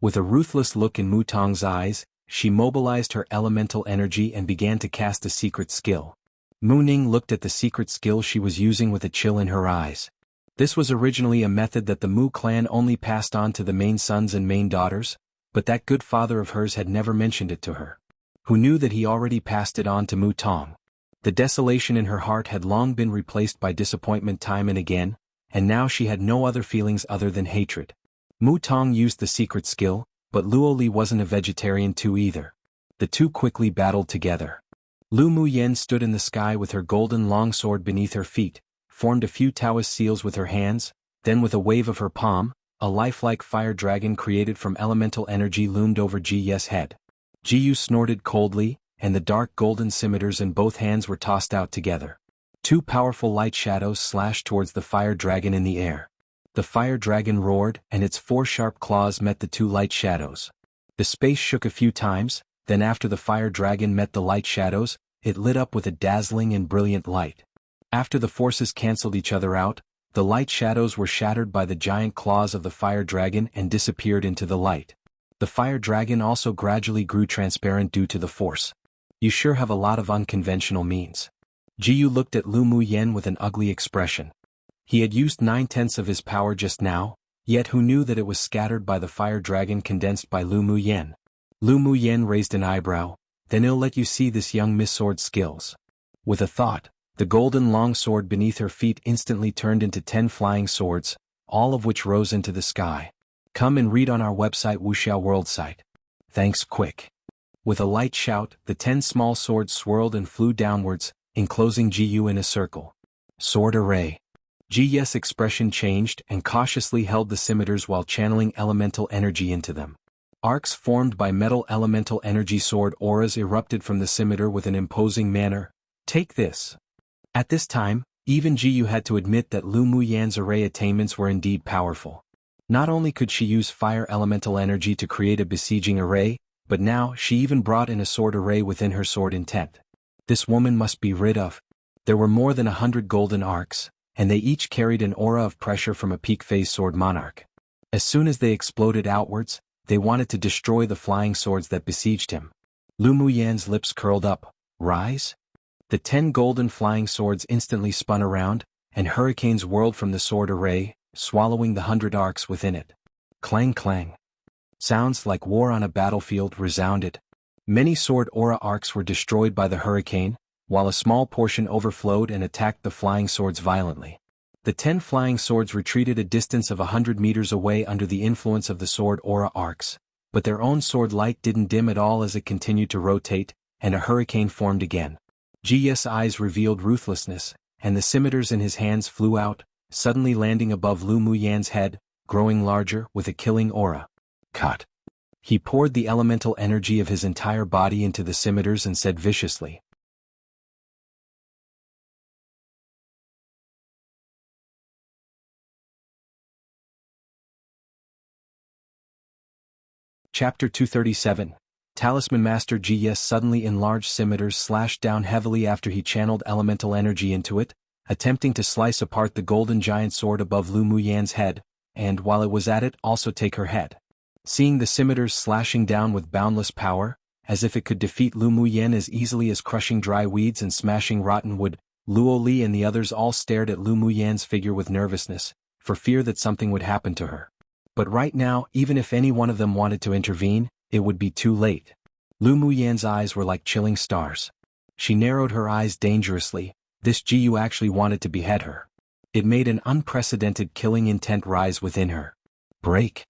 With a ruthless look in Mu Tong's eyes, she mobilized her elemental energy and began to cast a secret skill. Mu Ning looked at the secret skill she was using with a chill in her eyes. This was originally a method that the Mu clan only passed on to the main sons and main daughters, but that good father of hers had never mentioned it to her. Who knew that he already passed it on to Mu Tong? The desolation in her heart had long been replaced by disappointment time and again, and now she had no other feelings other than hatred. Mu Tong used the secret skill, but Luoli wasn't a vegetarian too either. The two quickly battled together. Lu Muyan stood in the sky with her golden longsword beneath her feet, formed a few Taoist seals with her hands, then with a wave of her palm, a lifelike fire dragon created from elemental energy loomed over Ji's head. Jiyu snorted coldly, and the dark golden scimitars in both hands were tossed out together. Two powerful light shadows slashed towards the fire dragon in the air. The fire dragon roared, and its four sharp claws met the two light shadows. The space shook a few times, then after the fire dragon met the light shadows, it lit up with a dazzling and brilliant light. After the forces cancelled each other out, the light shadows were shattered by the giant claws of the fire dragon and disappeared into the light. The fire dragon also gradually grew transparent due to the force. "You sure have a lot of unconventional means." Jiyu looked at Lu Muyan with an ugly expression. He had used 9/10 of his power just now, yet who knew that it was scattered by the fire dragon condensed by Lu Muyan? Lu Muyan raised an eyebrow, "Then I'll let you see this young Miss Sword skills." With a thought, the golden longsword beneath her feet instantly turned into 10 flying swords, all of which rose into the sky. Come and read on our website Wuxiao World site. Thanks quick. With a light shout, the 10 small swords swirled and flew downwards, enclosing Jiyu in a circle. Sword array. Ji's expression changed and cautiously held the scimitars while channeling elemental energy into them. Arcs formed by metal elemental energy sword auras erupted from the scimitar with an imposing manner. "Take this." At this time, even Jiyu had to admit that Lu Muyan's array attainments were indeed powerful. Not only could she use fire elemental energy to create a besieging array, but now she even brought in a sword array within her sword intent. This woman must be rid of. There were more than 100 golden arcs, and they each carried an aura of pressure from a peak phase sword monarch. As soon as they exploded outwards, they wanted to destroy the flying swords that besieged him. Lu Muyan's lips curled up. Rise? The 10 golden flying swords instantly spun around, and hurricanes whirled from the sword array, swallowing the 100 arcs within it. Clang clang. Sounds like war on a battlefield resounded. Many sword aura arcs were destroyed by the hurricane, while a small portion overflowed and attacked the flying swords violently. The 10 flying swords retreated a distance of 100 meters away under the influence of the sword aura arcs, but their own sword light didn't dim at all as it continued to rotate, and a hurricane formed again. Ji's eyes revealed ruthlessness, and the scimitars in his hands flew out, suddenly landing above Lu Muyan's head, growing larger with a killing aura. Cut. He poured the elemental energy of his entire body into the scimitars and said viciously. Chapter 237. Talisman Master Ji's suddenly enlarged scimitars slashed down heavily after he channeled elemental energy into it, attempting to slice apart the golden giant sword above Lu Muyan's head, and while it was at it also take her head. Seeing the scimitars slashing down with boundless power, as if it could defeat Lu Muyan as easily as crushing dry weeds and smashing rotten wood, Luo Li and the others all stared at Lu Muyan's figure with nervousness, for fear that something would happen to her. But right now, even if any one of them wanted to intervene, it would be too late. Lu Muyan's eyes were like chilling stars. She narrowed her eyes dangerously. This Jiu actually wanted to behead her. It made an unprecedented killing intent rise within her. Break.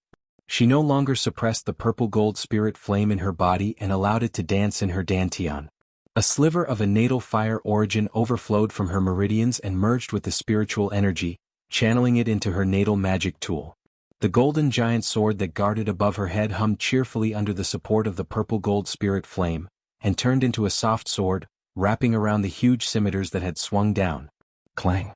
She no longer suppressed the purple gold spirit flame in her body and allowed it to dance in her dantian. A sliver of a natal fire origin overflowed from her meridians and merged with the spiritual energy, channeling it into her natal magic tool. The golden giant sword that guarded above her head hummed cheerfully under the support of the purple gold spirit flame, and turned into a soft sword, wrapping around the huge scimitars that had swung down. Clang.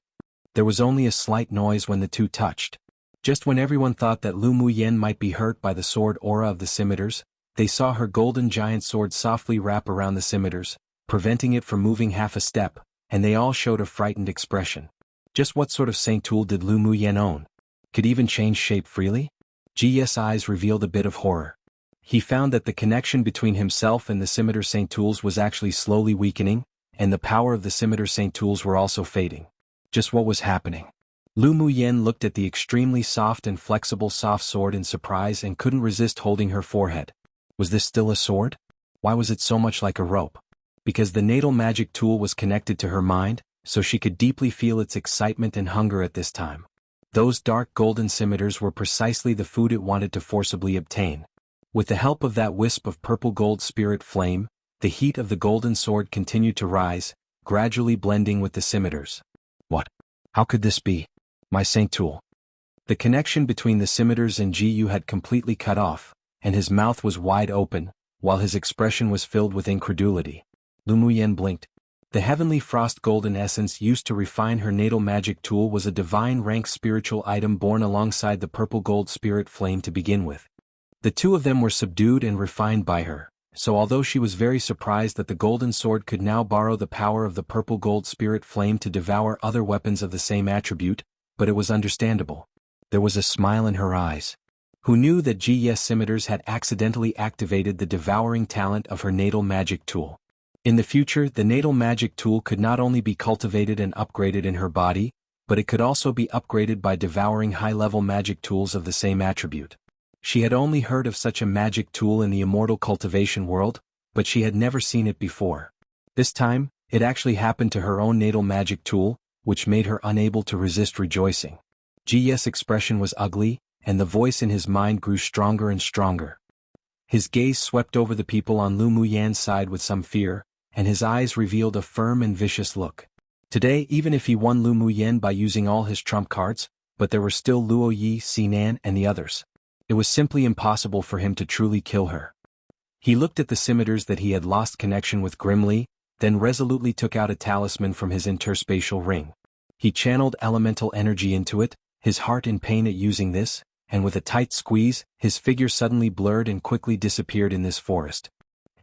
There was only a slight noise when the two touched. Just when everyone thought that Lu Muyan might be hurt by the sword aura of the scimitars, they saw her golden giant sword softly wrap around the scimitars, preventing it from moving half a step, and they all showed a frightened expression. Just what sort of saint tool did Lu Muyan own? Could even change shape freely? Ji's eyes revealed a bit of horror. He found that the connection between himself and the scimitar saint tools was actually slowly weakening, and the power of the scimitar saint tools were also fading. Just what was happening? Lu Muyan looked at the extremely soft and flexible soft sword in surprise and couldn't resist holding her forehead. Was this still a sword? Why was it so much like a rope? Because the natal magic tool was connected to her mind, so she could deeply feel its excitement and hunger at this time. Those dark golden scimitars were precisely the food it wanted to forcibly obtain. With the help of that wisp of purple gold spirit flame, the heat of the golden sword continued to rise, gradually blending with the scimitars. What? How could this be? My saint tool. The connection between the scimitars and Jiu had completely cut off, and his mouth was wide open, while his expression was filled with incredulity. Lu Muyan blinked. The heavenly frost golden essence used to refine her natal magic tool was a divine rank spiritual item born alongside the purple gold spirit flame to begin with. The two of them were subdued and refined by her, so although she was very surprised that the golden sword could now borrow the power of the purple gold spirit flame to devour other weapons of the same attribute, but it was understandable. There was a smile in her eyes. Who knew that Ji's scimitars had accidentally activated the devouring talent of her natal magic tool? In the future, the natal magic tool could not only be cultivated and upgraded in her body, but it could also be upgraded by devouring high-level magic tools of the same attribute. She had only heard of such a magic tool in the immortal cultivation world, but she had never seen it before. This time, it actually happened to her own natal magic tool, which made her unable to resist rejoicing. Ji's expression was ugly, and the voice in his mind grew stronger and stronger. His gaze swept over the people on Lu Muyan's side with some fear, and his eyes revealed a firm and vicious look. Today, even if he won Lu Muyan by using all his trump cards, but there were still Luo Yi, Sinan and the others. It was simply impossible for him to truly kill her. He looked at the scimitars that he had lost connection with grimly, then resolutely took out a talisman from his interspatial ring. He channeled elemental energy into it, his heart in pain at using this, and with a tight squeeze, his figure suddenly blurred and quickly disappeared in this forest.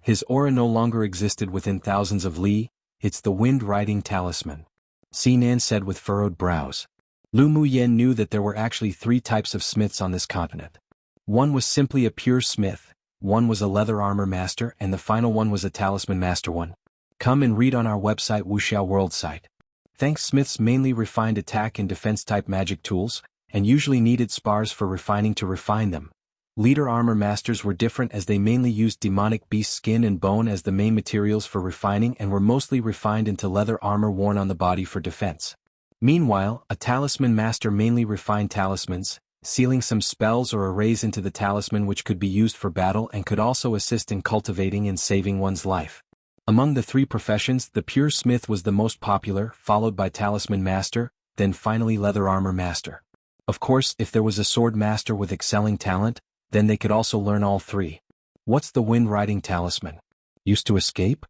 His aura no longer existed within thousands of li. It's the wind-riding talisman. Sinan said with furrowed brows. Lu Muyan knew that there were actually 3 types of smiths on this continent. One was simply a pure smith, one was a leather armor master and the final one was a talisman master one. Come and read on our website Wuxiao World site. Thanks. Smiths mainly refined attack and defense type magic tools, and usually needed spars for refining to refine them. Leader armor masters were different as they mainly used demonic beast skin and bone as the main materials for refining and were mostly refined into leather armor worn on the body for defense. Meanwhile, a talisman master mainly refined talismans, sealing some spells or arrays into the talisman which could be used for battle and could also assist in cultivating and saving one's life. Among the three professions, the pure smith was the most popular, followed by talisman master, then finally leather armor master. Of course, if there was a sword master with excelling talent, then they could also learn all three. What's the wind riding talisman? Used to escape?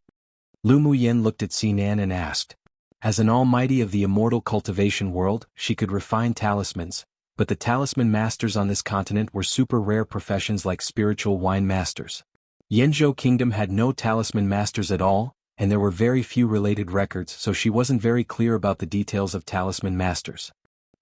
Lu Muyen looked at Sinan and asked. As an almighty of the immortal cultivation world, she could refine talismans, but the talisman masters on this continent were super rare professions like spiritual wine masters. Yanzhou Kingdom had no talisman masters at all, and there were very few related records, so she wasn't very clear about the details of talisman masters.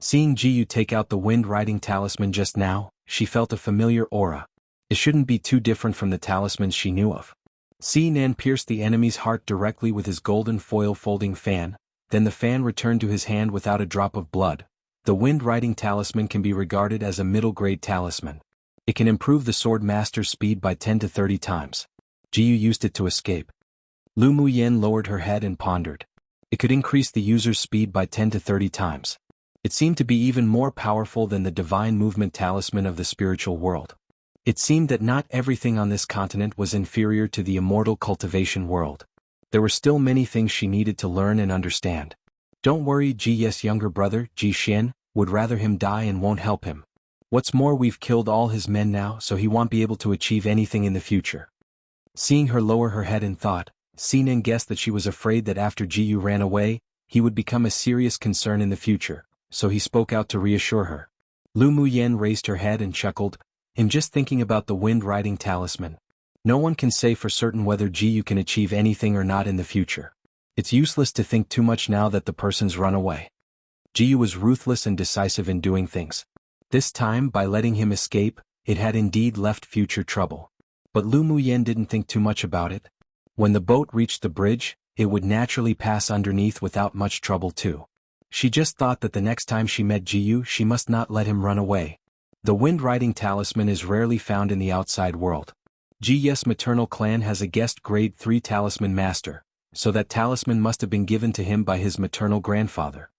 Seeing Jiyu take out the wind-riding talisman just now, she felt a familiar aura. It shouldn't be too different from the talismans she knew of. Sinan pierced the enemy's heart directly with his golden foil folding fan, then the fan returned to his hand without a drop of blood. The wind-riding talisman can be regarded as a middle-grade talisman. It can improve the sword master's speed by 10 to 30 times. Jiyu used it to escape. Lu Muyen lowered her head and pondered. It could increase the user's speed by 10 to 30 times. It seemed to be even more powerful than the divine movement talisman of the spiritual world. It seemed that not everything on this continent was inferior to the immortal cultivation world. There were still many things she needed to learn and understand. Don't worry, Ji Ye's younger brother, Ji Xian, would rather him die and won't help him. What's more, we've killed all his men now, so he won't be able to achieve anything in the future. Seeing her lower her head in thought, Sinan guessed that she was afraid that after Jiyu ran away, he would become a serious concern in the future, so he spoke out to reassure her. Lu Muyen raised her head and chuckled. I'm just thinking about the wind-riding talisman. No one can say for certain whether Jiyu can achieve anything or not in the future. It's useless to think too much now that the person's run away. Jiyu was ruthless and decisive in doing things. This time, by letting him escape, it had indeed left future trouble. But Lu Muyen didn't think too much about it. When the boat reached the bridge, it would naturally pass underneath without much trouble too. She just thought that the next time she met Jiyu she must not let him run away. The wind-riding talisman is rarely found in the outside world. Ji Ye's maternal clan has a guest grade 3 talisman master, so that talisman must have been given to him by his maternal grandfather.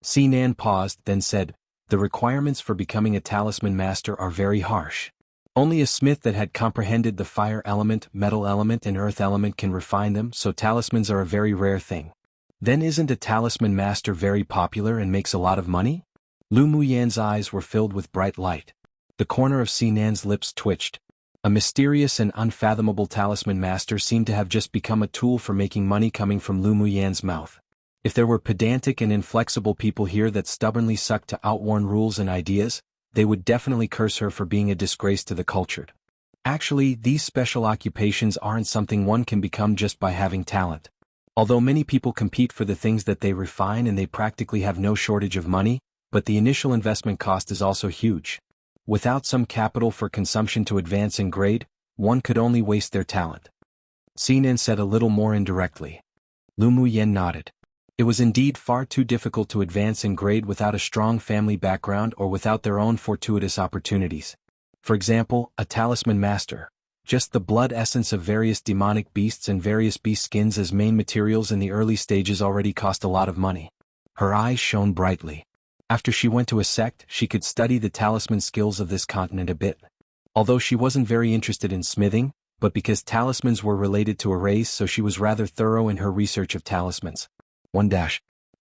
Sinan paused, then said, the requirements for becoming a talisman master are very harsh. Only a smith that had comprehended the fire element, metal element and earth element can refine them, so talismans are a very rare thing. Then isn't a talisman master very popular and makes a lot of money? Lu Muyen's eyes were filled with bright light. The corner of Sinan's lips twitched. A mysterious and unfathomable talisman master seemed to have just become a tool for making money coming from Lu Muyen's mouth. If there were pedantic and inflexible people here that stubbornly sucked to outworn rules and ideas, they would definitely curse her for being a disgrace to the cultured. Actually, these special occupations aren't something one can become just by having talent. Although many people compete for the things that they refine and they practically have no shortage of money, but the initial investment cost is also huge. Without some capital for consumption to advance in grade, one could only waste their talent. Sinan said a little more indirectly. Lu Muyen nodded. It was indeed far too difficult to advance in grade without a strong family background or without their own fortuitous opportunities. For example, a talisman master. Just the blood essence of various demonic beasts and various beast skins as main materials in the early stages already cost a lot of money. Her eyes shone brightly. After she went to a sect, she could study the talisman skills of this continent a bit. Although she wasn't very interested in smithing, but because talismans were related to arrays, so she was rather thorough in her research of talismans.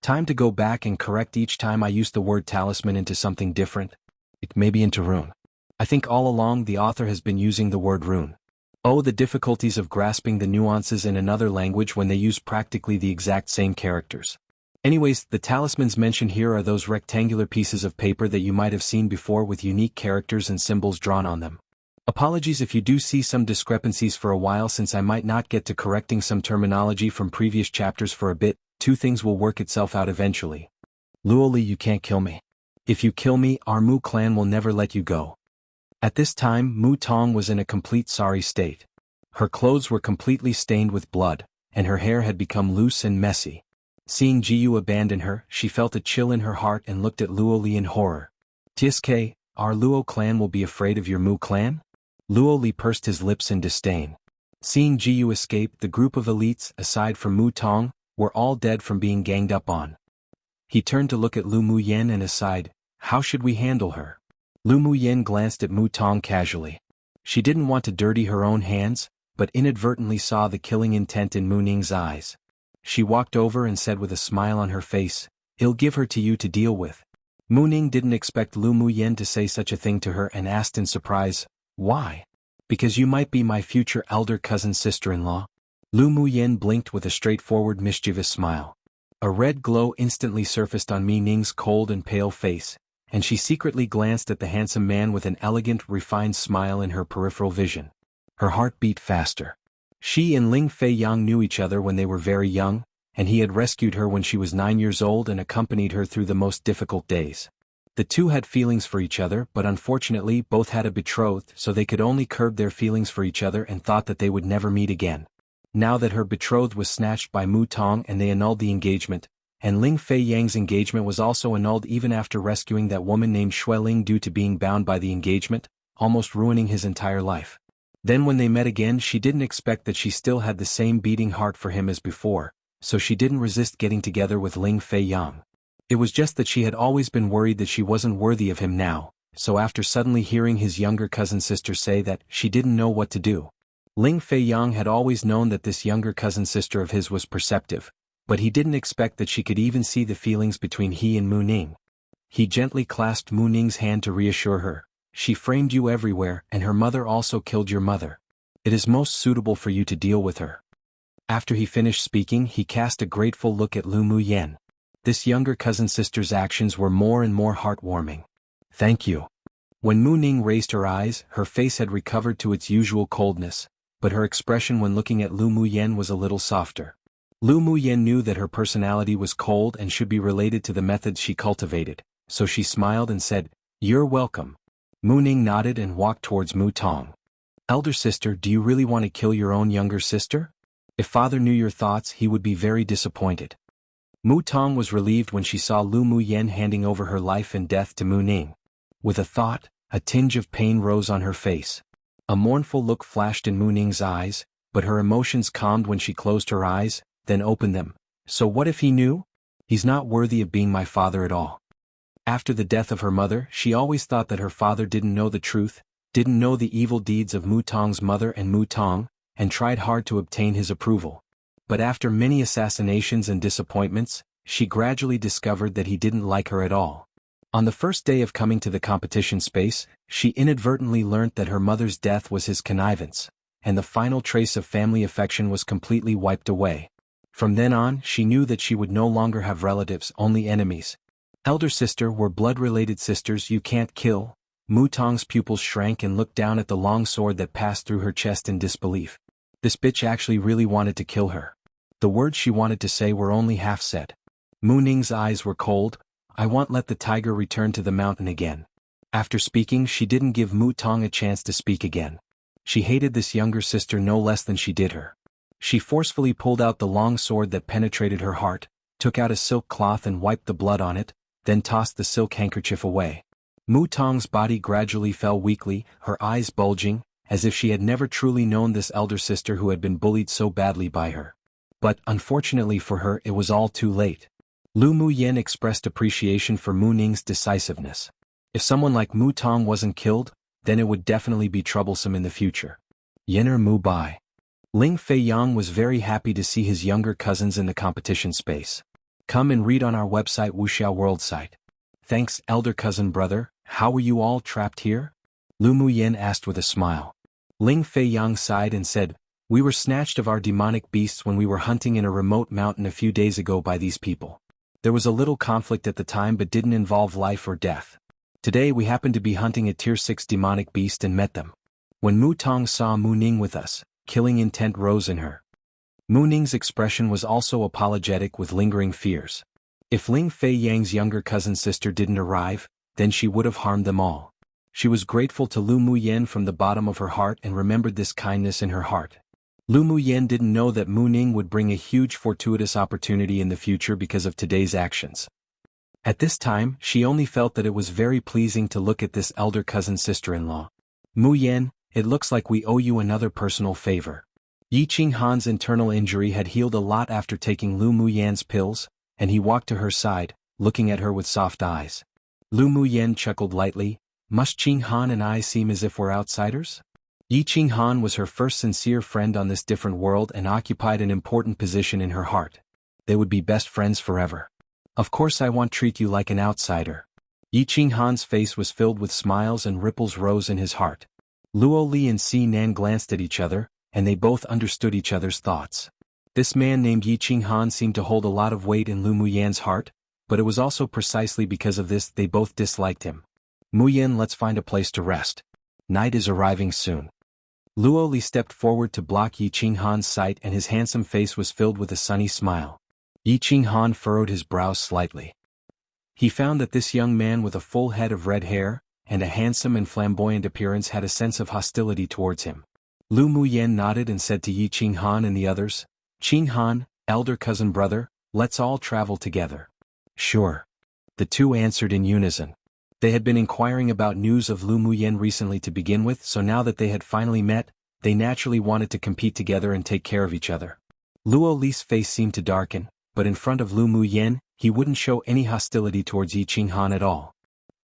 Time to go back and correct each time I use the word talisman into something different. It may be into rune. I think all along the author has been using the word rune. Oh, the difficulties of grasping the nuances in another language when they use practically the exact same characters. Anyways, the talismans mentioned here are those rectangular pieces of paper that you might have seen before with unique characters and symbols drawn on them. Apologies if you do see some discrepancies for a while, since I might not get to correcting some terminology from previous chapters for a bit. Two things will work itself out eventually. Luoli, you can't kill me. If you kill me, our Mu clan will never let you go. At this time Mu Tong was in a complete sorry state. Her clothes were completely stained with blood, and her hair had become loose and messy. Seeing Jiyu abandon her, she felt a chill in her heart and looked at Luo Li in horror. "Tsk, our Luo clan will be afraid of your Mu clan?" Luo Li pursed his lips in disdain. Seeing Jiyu escape, the group of elites, aside from Mu Tong, were all dead from being ganged up on. He turned to look at Lu Mu Yen and aside, "How should we handle her?" Lu Mu Yen glanced at Mu Tong casually. She didn't want to dirty her own hands, but inadvertently saw the killing intent in Mu Ning's eyes. She walked over and said with a smile on her face, "I'll give her to you to deal with." Mu Ning didn't expect Lu Mu Yen to say such a thing to her and asked in surprise, "Why?" "Because you might be my future elder cousin's sister-in-law." Lu Mu Yen blinked with a straightforward mischievous smile. A red glow instantly surfaced on Mu Ning's cold and pale face, and she secretly glanced at the handsome man with an elegant, refined smile in her peripheral vision. Her heart beat faster. She and Ling Fei Yang knew each other when they were very young, and he had rescued her when she was 9 years old and accompanied her through the most difficult days. The two had feelings for each other, but unfortunately both had a betrothed, so they could only curb their feelings for each other and thought that they would never meet again. Now that her betrothed was snatched by Mu Tong and they annulled the engagement, and Ling Fei Yang's engagement was also annulled even after rescuing that woman named Xue Ling due to being bound by the engagement, almost ruining his entire life. Then when they met again, she didn't expect that she still had the same beating heart for him as before, so she didn't resist getting together with Ling Fei Yang. It was just that she had always been worried that she wasn't worthy of him now, so after suddenly hearing his younger cousin sister say that, she didn't know what to do. Ling Fei Yang had always known that this younger cousin sister of his was perceptive, but he didn't expect that she could even see the feelings between he and Mu Ning. He gently clasped Mu Ning's hand to reassure her. "She framed you everywhere, and her mother also killed your mother. It is most suitable for you to deal with her." After he finished speaking, he cast a grateful look at Lu Mu Yen. This younger cousin sister's actions were more and more heartwarming. "Thank you." When Mu Ning raised her eyes, her face had recovered to its usual coldness, but her expression when looking at Lu Mu Yen was a little softer. Lu Mu Yen knew that her personality was cold and should be related to the methods she cultivated, so she smiled and said, "You're welcome." Mu Ning nodded and walked towards Mu Tong. "Elder sister, do you really want to kill your own younger sister? If father knew your thoughts, he would be very disappointed." Mu Tong was relieved when she saw Lu Mu Yen handing over her life and death to Mu Ning. With a thought, a tinge of pain rose on her face. A mournful look flashed in Mu Ning's eyes, but her emotions calmed when she closed her eyes, then opened them. "So what if he knew? He's not worthy of being my father at all." After the death of her mother, she always thought that her father didn't know the truth, didn't know the evil deeds of Mu Tong's mother and Mu Tong, and tried hard to obtain his approval. But after many assassinations and disappointments, she gradually discovered that he didn't like her at all. On the first day of coming to the competition space, she inadvertently learnt that her mother's death was his connivance, and the final trace of family affection was completely wiped away. From then on, she knew that she would no longer have relatives, only enemies. "Elder sister, we're blood-related sisters you can't kill." Mu Tong's pupils shrank and looked down at the long sword that passed through her chest in disbelief. This bitch actually really wanted to kill her. The words she wanted to say were only half said. Mu Ning's eyes were cold. "I want let the tiger return to the mountain again." After speaking, she didn't give Mu Tong a chance to speak again. She hated this younger sister no less than she did her. She forcefully pulled out the long sword that penetrated her heart, took out a silk cloth and wiped the blood on it, then tossed the silk handkerchief away. Mu Tong's body gradually fell weakly, her eyes bulging, as if she had never truly known this elder sister who had been bullied so badly by her. But, unfortunately for her, it was all too late. Lu Mu Yen expressed appreciation for Mu Ning's decisiveness. If someone like Mu Tong wasn't killed, then it would definitely be troublesome in the future. Yener Mu Bai. Ling Fei Yang was very happy to see his younger cousins in the competition space. Come and read on our website Wuxiao World site. Thanks, elder cousin brother. How were you all trapped here? Lu Mu Yen asked with a smile. Ling Fei Yang sighed and said, "We were snatched of our demonic beasts when we were hunting in a remote mountain a few days ago by these people. There was a little conflict at the time but didn't involve life or death. Today we happened to be hunting a tier 6 demonic beast and met them. When Mu Tong saw Mu Ning with us, killing intent rose in her." Mu Ning's expression was also apologetic with lingering fears. If Ling Fei Yang's younger cousin sister didn't arrive, then she would have harmed them all. She was grateful to Lu Muyen from the bottom of her heart and remembered this kindness in her heart. Lu Muyen didn't know that Mu Ning would bring a huge fortuitous opportunity in the future because of today's actions. At this time, she only felt that it was very pleasing to look at this elder cousin sister-in-law. Mu Yen, it looks like we owe you another personal favor. Yi Qinghan's internal injury had healed a lot after taking Lu Muyen's pills, and he walked to her side, looking at her with soft eyes. Lu Muyen chuckled lightly. Must Qinghan and I seem as if we're outsiders? Yi Qinghan was her first sincere friend on this different world and occupied an important position in her heart. They would be best friends forever. Of course I won't treat you like an outsider. Yi Qinghan's face was filled with smiles and ripples rose in his heart. Luo Li and Si Nan glanced at each other, and they both understood each other's thoughts. This man named Yi Qinghan seemed to hold a lot of weight in Lu Muyen's heart, but it was also precisely because of this they both disliked him. Muyen, let's find a place to rest. Night is arriving soon. Luo Li stepped forward to block Yi Qinghan's sight and his handsome face was filled with a sunny smile. Yi Qinghan furrowed his brows slightly. He found that this young man with a full head of red hair, and a handsome and flamboyant appearance had a sense of hostility towards him. Lu Muyen nodded and said to Yi Qinghan and the others, Qinghan, elder cousin brother, let's all travel together. Sure. The two answered in unison. They had been inquiring about news of Lu Muyen recently to begin with, so now that they had finally met, they naturally wanted to compete together and take care of each other. Luo Li's face seemed to darken, but in front of Lu Muyen, he wouldn't show any hostility towards Yi Qinghan at all.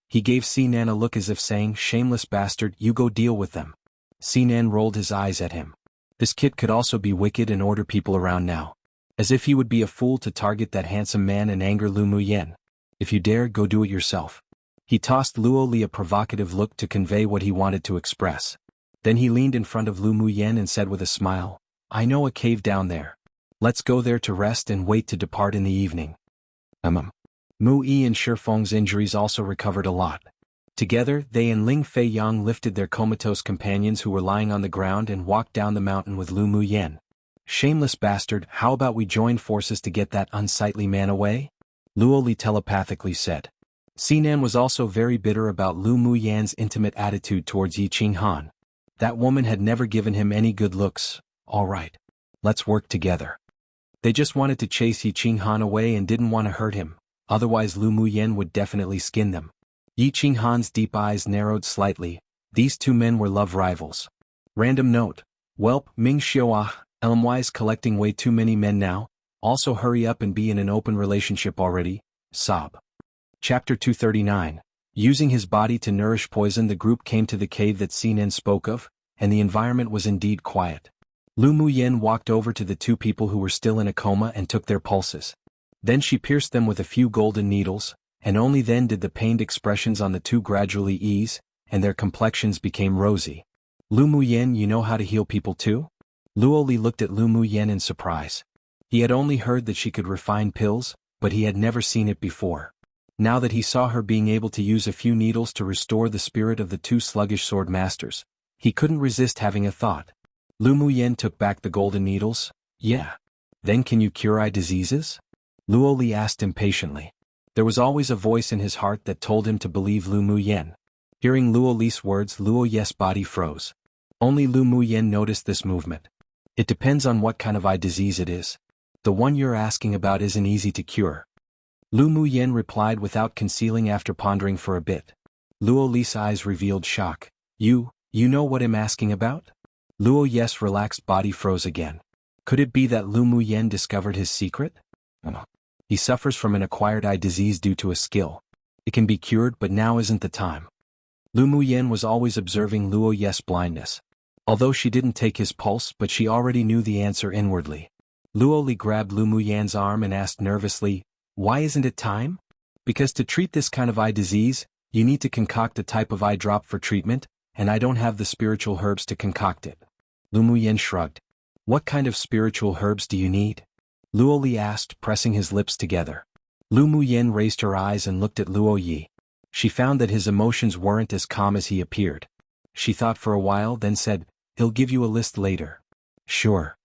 He gave Si Nan a look as if saying, shameless bastard, you go deal with them. Si Nan rolled his eyes at him. This kid could also be wicked and order people around now. As if he would be a fool to target that handsome man and anger Lu Muyen. If you dare, go do it yourself. He tossed Luo Li a provocative look to convey what he wanted to express. Then he leaned in front of Lu Muyen and said with a smile, I know a cave down there. Let's go there to rest and wait to depart in the evening. Mu Yi and Shifeng's injuries also recovered a lot. Together, they and Ling Fei Yang lifted their comatose companions who were lying on the ground and walked down the mountain with Lu Muyen. Shameless bastard, how about we join forces to get that unsightly man away? Luo Li telepathically said. Si Nan was also very bitter about Lu Muyen's intimate attitude towards Yi Qinghan. That woman had never given him any good looks. All right. Let's work together. They just wanted to chase Yi Qinghan away and didn't want to hurt him, otherwise Lu Muyen would definitely skin them. Yi Qinghan's deep eyes narrowed slightly. These two men were love rivals. Random note. Welp, Ming Xiuah, Elmwise collecting way too many men now. Also hurry up and be in an open relationship already. Sob. Chapter 239. Using his body to nourish poison, the group came to the cave that Si Nan spoke of, and the environment was indeed quiet. Lu Muyen walked over to the two people who were still in a coma and took their pulses. Then she pierced them with a few golden needles, and only then did the pained expressions on the two gradually ease, and their complexions became rosy. Lu Muyen, you know how to heal people too? Luo Li looked at Lu Muyen in surprise. He had only heard that she could refine pills, but he had never seen it before. Now that he saw her being able to use a few needles to restore the spirit of the two sluggish sword masters, he couldn't resist having a thought. Lu Muyen took back the golden needles. Yeah. Then can you cure eye diseases? Luo Li asked impatiently. There was always a voice in his heart that told him to believe Lu Muyen. Hearing Luo Li's words, Luo Ye's body froze. Only Lu Muyen noticed this movement. It depends on what kind of eye disease it is. The one you're asking about isn't easy to cure. Lu Muyen replied without concealing after pondering for a bit. Luo Li's eyes revealed shock. You know what I'm asking about? Luo Ye's relaxed body froze again. Could it be that Lu Muyen discovered his secret? He suffers from an acquired eye disease due to a skill. It can be cured, but now isn't the time. Lu Muyen was always observing Luo Ye's blindness. Although she didn't take his pulse, but she already knew the answer inwardly. Luo Li grabbed Lu Muyen's arm and asked nervously, why isn't it time? Because to treat this kind of eye disease, you need to concoct a type of eye drop for treatment, and I don't have the spiritual herbs to concoct it. Lu Muyen shrugged. What kind of spiritual herbs do you need? Luo Li asked, pressing his lips together. Lu Muyen raised her eyes and looked at Luo Yi. She found that his emotions weren't as calm as he appeared. She thought for a while, then said, he'll give you a list later. Sure.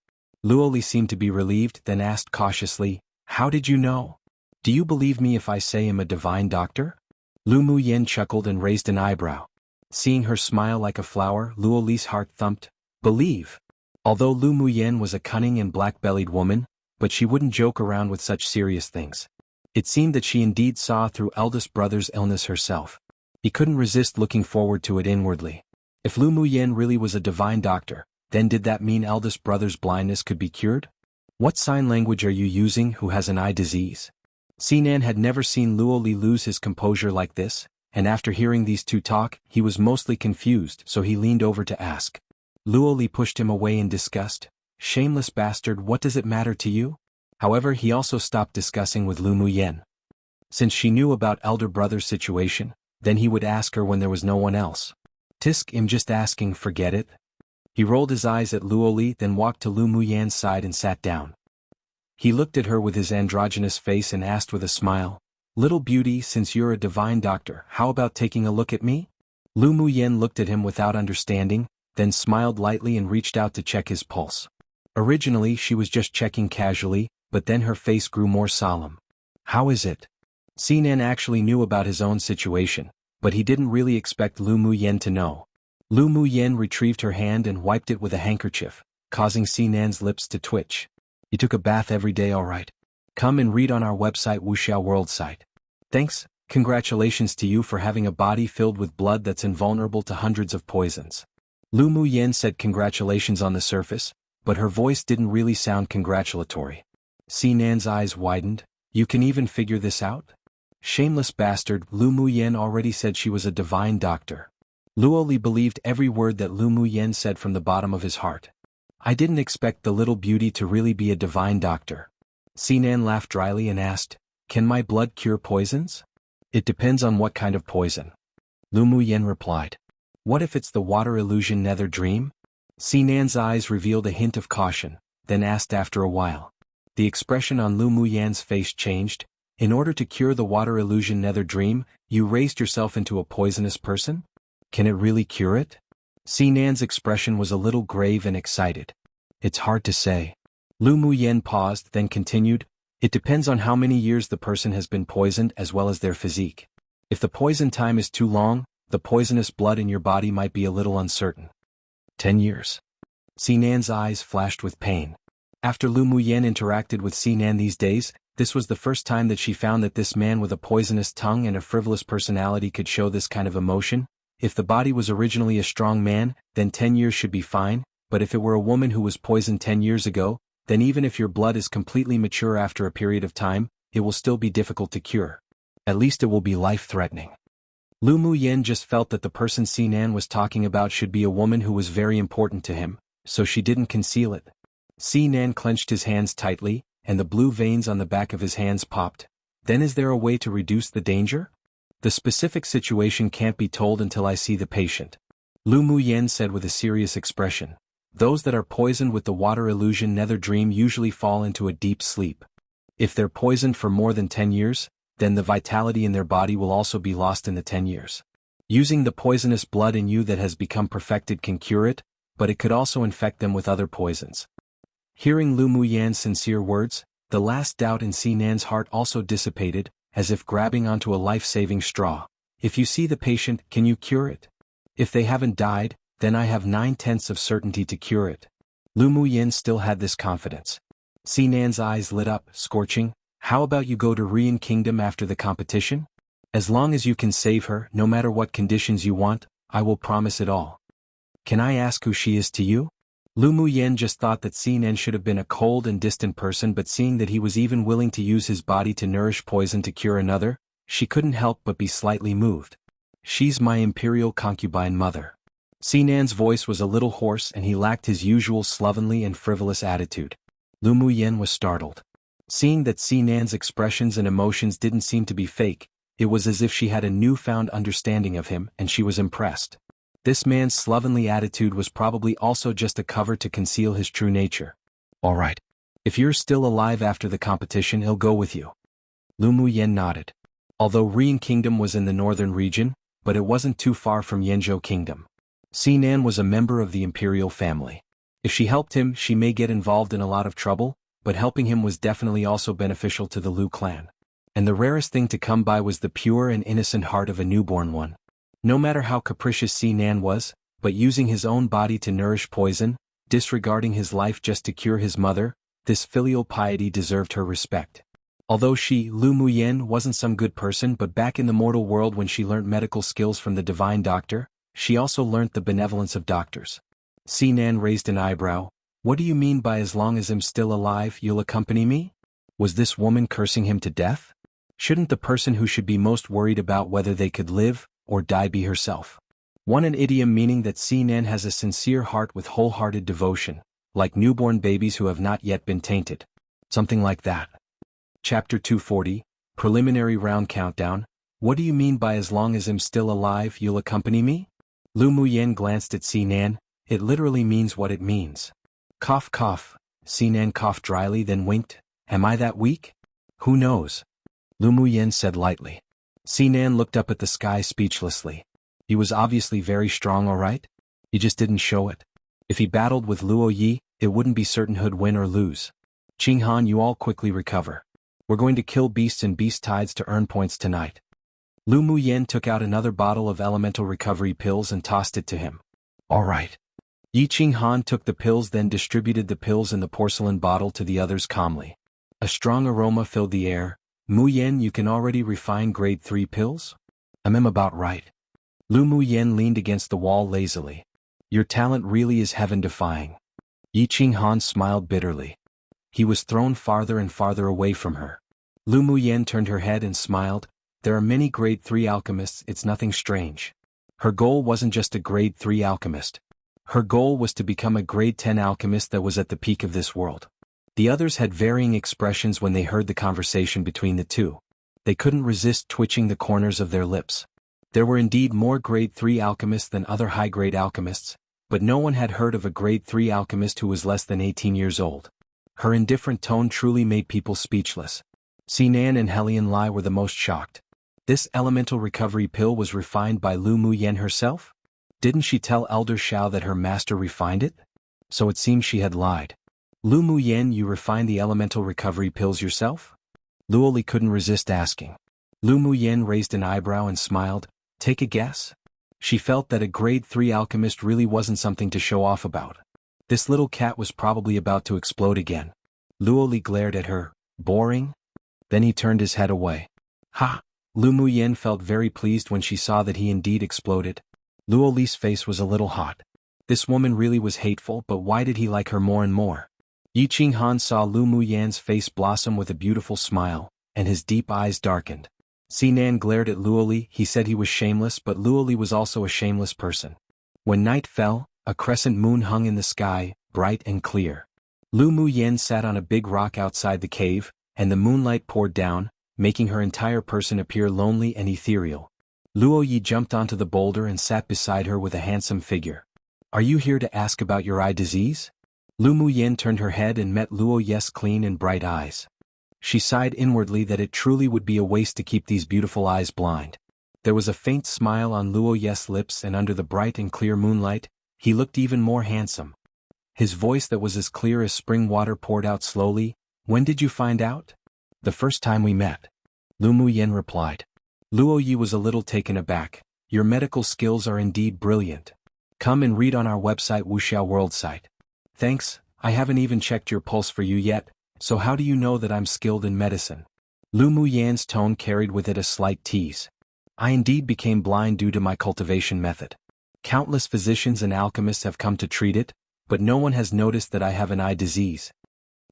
Luo Li seemed to be relieved, then asked cautiously, how did you know? Do you believe me if I say I'm a divine doctor? Lu Muyen chuckled and raised an eyebrow. Seeing her smile like a flower, Luo Li's heart thumped. Believe. Although Lu Muyen was a cunning and black-bellied woman, but she wouldn't joke around with such serious things. It seemed that she indeed saw through eldest brother's illness herself. He couldn't resist looking forward to it inwardly. If Lu Muyen really was a divine doctor, then did that mean eldest brother's blindness could be cured? What sign language are you using who has an eye disease? Sinan had never seen Luo Li lose his composure like this, and after hearing these two talk, he was mostly confused, so he leaned over to ask. Luo Li pushed him away in disgust. Shameless bastard, what does it matter to you? However, he also stopped discussing with Lu Muyen. Since she knew about elder brother's situation, then he would ask her when there was no one else. Tisk, I'm just asking, forget it. He rolled his eyes at Luo Li, then walked to Lu Muyen's side and sat down. He looked at her with his androgynous face and asked with a smile, Little beauty, since you're a divine doctor, how about taking a look at me? Lu Muyen looked at him without understanding, then smiled lightly and reached out to check his pulse. Originally she was just checking casually, but then her face grew more solemn. How is it? Sinan actually knew about his own situation, but he didn't really expect Lu Muyen to know. Lu Muyen retrieved her hand and wiped it with a handkerchief, causing Sinan's lips to twitch. You took a bath every day, alright? Come and read on our website Wuxiao World site. Thanks, congratulations to you for having a body filled with blood that's invulnerable to hundreds of poisons. Lu Muyen said congratulations on the surface, but her voice didn't really sound congratulatory. Sinan's eyes widened. You can even figure this out? Shameless bastard, Lu Muyen already said she was a divine doctor. Luo Li believed every word that Lu Muyen said from the bottom of his heart. I didn't expect the little beauty to really be a divine doctor. Sinan laughed dryly and asked, Can my blood cure poisons? It depends on what kind of poison. Lu Muyen replied. What if it's the water illusion nether dream? Sinan's eyes revealed a hint of caution, then asked after a while. The expression on Lu Muyen's face changed. In order to cure the water illusion nether dream, you raised yourself into a poisonous person? Can it really cure it? Sinan's expression was a little grave and excited. It's hard to say. Lu Muyen paused, then continued, It depends on how many years the person has been poisoned as well as their physique. If the poison time is too long, the poisonous blood in your body might be a little uncertain. 10 years. Sinan's eyes flashed with pain. After Lu Muyen interacted with Sinan these days, this was the first time that she found that this man with a poisonous tongue and a frivolous personality could show this kind of emotion. If the body was originally a strong man, then 10 years should be fine, but if it were a woman who was poisoned 10 years ago, then even if your blood is completely mature after a period of time, it will still be difficult to cure. At least it will be life-threatening. Lu Muyen just felt that the person Sinan was talking about should be a woman who was very important to him, so she didn't conceal it. Sinan clenched his hands tightly, and the blue veins on the back of his hands popped. Then is there a way to reduce the danger? The specific situation can't be told until I see the patient. Lu Muyen said with a serious expression. Those that are poisoned with the water illusion nether dream usually fall into a deep sleep. If they're poisoned for more than 10 years, then the vitality in their body will also be lost in the 10 years. Using the poisonous blood in you that has become perfected can cure it, but it could also infect them with other poisons. Hearing Lu Muyen's sincere words, the last doubt in Sinan's heart also dissipated, as if grabbing onto a life-saving straw. If you see the patient, can you cure it? If they haven't died, then I have 9/10 of certainty to cure it. Lu Muyen still had this confidence. Sinan's eyes lit up, scorching. How about you go to Rian Kingdom after the competition? As long as you can save her, no matter what conditions you want, I will promise it all. Can I ask who she is to you? Lu Muyen just thought that Sinan should have been a cold and distant person, but seeing that he was even willing to use his body to nourish poison to cure another, she couldn't help but be slightly moved. She's my imperial concubine mother. Sinan's voice was a little hoarse and he lacked his usual slovenly and frivolous attitude. Lu Muyen was startled. Seeing that Sinan's expressions and emotions didn't seem to be fake, it was as if she had a newfound understanding of him and she was impressed. This man's slovenly attitude was probably also just a cover to conceal his true nature. Alright. If you're still alive after the competition, he'll go with you. Lu Muyen nodded. Although Rian Kingdom was in the northern region, but it wasn't too far from Yanzhou Kingdom. Sinan was a member of the imperial family. If she helped him, she may get involved in a lot of trouble, but helping him was definitely also beneficial to the Lu clan. And the rarest thing to come by was the pure and innocent heart of a newborn one. No matter how capricious Si Nan was, but using his own body to nourish poison, disregarding his life just to cure his mother, this filial piety deserved her respect. Although she, Lu Muyen, wasn't some good person, but back in the mortal world when she learnt medical skills from the divine doctor, she also learnt the benevolence of doctors. Si Nan raised an eyebrow. What do you mean by as long as I'm still alive you'll accompany me? Was this woman cursing him to death? Shouldn't the person who should be most worried about whether they could live or die be herself? An idiom meaning that Si Nan has a sincere heart with wholehearted devotion, like newborn babies who have not yet been tainted. Something like that. Chapter 240, Preliminary Round Countdown. What do you mean by as long as I'm still alive you'll accompany me? Lu Muyen glanced at Si Nan. It literally means what it means. Cough cough. Si Nan coughed dryly then winked. Am I that weak? Who knows? Lu Muyen said lightly. Si Nan looked up at the sky speechlessly. He was obviously very strong, all right? He just didn't show it. If he battled with Luo Yi, it wouldn't be certain who'd win or lose. Qing Han, you all quickly recover. We're going to kill beasts and beast tides to earn points tonight. Lu Muyen took out another bottle of elemental recovery pills and tossed it to him. All right. Yi Qing Han took the pills then distributed the pills in the porcelain bottle to the others calmly. A strong aroma filled the air. Muyen, you can already refine grade 3 pills? I'm about right. Lu Muyen leaned against the wall lazily. Your talent really is heaven-defying. Yi Qing Han smiled bitterly. He was thrown farther and farther away from her. Lu Muyen turned her head and smiled. There are many grade 3 alchemists, it's nothing strange. Her goal wasn't just a grade 3 alchemist. Her goal was to become a grade 10 alchemist that was at the peak of this world. The others had varying expressions when they heard the conversation between the two. They couldn't resist twitching the corners of their lips. There were indeed more grade 3 alchemists than other high-grade alchemists, but no one had heard of a grade 3 alchemist who was less than 18 years old. Her indifferent tone truly made people speechless. Si Nan and Helian Lai were the most shocked. This elemental recovery pill was refined by Lu Muyen herself? Didn't she tell Elder Xiao that her master refined it? So it seems she had lied. Lu Muyen, you refined the elemental recovery pills yourself? Luo Li couldn't resist asking. Lu Muyen raised an eyebrow and smiled. Take a guess? She felt that a grade 3 alchemist really wasn't something to show off about. This little cat was probably about to explode again. Luo Li glared at her. Boring? Then he turned his head away. Ha! Lu Muyen felt very pleased when she saw that he indeed exploded. Luo Li's face was a little hot. This woman really was hateful, but why did he like her more and more? Yi Qing Han saw Lu Muyen's face blossom with a beautiful smile, and his deep eyes darkened. Si Nan glared at Luo Li. He said he was shameless, but Luo Li was also a shameless person. When night fell, a crescent moon hung in the sky, bright and clear. Lu Muyen sat on a big rock outside the cave, and the moonlight poured down, making her entire person appear lonely and ethereal. Luo Yi jumped onto the boulder and sat beside her with a handsome figure. Are you here to ask about your eye disease? Lu Muyen turned her head and met Luo Yi's clean and bright eyes. She sighed inwardly that it truly would be a waste to keep these beautiful eyes blind. There was a faint smile on Luo Yi's lips, and under the bright and clear moonlight, he looked even more handsome. His voice that was as clear as spring water poured out slowly. When did you find out? The first time we met. Lu Muyen replied. Luo Yi was a little taken aback. Your medical skills are indeed brilliant. Come and read on our website Wuxiao World site. Thanks, I haven't even checked your pulse for you yet. So how do you know that I'm skilled in medicine? Lu Muyen's tone carried with it a slight tease. I indeed became blind due to my cultivation method. Countless physicians and alchemists have come to treat it, but no one has noticed that I have an eye disease.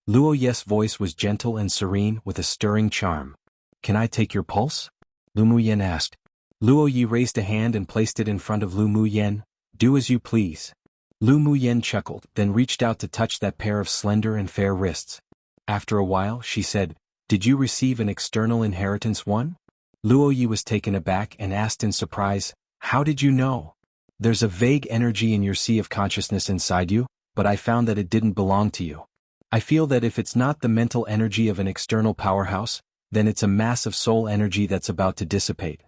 Luo Yi's voice was gentle and serene with a stirring charm. Can I take your pulse? Lu Muyen asked. Luo Yi raised a hand and placed it in front of Lu Muyen. Do as you please. Lu Muyen chuckled, then reached out to touch that pair of slender and fair wrists. After a while, she said, Did you receive an external inheritance one? Luo Yi was taken aback and asked in surprise, How did you know? There's a vague energy in your sea of consciousness inside you, but I found that it didn't belong to you. I feel that if it's not the mental energy of an external powerhouse, then it's a mass of soul energy that's about to dissipate.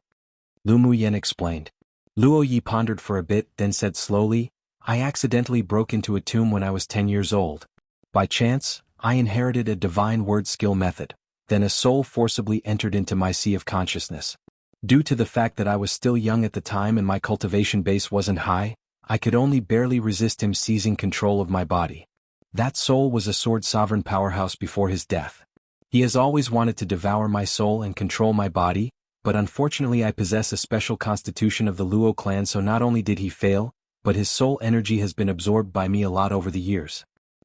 Lu Muyen explained. Luo Yi pondered for a bit, then said slowly, I accidentally broke into a tomb when I was 10 years old. By chance, I inherited a divine word skill method. Then a soul forcibly entered into my sea of consciousness. Due to the fact that I was still young at the time and my cultivation base wasn't high, I could only barely resist him seizing control of my body. That soul was a sword sovereign powerhouse before his death. He has always wanted to devour my soul and control my body, but unfortunately I possess a special constitution of the Luo clan, so not only did he fail, but his soul energy has been absorbed by me a lot over the years.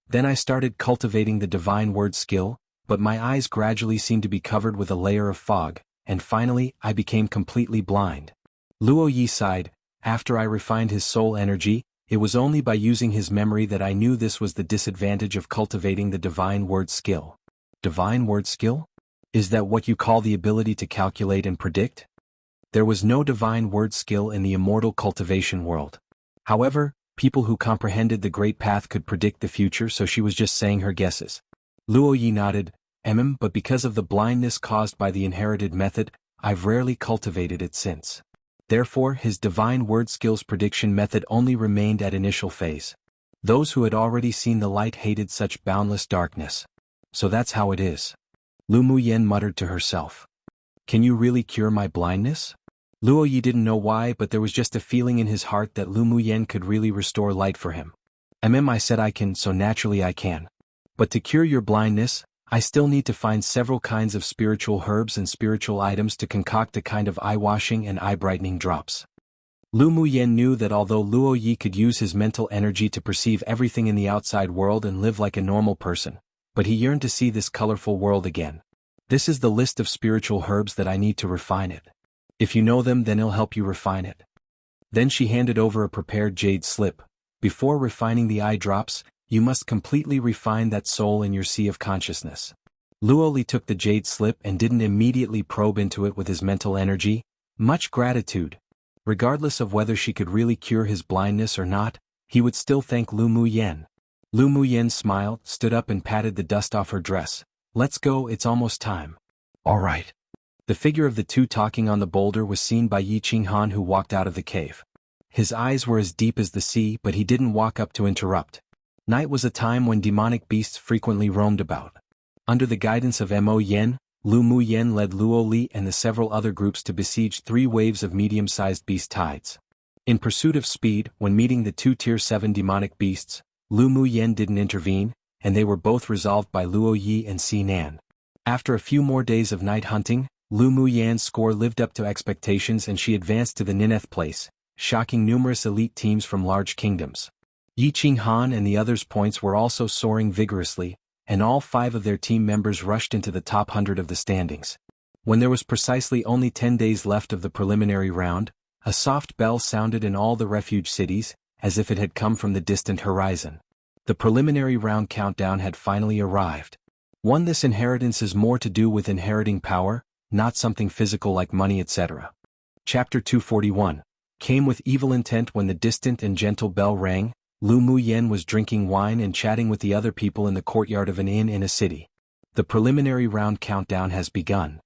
Then I started cultivating the divine word skill, but my eyes gradually seemed to be covered with a layer of fog, and finally I became completely blind. Luo Yi sighed. After I refined his soul energy, it was only by using his memory that I knew this was the disadvantage of cultivating the divine word skill. Divine word skill? Is that what you call the ability to calculate and predict? There was no divine word skill in the immortal cultivation world. However, people who comprehended the great path could predict the future, so she was just saying her guesses. Luo Yi nodded. But because of the blindness caused by the inherited method, I've rarely cultivated it since. Therefore, his divine word skills prediction method only remained at initial phase. Those who had already seen the light hated such boundless darkness. So that's how it is. Lu Muyen muttered to herself. Can you really cure my blindness? Luo Yi didn't know why, but there was just a feeling in his heart that Lu Muyen could really restore light for him. I said I can, so naturally I can. But to cure your blindness, I still need to find several kinds of spiritual herbs and spiritual items to concoct a kind of eye-washing and eye-brightening drops. Lu Muyen knew that although Luo Yi could use his mental energy to perceive everything in the outside world and live like a normal person, but he yearned to see this colorful world again. This is the list of spiritual herbs that I need to refine it. If you know them, then it'll help you refine it. Then she handed over a prepared jade slip. Before refining the eye drops, you must completely refine that soul in your sea of consciousness. Luo Li took the jade slip and didn't immediately probe into it with his mental energy. Much gratitude. Regardless of whether she could really cure his blindness or not, he would still thank Lu Muyen. Lu Muyen smiled, stood up and patted the dust off her dress. Let's go, it's almost time. All right. The figure of the two talking on the boulder was seen by Yi Qinghan, who walked out of the cave. His eyes were as deep as the sea, but he didn't walk up to interrupt. Night was a time when demonic beasts frequently roamed about. Under the guidance of Mo Yen, Lu Muyen led Luo Li and the several other groups to besiege 3 waves of medium-sized beast tides. In pursuit of speed, when meeting the 2 Tier 7 demonic beasts, Lu Muyen didn't intervene, and they were both resolved by Luo Yi and Si Nan. After a few more days of night hunting, Lu Muyen's score lived up to expectations and she advanced to the ninth place, shocking numerous elite teams from large kingdoms. Yi Qinghan and the others' points were also soaring vigorously, and all 5 of their team members rushed into the top 100 of the standings. When there was precisely only 10 days left of the preliminary round, a soft bell sounded in all the refuge cities, as if it had come from the distant horizon. The preliminary round countdown had finally arrived. This inheritance is more to do with inheriting power, not something physical like money, etc. Chapter 241 came with evil intent. When the distant and gentle bell rang, Lu Muyen was drinking wine and chatting with the other people in the courtyard of an inn in a city. The preliminary round countdown has begun.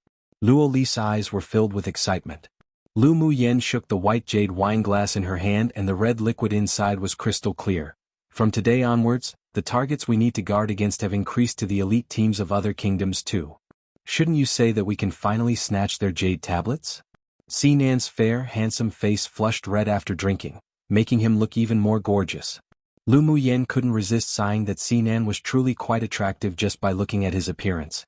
Luo Li's eyes were filled with excitement. Lu Muyen shook the white jade wine glass in her hand and the red liquid inside was crystal clear. From today onwards, the targets we need to guard against have increased to the elite teams of other kingdoms too. Shouldn't you say that we can finally snatch their jade tablets? Si Nan's fair, handsome face flushed red after drinking, making him look even more gorgeous. Lu Muyen couldn't resist sighing that Si Nan was truly quite attractive just by looking at his appearance.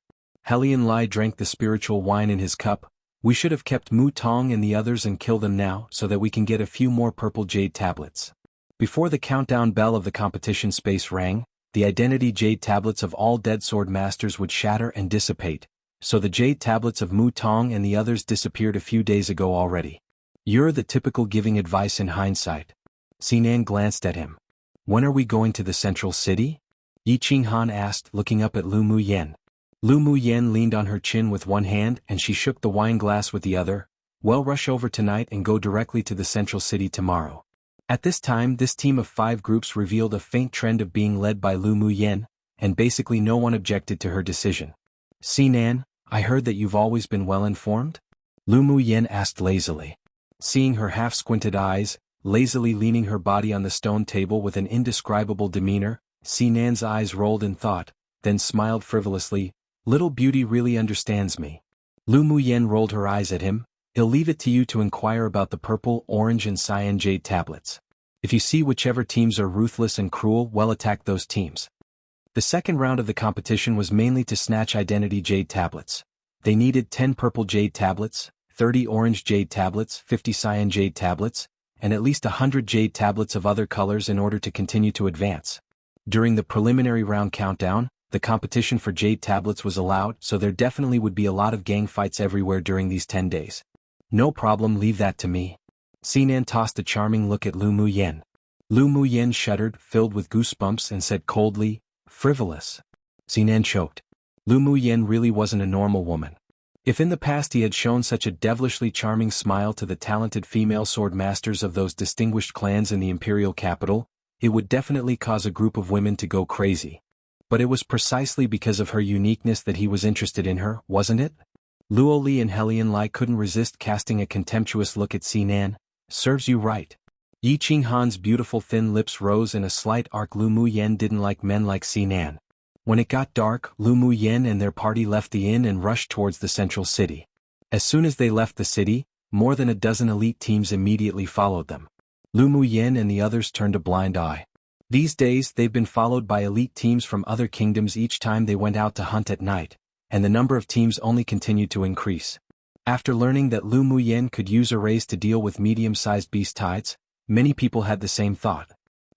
Helian Lai drank the spiritual wine in his cup. We should have kept Mu Tong and the others and kill them now so that we can get a few more purple jade tablets. Before the countdown bell of the competition space rang, the identity jade tablets of all dead sword masters would shatter and dissipate, so the jade tablets of Mu Tong and the others disappeared a few days ago already. You're the typical giving advice in hindsight. Si Nan glanced at him. When are we going to the central city? Yi Qinghan asked, looking up at Lu Muyen. Lu Muyen leaned on her chin with one hand and she shook the wine glass with the other. Well, rush over tonight and go directly to the central city tomorrow. At this time, this team of 5 groups revealed a faint trend of being led by Lu Muyen, and basically no one objected to her decision. Si Nan, I heard that you've always been well informed? Lu Muyen asked lazily. Seeing her half-squinted eyes, lazily leaning her body on the stone table with an indescribable demeanor, Si Nan's eyes rolled in thought, then smiled frivolously. Little beauty really understands me. Lu Muyen rolled her eyes at him. He'll leave it to you to inquire about the purple, orange and cyan jade tablets. If you see whichever teams are ruthless and cruel, well, attack those teams. The second round of the competition was mainly to snatch identity jade tablets. They needed 10 purple jade tablets, 30 orange jade tablets, 50 cyan jade tablets, and at least 100 jade tablets of other colors in order to continue to advance. During the preliminary round countdown, the competition for jade tablets was allowed, so there definitely would be a lot of gang fights everywhere during these 10 days. No problem, leave that to me. Sinan tossed a charming look at Lu Muyen. Lu Muyen shuddered, filled with goosebumps, and said coldly, "Frivolous." Sinan choked. Lu Muyen really wasn't a normal woman. If in the past he had shown such a devilishly charming smile to the talented female sword masters of those distinguished clans in the imperial capital, it would definitely cause a group of women to go crazy. But it was precisely because of her uniqueness that he was interested in her, wasn't it? Luo Li and Helian Lai couldn't resist casting a contemptuous look at Sinan. "Serves you right." Yi Qinghan's beautiful thin lips rose in a slight arc. Lu Muyen didn't like men like Sinan. When it got dark, Lu Muyen and their party left the inn and rushed towards the central city. As soon as they left the city, more than a dozen elite teams immediately followed them. Lu Muyen and the others turned a blind eye. These days they've been followed by elite teams from other kingdoms each time they went out to hunt at night, and the number of teams only continued to increase. After learning that Lu Muyen could use arrays to deal with medium-sized beast tides, many people had the same thought.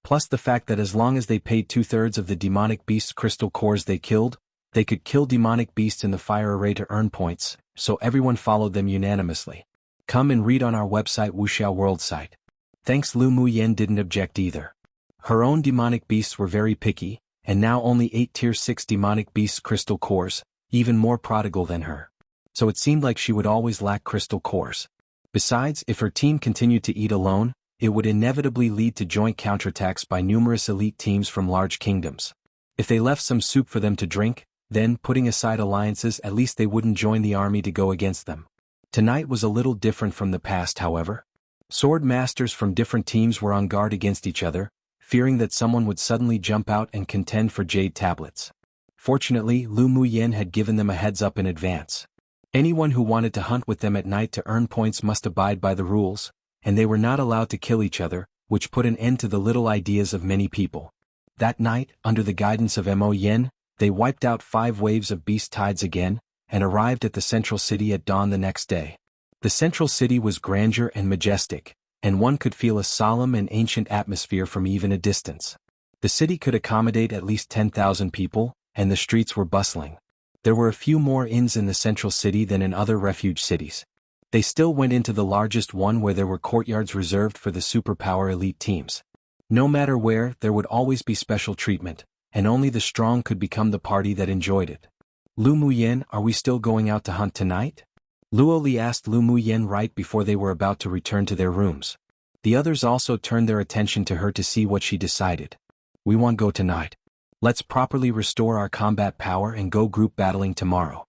Plus the fact that as long as they paid 2/3 of the demonic beast's crystal cores they killed, they could kill demonic beasts in the fire array to earn points, so everyone followed them unanimously. Come and read on our website Wuxiao World site. Thanks. Lu Muyen didn't object either. Her own demonic beasts were very picky, and now only 8 tier 6 demonic beasts crystal cores, even more prodigal than her. So it seemed like she would always lack crystal cores. Besides, if her team continued to eat alone, it would inevitably lead to joint counterattacks by numerous elite teams from large kingdoms. If they left some soup for them to drink, then, putting aside alliances, at least they wouldn't join the army to go against them. Tonight was a little different from the past, however. Sword masters from different teams were on guard against each other, fearing that someone would suddenly jump out and contend for jade tablets. Fortunately, Lu Muyen had given them a heads-up in advance. Anyone who wanted to hunt with them at night to earn points must abide by the rules, and they were not allowed to kill each other, which put an end to the little ideas of many people. That night, under the guidance of Mo Yen, they wiped out 5 waves of beast tides again, and arrived at the central city at dawn the next day. The central city was grandeur and majestic, and one could feel a solemn and ancient atmosphere from even a distance. The city could accommodate at least 10,000 people, and the streets were bustling. There were a few more inns in the central city than in other refuge cities. They still went into the largest one where there were courtyards reserved for the superpower elite teams. No matter where, there would always be special treatment, and only the strong could become the party that enjoyed it. "Lu Muyen, are we still going out to hunt tonight?" Luo Li asked Lu Muyen right before they were about to return to their rooms. The others also turned their attention to her to see what she decided. "We won't go tonight. Let's properly restore our combat power and go group battling tomorrow."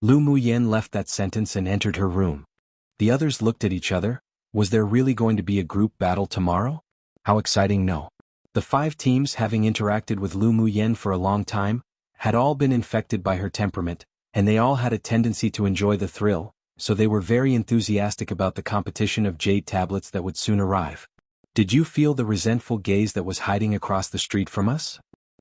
Lu Muyen left that sentence and entered her room. The others looked at each other. Was there really going to be a group battle tomorrow? How exciting. No. The 5 teams, having interacted with Lu Muyen for a long time, had all been infected by her temperament, and they all had a tendency to enjoy the thrill, so they were very enthusiastic about the competition of jade tablets that would soon arrive. "Did you feel the resentful gaze that was hiding across the street from us?"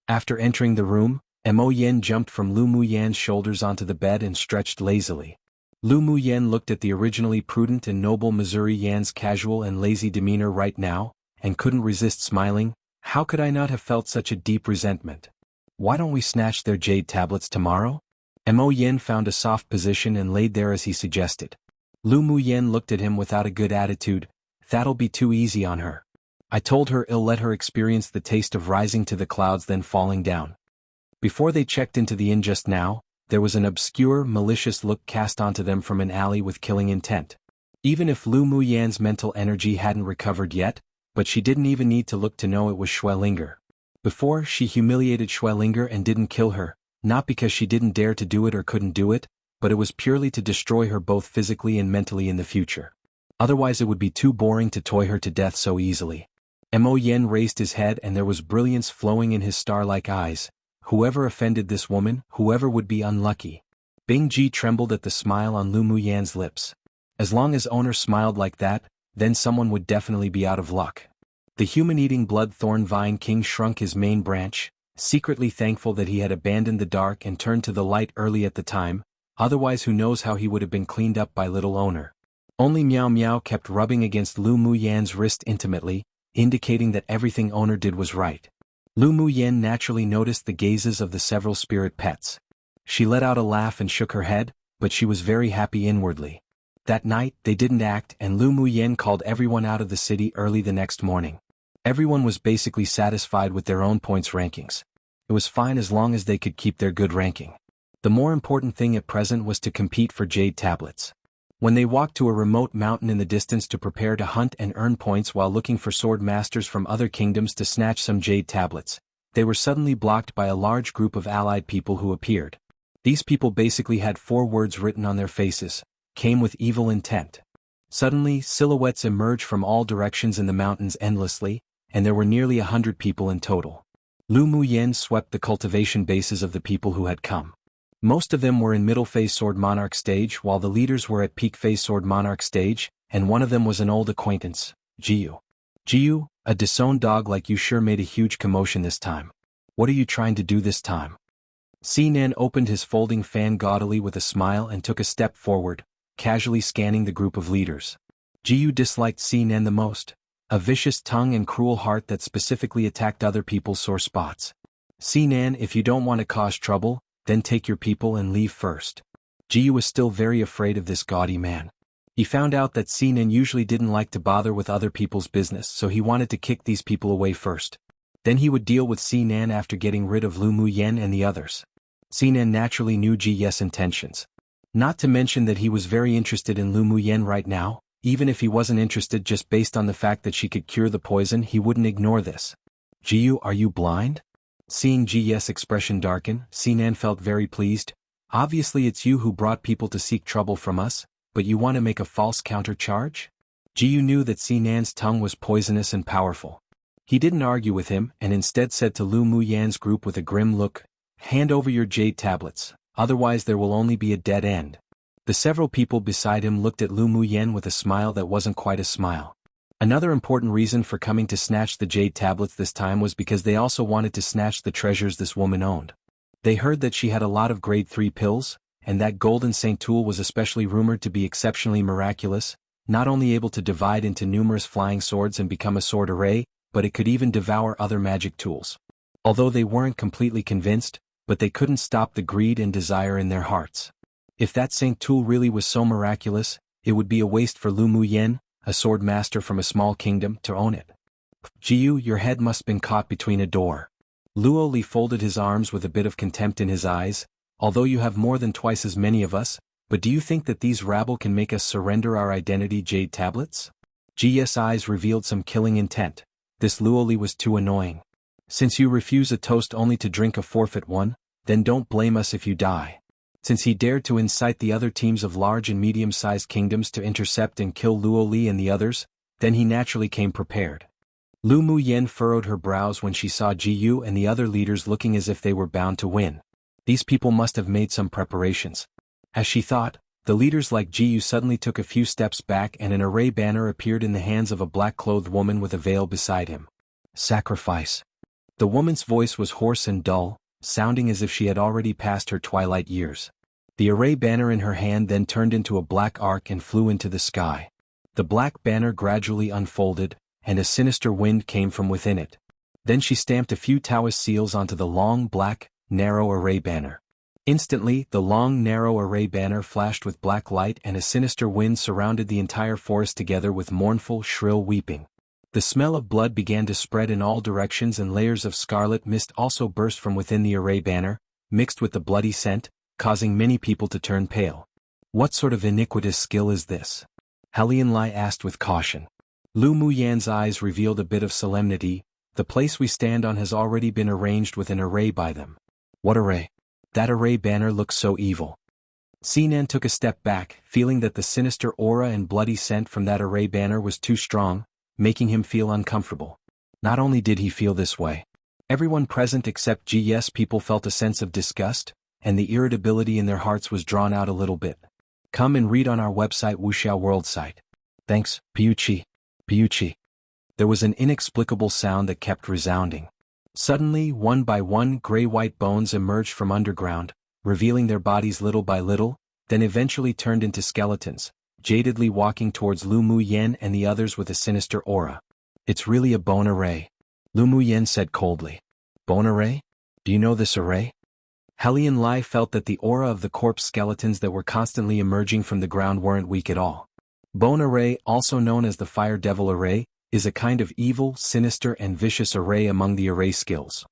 After entering the room, Mo Yen jumped from Lu Muyen's shoulders onto the bed and stretched lazily. Lu Muyen looked at the originally prudent and noble Missouri Yan's casual and lazy demeanor right now, and couldn't resist smiling. How could I not have felt such a deep resentment? "Why don't we snatch their jade tablets tomorrow?" Mo Yen found a soft position and laid there as he suggested. Lu Muyen looked at him without a good attitude. "That'll be too easy on her. I told her I'll let her experience the taste of rising to the clouds then falling down." Before they checked into the inn just now, there was an obscure, malicious look cast onto them from an alley with killing intent. Even if Lu Muyen's mental energy hadn't recovered yet, but she didn't even need to look to know it was Schwellinger. Before, she humiliated Schwellinger and didn't kill her, not because she didn't dare to do it or couldn't do it, but it was purely to destroy her both physically and mentally in the future. Otherwise it would be too boring to toy her to death so easily. Mo Yen raised his head and there was brilliance flowing in his star-like eyes. Whoever offended this woman, whoever would be unlucky. Bing Ji trembled at the smile on Lu Muyen's lips. As long as owner smiled like that, then someone would definitely be out of luck. The human-eating blood-thorn vine king shrunk his main branch, secretly thankful that he had abandoned the dark and turned to the light early at the time, otherwise who knows how he would have been cleaned up by little owner. Only Meow Meow kept rubbing against Lu Mu Yan's wrist intimately, indicating that everything owner did was right. Lu Mu Yan naturally noticed the gazes of the several spirit pets. She let out a laugh and shook her head, but she was very happy inwardly. That night, they didn't act and Lu Mu Yan called everyone out of the city early the next morning. Everyone was basically satisfied with their own points rankings. It was fine as long as they could keep their good ranking. The more important thing at present was to compete for jade tablets. When they walked to a remote mountain in the distance to prepare to hunt and earn points while looking for sword masters from other kingdoms to snatch some jade tablets, they were suddenly blocked by a large group of allied people who appeared. These people basically had 4 words written on their faces: came with evil intent. Suddenly, silhouettes emerged from all directions in the mountains endlessly, and there were nearly 100 people in total. Lu Mu Yan swept the cultivation bases of the people who had come. Most of them were in middle phase Sword Monarch stage while the leaders were at peak phase Sword Monarch stage, and one of them was an old acquaintance, Jiu. Jiu, a disowned dog like you sure made a huge commotion this time. What are you trying to do this time? Sinan opened his folding fan gaudily with a smile and took a step forward, casually scanning the group of leaders. Jiu disliked Sinan the most, a vicious tongue and cruel heart that specifically attacked other people's sore spots. Sinan, if you don't want to cause trouble, then take your people and leave first. Jiu was still very afraid of this gaudy man. He found out that Sinan usually didn't like to bother with other people's business, so he wanted to kick these people away first. Then he would deal with Sinan after getting rid of Lu Mu Yan and the others. Sinan naturally knew Ji's intentions. Not to mention that he was very interested in Lu Mu Yan right now. Even if he wasn't interested just based on the fact that she could cure the poison, he wouldn't ignore this. Jiu, are you blind? Seeing Ji's expression darken, Sinan felt very pleased. Obviously it's you who brought people to seek trouble from us, but you want to make a false counter-charge? Jiu knew that Sinan's tongue was poisonous and powerful. He didn't argue with him and instead said to Lu Mu Yan's group with a grim look, hand over your jade tablets, otherwise there will only be a dead end. The several people beside him looked at Lu Mu Yan with a smile that wasn't quite a smile. Another important reason for coming to snatch the jade tablets this time was because they also wanted to snatch the treasures this woman owned. They heard that she had a lot of grade 3 pills, and that golden Saint tool was especially rumored to be exceptionally miraculous, not only able to divide into numerous flying swords and become a sword array, but it could even devour other magic tools. Although they weren't completely convinced, but they couldn't stop the greed and desire in their hearts. If that Saint tool really was so miraculous, it would be a waste for Lu Mu Yan, a sword master from a small kingdom, to own it. Jiu, your head must have been caught between a door. Luo Li folded his arms with a bit of contempt in his eyes. Although you have more than twice as many of us, but do you think that these rabble can make us surrender our identity jade tablets? Ji's eyes revealed some killing intent. This Luo Li was too annoying. Since you refuse a toast only to drink a forfeit one, then don't blame us if you die. Since he dared to incite the other teams of large and medium-sized kingdoms to intercept and kill Luo Li and the others, then he naturally came prepared. Lu Mu Yan furrowed her brows when she saw Jiu and the other leaders looking as if they were bound to win. These people must have made some preparations. As she thought, the leaders like Jiu suddenly took a few steps back and an array banner appeared in the hands of a black-clothed woman with a veil beside him. Sacrifice. The woman's voice was hoarse and dull, sounding as if she had already passed her twilight years. The array banner in her hand then turned into a black arc and flew into the sky. The black banner gradually unfolded, and a sinister wind came from within it. Then she stamped a few Taoist seals onto the long black, narrow array banner. Instantly, the long narrow array banner flashed with black light and a sinister wind surrounded the entire forest together with mournful, shrill weeping. The smell of blood began to spread in all directions and layers of scarlet mist also burst from within the array banner, mixed with the bloody scent, causing many people to turn pale. What sort of iniquitous skill is this? Halian Lai asked with caution. Lu Mu Yan's eyes revealed a bit of solemnity. The place we stand on has already been arranged with an array by them. What array? That array banner looks so evil. Sinan took a step back, feeling that the sinister aura and bloody scent from that array banner was too strong, making him feel uncomfortable. Not only did he feel this way, everyone present except GS people felt a sense of disgust, and the irritability in their hearts was drawn out a little bit. Come and read on our website Wuxiao World site. Thanks, Piuchi. Piuchi. There was an inexplicable sound that kept resounding. Suddenly, one by one, gray-white bones emerged from underground, revealing their bodies little by little, then eventually turned into skeletons, jadedly walking towards Lu Muyen and the others with a sinister aura. It's really a bone array, Lu Muyen said coldly. Bone array? Do you know this array? Helian Lai felt that the aura of the corpse skeletons that were constantly emerging from the ground weren't weak at all. Bone array, also known as the Fire Devil array, is a kind of evil, sinister and vicious array among the array skills.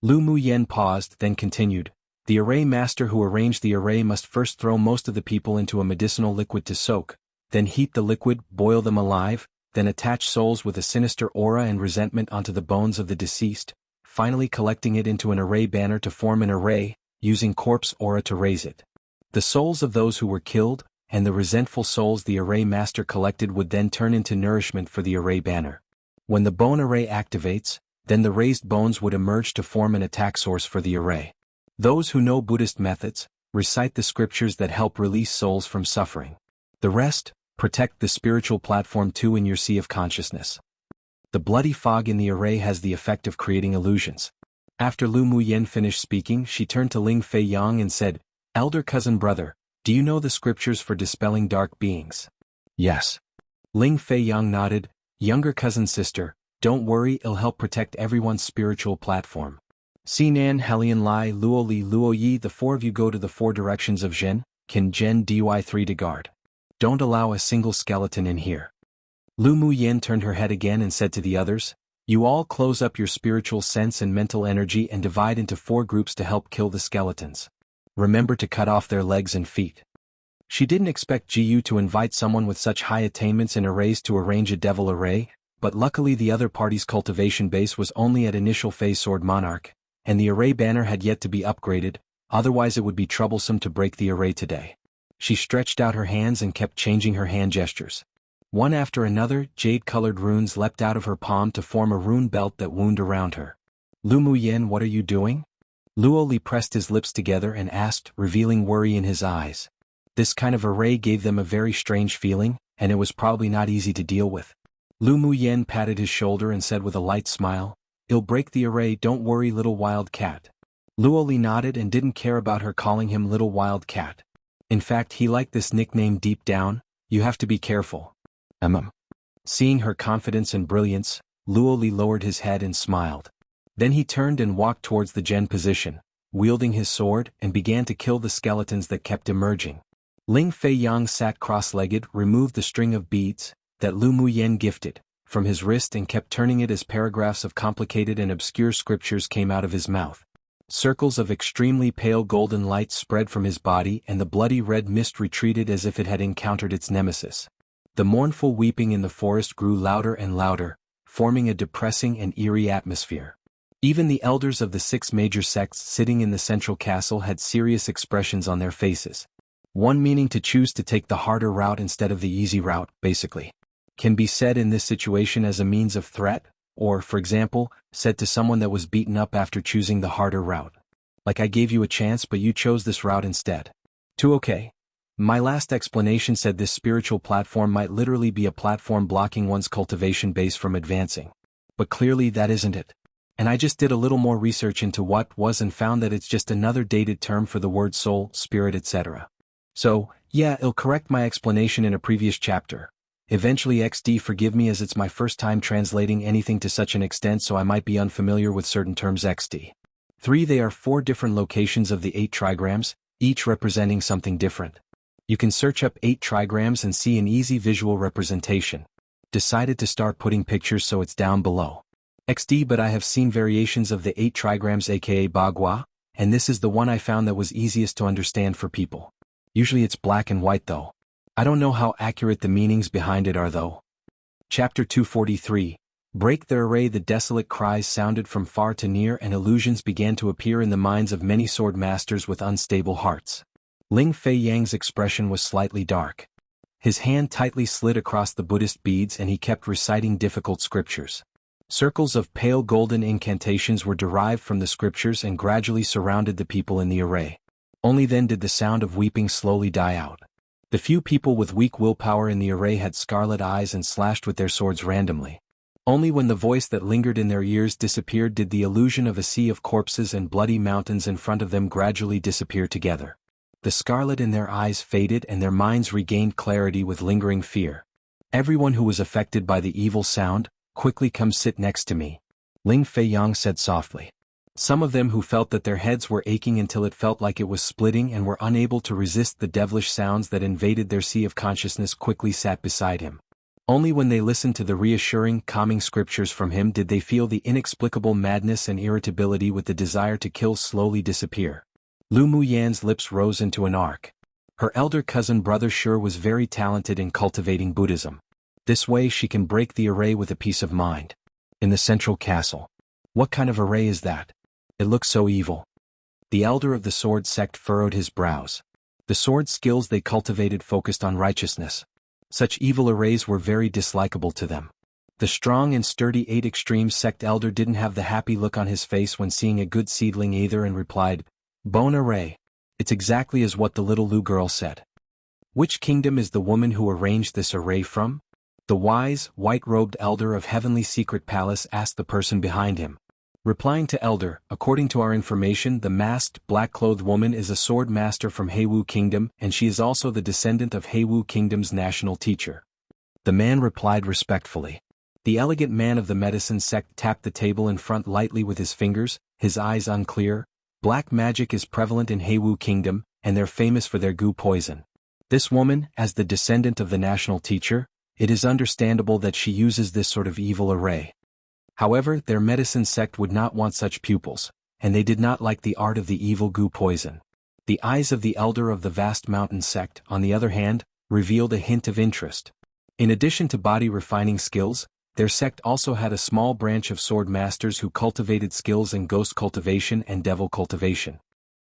Lu Muyen paused, then continued. The array master who arranged the array must first throw most of the people into a medicinal liquid to soak, then heat the liquid, boil them alive, then attach souls with a sinister aura and resentment onto the bones of the deceased, finally collecting it into an array banner to form an array, using corpse aura to raise it. The souls of those who were killed, and the resentful souls the array master collected would then turn into nourishment for the array banner. When the bone array activates, then the raised bones would emerge to form an attack source for the array. Those who know Buddhist methods, recite the scriptures that help release souls from suffering. The rest, protect the spiritual platform too in your sea of consciousness. The bloody fog in the array has the effect of creating illusions. After Lu Muyen finished speaking, she turned to Ling Fei Yang and said, Elder cousin brother, do you know the scriptures for dispelling dark beings? Yes. Ling Fei Yang nodded. Younger cousin sister, don't worry, it'll help protect everyone's spiritual platform. Sinan, Helian Lai, Luo Li, Luo Yi, the four of you go to the four directions of Zhen, Qin Zhen Dy3 to guard. Don't allow a single skeleton in here. Lu Muyen turned her head again and said to the others, you all close up your spiritual sense and mental energy and divide into 4 groups to help kill the skeletons. Remember to cut off their legs and feet. She didn't expect Jiyu to invite someone with such high attainments in arrays to arrange a devil array, but luckily the other party's cultivation base was only at initial phase Sword Monarch, and the array banner had yet to be upgraded, otherwise it would be troublesome to break the array today. She stretched out her hands and kept changing her hand gestures. One after another, jade-colored runes leapt out of her palm to form a rune belt that wound around her. Lu Muyen, what are you doing? Luo Li pressed his lips together and asked, revealing worry in his eyes. This kind of array gave them a very strange feeling, and it was probably not easy to deal with. Lu Muyen patted his shoulder and said with a light smile, It'll break the array, don't worry little wild cat. Luo Li nodded and didn't care about her calling him little wild cat. In fact, he liked this nickname deep down. You have to be careful. Seeing her confidence and brilliance, Luo Li lowered his head and smiled. Then he turned and walked towards the Zhen position, wielding his sword, and began to kill the skeletons that kept emerging. Ling Fei Yang sat cross-legged, removed the string of beads that Lu Muyen gifted from his wrist and kept turning it as paragraphs of complicated and obscure scriptures came out of his mouth. Circles of extremely pale golden light spread from his body and the bloody red mist retreated as if it had encountered its nemesis. The mournful weeping in the forest grew louder and louder, forming a depressing and eerie atmosphere. Even the elders of the 6 major sects sitting in the central castle had serious expressions on their faces. One meaning to choose to take the harder route instead of the easy route, basically. Can be said in this situation as a means of threat, or, for example, said to someone that was beaten up after choosing the harder route. Like I gave you a chance but you chose this route instead. Okay. My last explanation said this spiritual platform might literally be a platform blocking one's cultivation base from advancing. But clearly that isn't it. And I just did a little more research into what was and found that it's just another dated term for the word soul, spirit, etc. So, yeah, it'll correct my explanation in a previous chapter. Eventually XD forgive me as it's my first time translating anything to such an extent so I might be unfamiliar with certain terms XD. 3. They are 4 different locations of the 8 trigrams, each representing something different. You can search up 8 trigrams and see an easy visual representation. Decided to start putting pictures so it's down below. XD but I have seen variations of the 8 trigrams aka Bagua, and this is the one I found that was easiest to understand for people. Usually it's black and white though. I don't know how accurate the meanings behind it are though. Chapter 243. Break the array. The desolate cries sounded from far to near and illusions began to appear in the minds of many sword masters with unstable hearts. Ling Fei Yang's expression was slightly dark. His hand tightly slid across the Buddhist beads and he kept reciting difficult scriptures. Circles of pale golden incantations were derived from the scriptures and gradually surrounded the people in the array. Only then did the sound of weeping slowly die out. The few people with weak willpower in the array had scarlet eyes and slashed with their swords randomly. Only when the voice that lingered in their ears disappeared did the illusion of a sea of corpses and bloody mountains in front of them gradually disappear together. The scarlet in their eyes faded and their minds regained clarity with lingering fear. Everyone who was affected by the evil sound, quickly come sit next to me, Ling Fei Yang said softly. Some of them who felt that their heads were aching until it felt like it was splitting and were unable to resist the devilish sounds that invaded their sea of consciousness quickly sat beside him. Only when they listened to the reassuring, calming scriptures from him did they feel the inexplicable madness and irritability with the desire to kill slowly disappear. Lu Muyan's lips rose into an arc. Her elder cousin brother sure was very talented in cultivating Buddhism. This way she can break the array with a peace of mind. In the central castle. What kind of array is that? It looks so evil. The elder of the sword sect furrowed his brows. The sword skills they cultivated focused on righteousness. Such evil arrays were very dislikable to them. The strong and sturdy 8 Extremes sect elder didn't have the happy look on his face when seeing a good seedling either and replied, "Bone array. It's exactly as what the little Lu girl said." "Which kingdom is the woman who arranged this array from?" The wise, white-robed elder of Heavenly Secret Palace asked the person behind him. Replying to elder, according to our information, the masked, black-clothed woman is a sword master from Heiwu Kingdom, and she is also the descendant of Heiwu Kingdom's national teacher. The man replied respectfully. The elegant man of the medicine sect tapped the table in front lightly with his fingers, his eyes unclear. Black magic is prevalent in Heiwu Kingdom, and they're famous for their goo poison. This woman, as the descendant of the national teacher, it is understandable that she uses this sort of evil array. However, their medicine sect would not want such pupils, and they did not like the art of the evil goo poison. The eyes of the elder of the vast mountain sect, on the other hand, revealed a hint of interest. In addition to body refining skills, their sect also had a small branch of sword masters who cultivated skills in ghost cultivation and devil cultivation.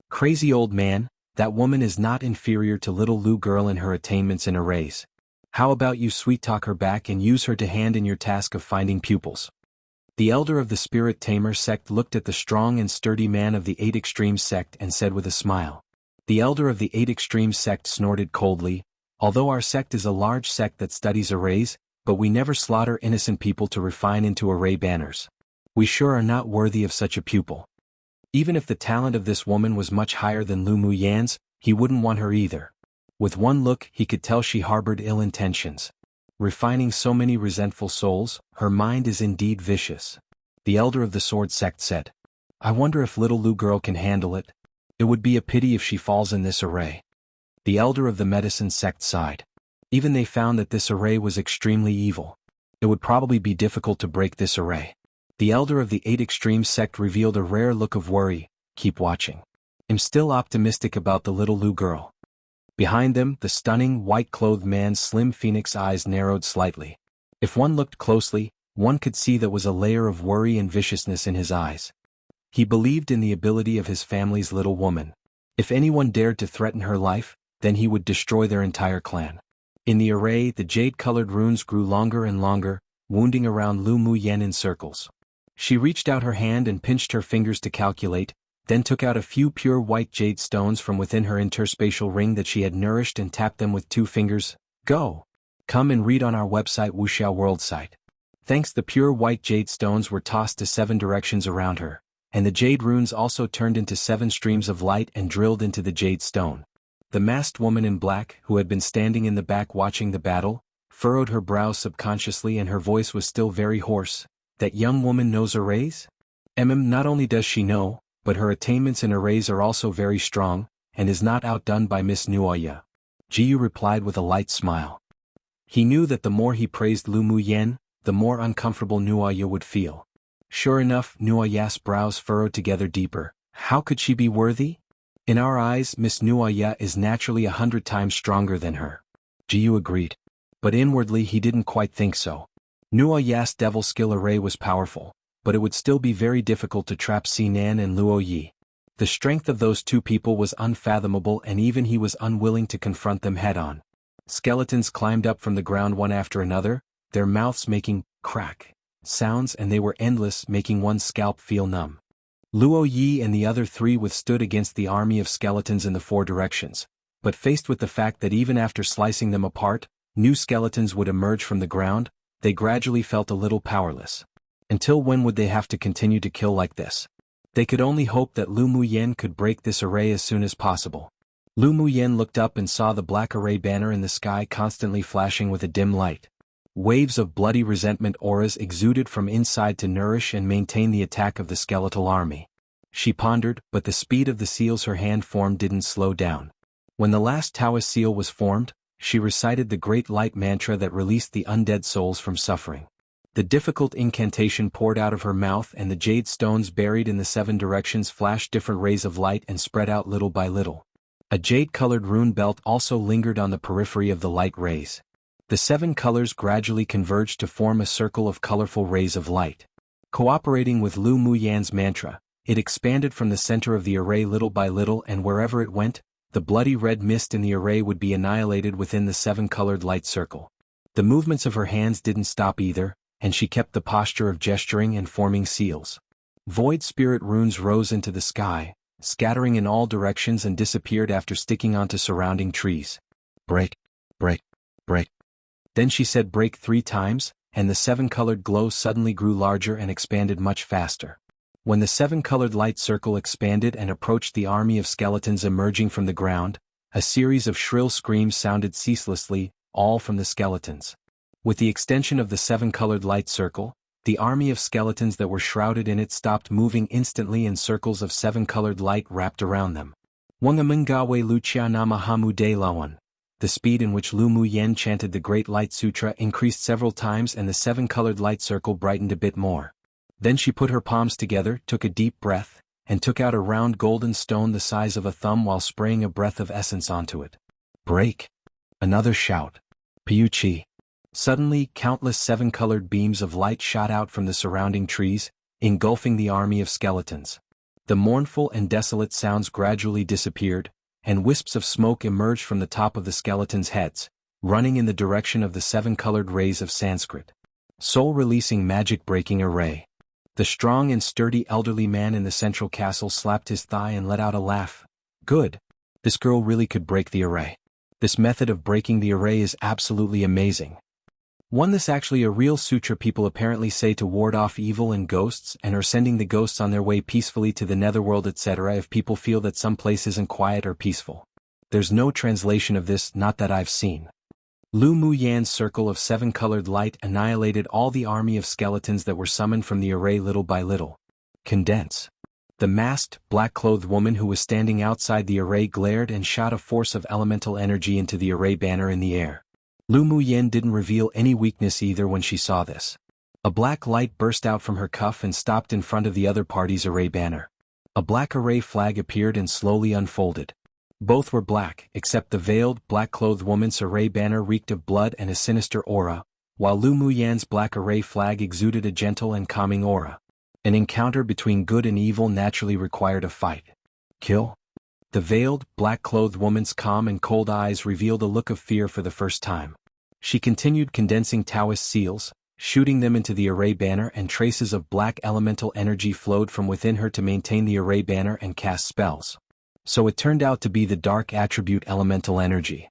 Crazy old man, that woman is not inferior to little Lu girl in her attainments in arrays. How about you sweet-talk her back and use her to hand in your task of finding pupils? The elder of the Spirit Tamer sect looked at the strong and sturdy man of the 8 Extremes sect and said with a smile. The elder of the 8 Extremes sect snorted coldly, "Although our sect is a large sect that studies arrays, but we never slaughter innocent people to refine into array banners. We sure are not worthy of such a pupil." Even if the talent of this woman was much higher than Lu Muyan's, he wouldn't want her either. With one look he could tell she harbored ill intentions. Refining so many resentful souls, her mind is indeed vicious. The elder of the sword sect said. "I wonder if little Lu girl can handle it. It would be a pity if she falls in this array." The elder of the medicine sect sighed. Even they found that this array was extremely evil. It would probably be difficult to break this array. The elder of the 8 Extremes sect revealed a rare look of worry. "Keep watching. I'm still optimistic about the little Lu girl." Behind them, the stunning, white-clothed man's slim phoenix eyes narrowed slightly. If one looked closely, one could see there was a layer of worry and viciousness in his eyes. He believed in the ability of his family's little woman. If anyone dared to threaten her life, then he would destroy their entire clan. In the array, the jade-colored runes grew longer and longer, wounding around Lu Muyan in circles. She reached out her hand and pinched her fingers to calculate, then took out a few pure white jade stones from within her interspatial ring that she had nourished and tapped them with 2 fingers. "Go! Come and read on our website Wuxiao World site." Thanks, the pure white jade stones were tossed to 7 directions around her, and the jade runes also turned into 7 streams of light and drilled into the jade stone. The masked woman in black, who had been standing in the back watching the battle, furrowed her brows subconsciously and her voice was still very hoarse. "That young woman knows arrays? Not only does she know, but her attainments in arrays are also very strong, and is not outdone by Miss Nuoya." Jiyu replied with a light smile. He knew that the more he praised Lu Muyan, the more uncomfortable Nuoya would feel. Sure enough, Nuoya's brows furrowed together deeper. How could she be worthy? In our eyes, Miss Nuoya is naturally 100 times stronger than her. Jiyu agreed. But inwardly he didn't quite think so. Nuoya's devil skill array was powerful, but it would still be very difficult to trap Sinan and Luo Yi. The strength of those 2 people was unfathomable and even he was unwilling to confront them head-on. Skeletons climbed up from the ground one after another, their mouths making crack sounds, and they were endless, making one's scalp feel numb. Luo Yi and the other 3 withstood against the army of skeletons in the 4 directions, but faced with the fact that even after slicing them apart, new skeletons would emerge from the ground, they gradually felt a little powerless. Until when would they have to continue to kill like this? They could only hope that Lu Muyen could break this array as soon as possible. Lu Muyen looked up and saw the black array banner in the sky constantly flashing with a dim light. Waves of bloody resentment auras exuded from inside to nourish and maintain the attack of the skeletal army. She pondered, but the speed of the seals her hand formed didn't slow down. When the last Taoist seal was formed, she recited the great light mantra that released the undead souls from suffering. The difficult incantation poured out of her mouth and the jade stones buried in the 7 directions flashed different rays of light and spread out little by little. A jade-colored rune belt also lingered on the periphery of the light rays. The 7 colors gradually converged to form a circle of colorful rays of light. Cooperating with Lu Muyan's mantra, it expanded from the center of the array little by little, and wherever it went, the bloody red mist in the array would be annihilated within the 7-colored light circle. The movements of her hands didn't stop either, and she kept the posture of gesturing and forming seals. Void spirit runes rose into the sky, scattering in all directions and disappeared after sticking onto surrounding trees. Break, break, break. Then she said break 3 times, and the 7-colored glow suddenly grew larger and expanded much faster. When the 7-colored light circle expanded and approached the army of skeletons emerging from the ground, a series of shrill screams sounded ceaselessly, all from the skeletons. With the extension of the 7-colored light circle, the army of skeletons that were shrouded in it stopped moving instantly and circles of 7-colored light wrapped around them. Wangamungawe Lucia Namahamu De Lawan. The speed in which Lu Muyen chanted the Great Light Sutra increased several times and the 7-colored light circle brightened a bit more. Then she put her palms together, took a deep breath, and took out a round golden stone the size of a thumb while spraying a breath of essence onto it. Break! Another shout. Piuchi! Suddenly, countless 7-colored beams of light shot out from the surrounding trees, engulfing the army of skeletons. The mournful and desolate sounds gradually disappeared, and wisps of smoke emerged from the top of the skeletons' heads, running in the direction of the 7-colored rays of Sanskrit. Soul-releasing magic-breaking array. The strong and sturdy elderly man in the central castle slapped his thigh and let out a laugh. Good. This girl really could break the array. This method of breaking the array is absolutely amazing. This actually a real sutra people apparently say to ward off evil and ghosts and are sending the ghosts on their way peacefully to the netherworld etc. if people feel that some place isn't quiet or peaceful. There's no translation of this, not that I've seen. Lu Muyan's circle of 7-colored light annihilated all the army of skeletons that were summoned from the array little by little. Condense. The masked, black-clothed woman who was standing outside the array glared and shot a force of elemental energy into the array banner in the air. Lu Muyen didn't reveal any weakness either when she saw this. A black light burst out from her cuff and stopped in front of the other party's array banner. A black array flag appeared and slowly unfolded. Both were black, except the veiled, black-clothed woman's array banner reeked of blood and a sinister aura, while Lu Muyan's black array flag exuded a gentle and calming aura. An encounter between good and evil naturally required a fight. Kill? The veiled, black-clothed woman's calm and cold eyes revealed a look of fear for the first time. She continued condensing Taoist seals, shooting them into the array banner, and traces of black elemental energy flowed from within her to maintain the array banner and cast spells. So it turned out to be the dark attribute elemental energy.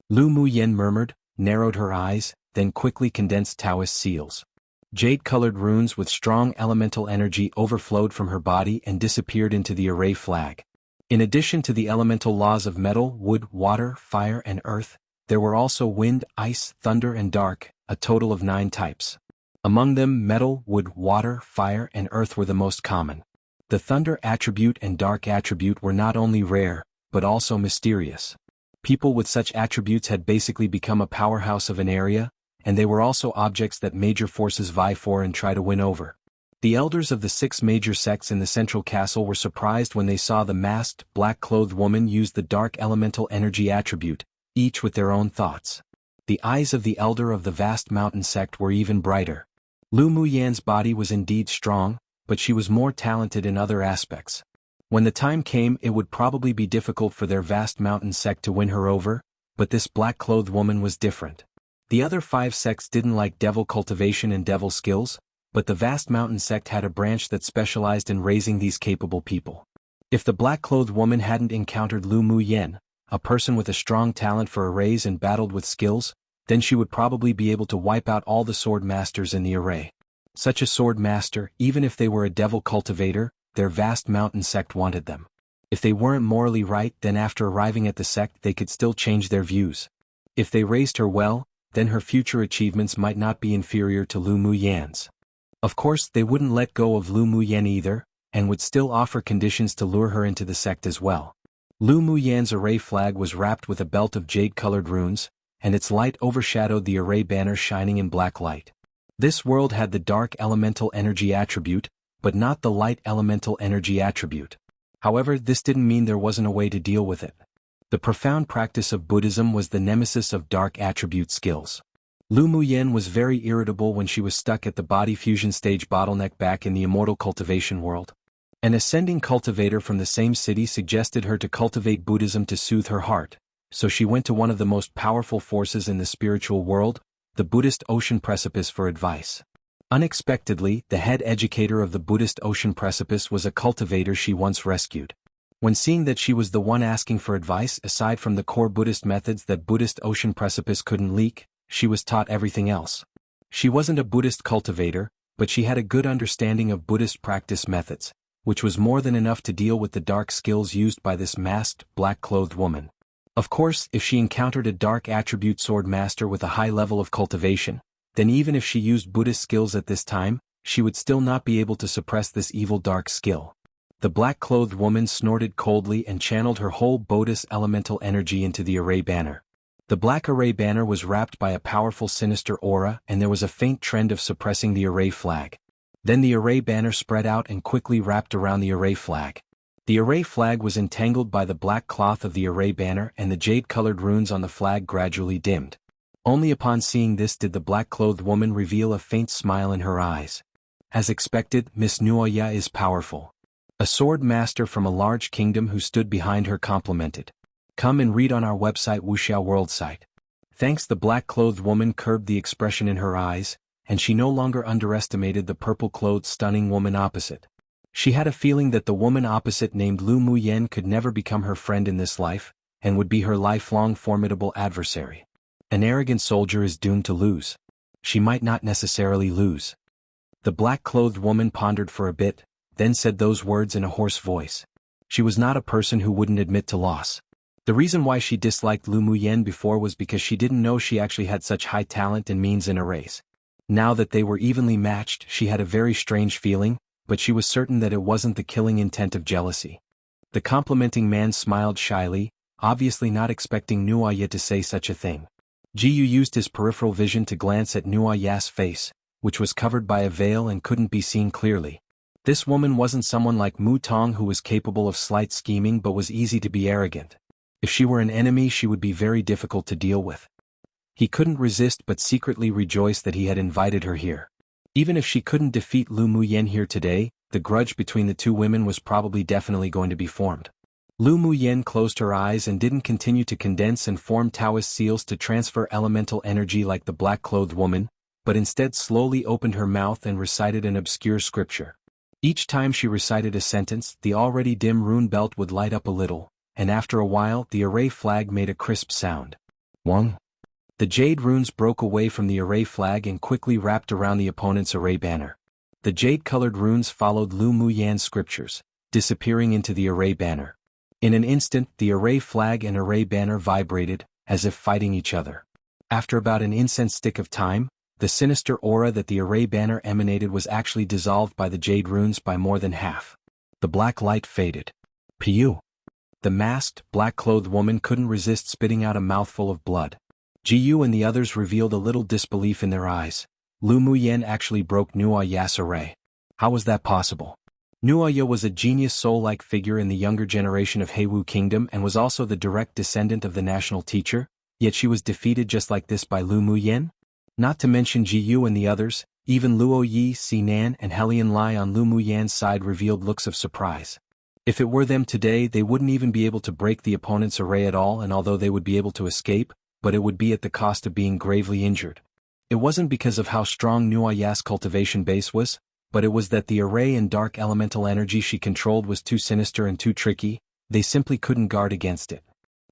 Lu Muyen murmured, narrowed her eyes, then quickly condensed Taoist seals. Jade-colored runes with strong elemental energy overflowed from her body and disappeared into the array flag. In addition to the elemental laws of metal, wood, water, fire, and earth, there were also wind, ice, thunder, and dark, a total of 9 types. Among them, metal, wood, water, fire, and earth were the most common. The thunder attribute and dark attribute were not only rare, but also mysterious. People with such attributes had basically become a powerhouse of an area, and they were also objects that major forces vie for and try to win over. The elders of the 6 major sects in the central castle were surprised when they saw the masked, black-clothed woman use the dark elemental energy attribute, each with their own thoughts. The eyes of the elder of the vast mountain sect were even brighter. Lu Muyan's body was indeed strong, but she was more talented in other aspects. When the time came, it would probably be difficult for their vast mountain sect to win her over, but this black-clothed woman was different. The other 5 sects didn't like devil cultivation and devil skills, but the vast mountain sect had a branch that specialized in raising these capable people. If the black-clothed woman hadn't encountered Lu Muyen, a person with a strong talent for arrays and battled with skills, then she would probably be able to wipe out all the sword masters in the array. Such a sword master, even if they were a devil cultivator, their vast mountain sect wanted them. If they weren't morally right, then after arriving at the sect they could still change their views. If they raised her well, then her future achievements might not be inferior to Lu Muyan's. Of course, they wouldn't let go of Lu Muyan either, and would still offer conditions to lure her into the sect as well. Lu Muyan's array flag was wrapped with a belt of jade-colored runes, and its light overshadowed the array banner shining in black light. This world had the dark elemental energy attribute, but not the light elemental energy attribute. However, this didn't mean there wasn't a way to deal with it. The profound practice of Buddhism was the nemesis of dark attribute skills. Lu Muyan was very irritable when she was stuck at the body fusion stage bottleneck back in the immortal cultivation world. An ascending cultivator from the same city suggested her to cultivate Buddhism to soothe her heart, so she went to one of the most powerful forces in the spiritual world, the Buddhist Ocean Precipice, for advice. Unexpectedly, the head educator of the Buddhist Ocean Precipice was a cultivator she once rescued. When seeing that she was the one asking for advice aside from the core Buddhist methods that Buddhist Ocean Precipice couldn't leak, she was taught everything else. She wasn't a Buddhist cultivator, but she had a good understanding of Buddhist practice methods, which was more than enough to deal with the dark skills used by this masked, black-clothed woman. Of course, if she encountered a dark attribute sword master with a high level of cultivation, then even if she used Buddhist skills at this time, she would still not be able to suppress this evil dark skill. The black-clothed woman snorted coldly and channeled her whole Buddhist elemental energy into the array banner. The black array banner was wrapped by a powerful sinister aura, and there was a faint trend of suppressing the array flag. Then the array banner spread out and quickly wrapped around the array flag. The array flag was entangled by the black cloth of the array banner, and the jade-colored runes on the flag gradually dimmed. Only upon seeing this did the black-clothed woman reveal a faint smile in her eyes. As expected, Miss Nuoya is powerful. A sword master from a large kingdom who stood behind her complimented. Come and read on our website Wuxiao World site. Thanks. The black-clothed woman curbed the expression in her eyes, and she no longer underestimated the purple-clothed stunning woman opposite. She had a feeling that the woman opposite named Lu Muyan could never become her friend in this life, and would be her lifelong formidable adversary. An arrogant soldier is doomed to lose. She might not necessarily lose. The black-clothed woman pondered for a bit, then said those words in a hoarse voice. She was not a person who wouldn't admit to loss. The reason why she disliked Lu Muyan before was because she didn't know she actually had such high talent and means in a race. Now that they were evenly matched, she had a very strange feeling, but she was certain that it wasn't the killing intent of jealousy. The complimenting man smiled shyly, obviously not expecting Nuoya to say such a thing. Jiyu used his peripheral vision to glance at Nuoya's face, which was covered by a veil and couldn't be seen clearly. This woman wasn't someone like Mu Tong who was capable of slight scheming but was easy to be arrogant. If she were an enemy, she would be very difficult to deal with. He couldn't resist but secretly rejoiced that he had invited her here. Even if she couldn't defeat Lu Muyan here today, the grudge between the two women was probably definitely going to be formed. Lu Muyan closed her eyes and didn't continue to condense and form Taoist seals to transfer elemental energy like the black-clothed woman, but instead slowly opened her mouth and recited an obscure scripture. Each time she recited a sentence, the already dim rune belt would light up a little, and after a while the array flag made a crisp sound. Wang. The jade runes broke away from the array flag and quickly wrapped around the opponent's array banner. The jade-colored runes followed Lu Muyan's scriptures, disappearing into the array banner. In an instant, the array flag and array banner vibrated, as if fighting each other. After about an incense stick of time, the sinister aura that the array banner emanated was actually dissolved by the jade runes by more than half. The black light faded. Piu. The masked, black-clothed woman couldn't resist spitting out a mouthful of blood. Jiyu and the others revealed a little disbelief in their eyes. Lu Muyan actually broke Nuoya's array. How was that possible? Nuoya was a genius soul-like figure in the younger generation of Heiwu Kingdom and was also the direct descendant of the national teacher, yet she was defeated just like this by Lu Muyan? Not to mention Jiyu and the others, even Luo Yi, Sinan and Helian Lai on Lu Muyan's side revealed looks of surprise. If it were them today, they wouldn't even be able to break the opponent's array at all, and although they would be able to escape, but it would be at the cost of being gravely injured. It wasn't because of how strong Nuoya's cultivation base was, but it was that the array and dark elemental energy she controlled was too sinister and too tricky. They simply couldn't guard against it.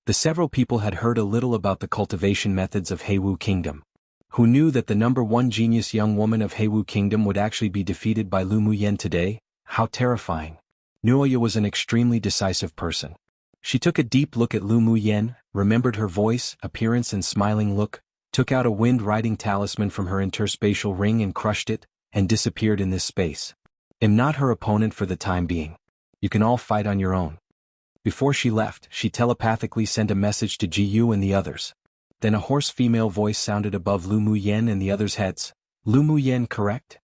The several people had heard a little about the cultivation methods of Heiwu Kingdom. Who knew that the number one genius young woman of Heiwu Kingdom would actually be defeated by Lu Muyen today? How terrifying. Nuoya was an extremely decisive person. She took a deep look at Lu Muyen, remembered her voice, appearance and smiling look, took out a wind-riding talisman from her interspatial ring and crushed it, and disappeared in this space. Am not her opponent for the time being. You can all fight on your own. Before she left, she telepathically sent a message to Ji Yu and the others. Then a hoarse female voice sounded above Lu Muyen and the others' heads. Lu Muyen, correct?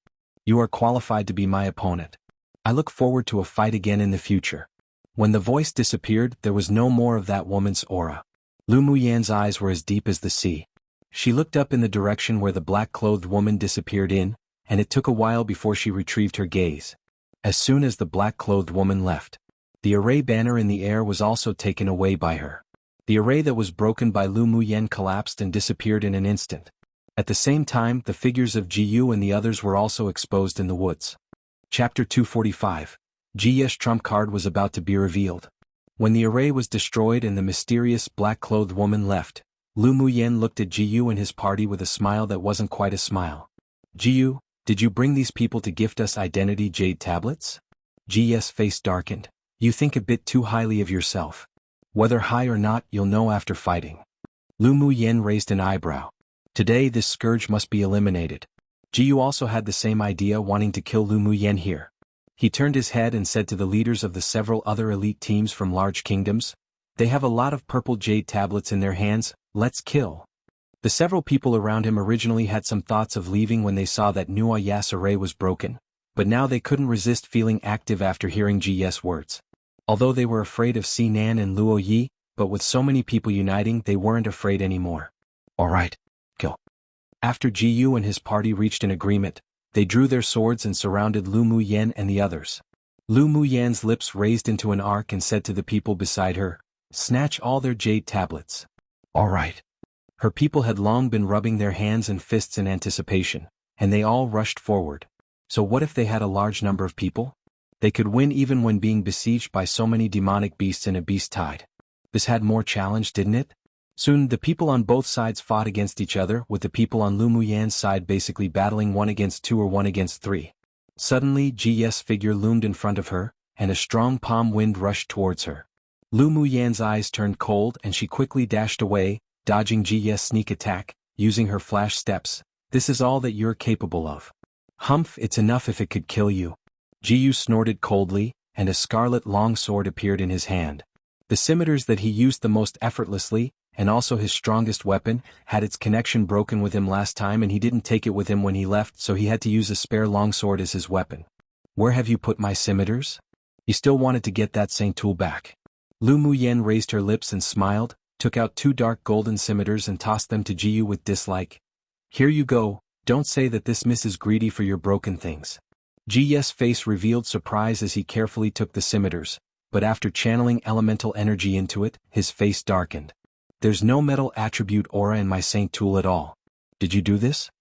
You are qualified to be my opponent. I look forward to a fight again in the future. When the voice disappeared, there was no more of that woman's aura. Lu Muyen's eyes were as deep as the sea. She looked up in the direction where the black-clothed woman disappeared in, and it took a while before she retrieved her gaze. As soon as the black-clothed woman left, the array banner in the air was also taken away by her. The array that was broken by Lu Muyen collapsed and disappeared in an instant. At the same time, the figures of Ji Yu and the others were also exposed in the woods. Chapter 245. Ji's trump card was about to be revealed. When the array was destroyed and the mysterious black-clothed woman left, Lu Muyen looked at Ji Yu and his party with a smile that wasn't quite a smile. Ji Yu, did you bring these people to gift us identity jade tablets? Ji's face darkened. You think a bit too highly of yourself. Whether high or not, you'll know after fighting. Lu Muyen raised an eyebrow. Today this scourge must be eliminated. Ji Yu also had the same idea, wanting to kill Lu Muyen here. He turned his head and said to the leaders of the several other elite teams from large kingdoms, they have a lot of purple jade tablets in their hands, let's kill. The several people around him originally had some thoughts of leaving when they saw that Nuoya's array was broken, but now they couldn't resist feeling active after hearing Ji's words. Although they were afraid of Sinan and Luo Yi, but with so many people uniting they weren't afraid anymore. Alright, kill. After Ji Yu and his party reached an agreement, they drew their swords and surrounded Lu Muyen and the others. Lu Muyen's lips raised into an arc and said to the people beside her, snatch all their jade tablets. Alright. Her people had long been rubbing their hands and fists in anticipation, and they all rushed forward. So what if they had a large number of people? They could win even when being besieged by so many demonic beasts in a beast tide. This had more challenge, didn't it? Soon the people on both sides fought against each other, with the people on Lu Muyen's side basically battling 1 against 2 or 1 against 3. Suddenly Ji's figure loomed in front of her, and a strong palm wind rushed towards her. Lu Muyen's eyes turned cold and she quickly dashed away, dodging Ji's sneak attack, using her flash steps. This is all that you're capable of. Humph, it's enough if it could kill you. Ji Yu snorted coldly, and a scarlet long sword appeared in his hand. The scimitars that he used the most effortlessly, and also his strongest weapon, had its connection broken with him last time and he didn't take it with him when he left, so he had to use a spare longsword as his weapon. Where have you put my scimitars? He still wanted to get that same tool back. Lu Muyen raised her lips and smiled, took out 2 dark golden scimitars and tossed them to Ji Yu with dislike. Here you go, don't say that this miss is greedy for your broken things. Ji's face revealed surprise as he carefully took the scimitars, but after channeling elemental energy into it, his face darkened. There's no metal attribute aura in my saint tool at all. Did you do this?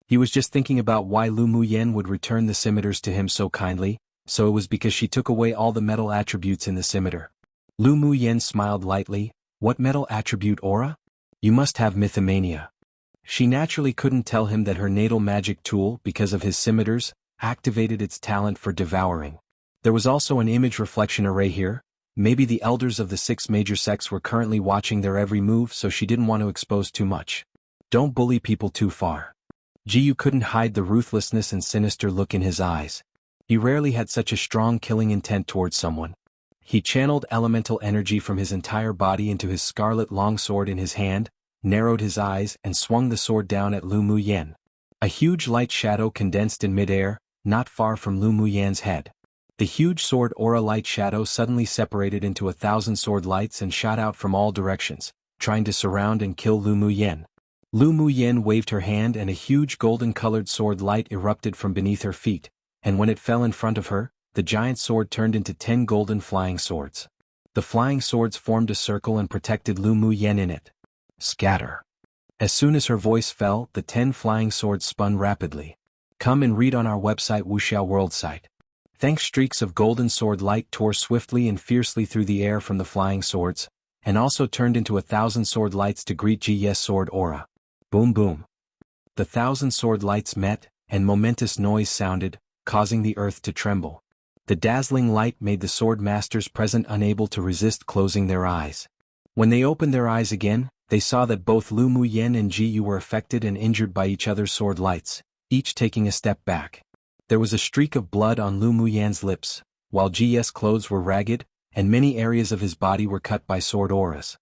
He was just thinking about why Lu Muyen would return the scimitars to him so kindly, so it was because she took away all the metal attributes in the scimitar. Lu Muyen smiled lightly. What metal attribute aura? You must have mythomania. She naturally couldn't tell him that her natal magic tool, because of his scimitars, activated its talent for devouring. There was also an image reflection array here. Maybe the elders of the 6 major sects were currently watching their every move, so she didn't want to expose too much. Don't bully people too far. Ji Yu couldn't hide the ruthlessness and sinister look in his eyes. He rarely had such a strong killing intent towards someone. He channeled elemental energy from his entire body into his scarlet longsword in his hand, narrowed his eyes and swung the sword down at Lu Muyen. A huge light shadow condensed in midair, not far from Lu Muyen's head. The huge sword aura light shadow suddenly separated into 1,000 sword lights and shot out from all directions, trying to surround and kill Lu Muyen. Lu Muyen waved her hand and a huge golden-colored sword light erupted from beneath her feet, and when it fell in front of her, the giant sword turned into 10 golden flying swords. The flying swords formed a circle and protected Lu Muyen in it. Scatter. As soon as her voice fell, the 10 flying swords spun rapidly. Come and read on our website Wuxiao World site. Thanks streaks of golden sword light tore swiftly and fiercely through the air from the flying swords, and also turned into 1,000 sword lights to greet Ji's sword aura. Boom boom. The 1,000 sword lights met, and momentous noise sounded, causing the earth to tremble. The dazzling light made the sword masters present unable to resist closing their eyes. When they opened their eyes again, they saw that both Lu Muyen and Ji Yu were affected and injured by each other's sword lights, each taking a step back. There was a streak of blood on Lu Muyen's lips, while Ji's clothes were ragged, and many areas of his body were cut by sword auras.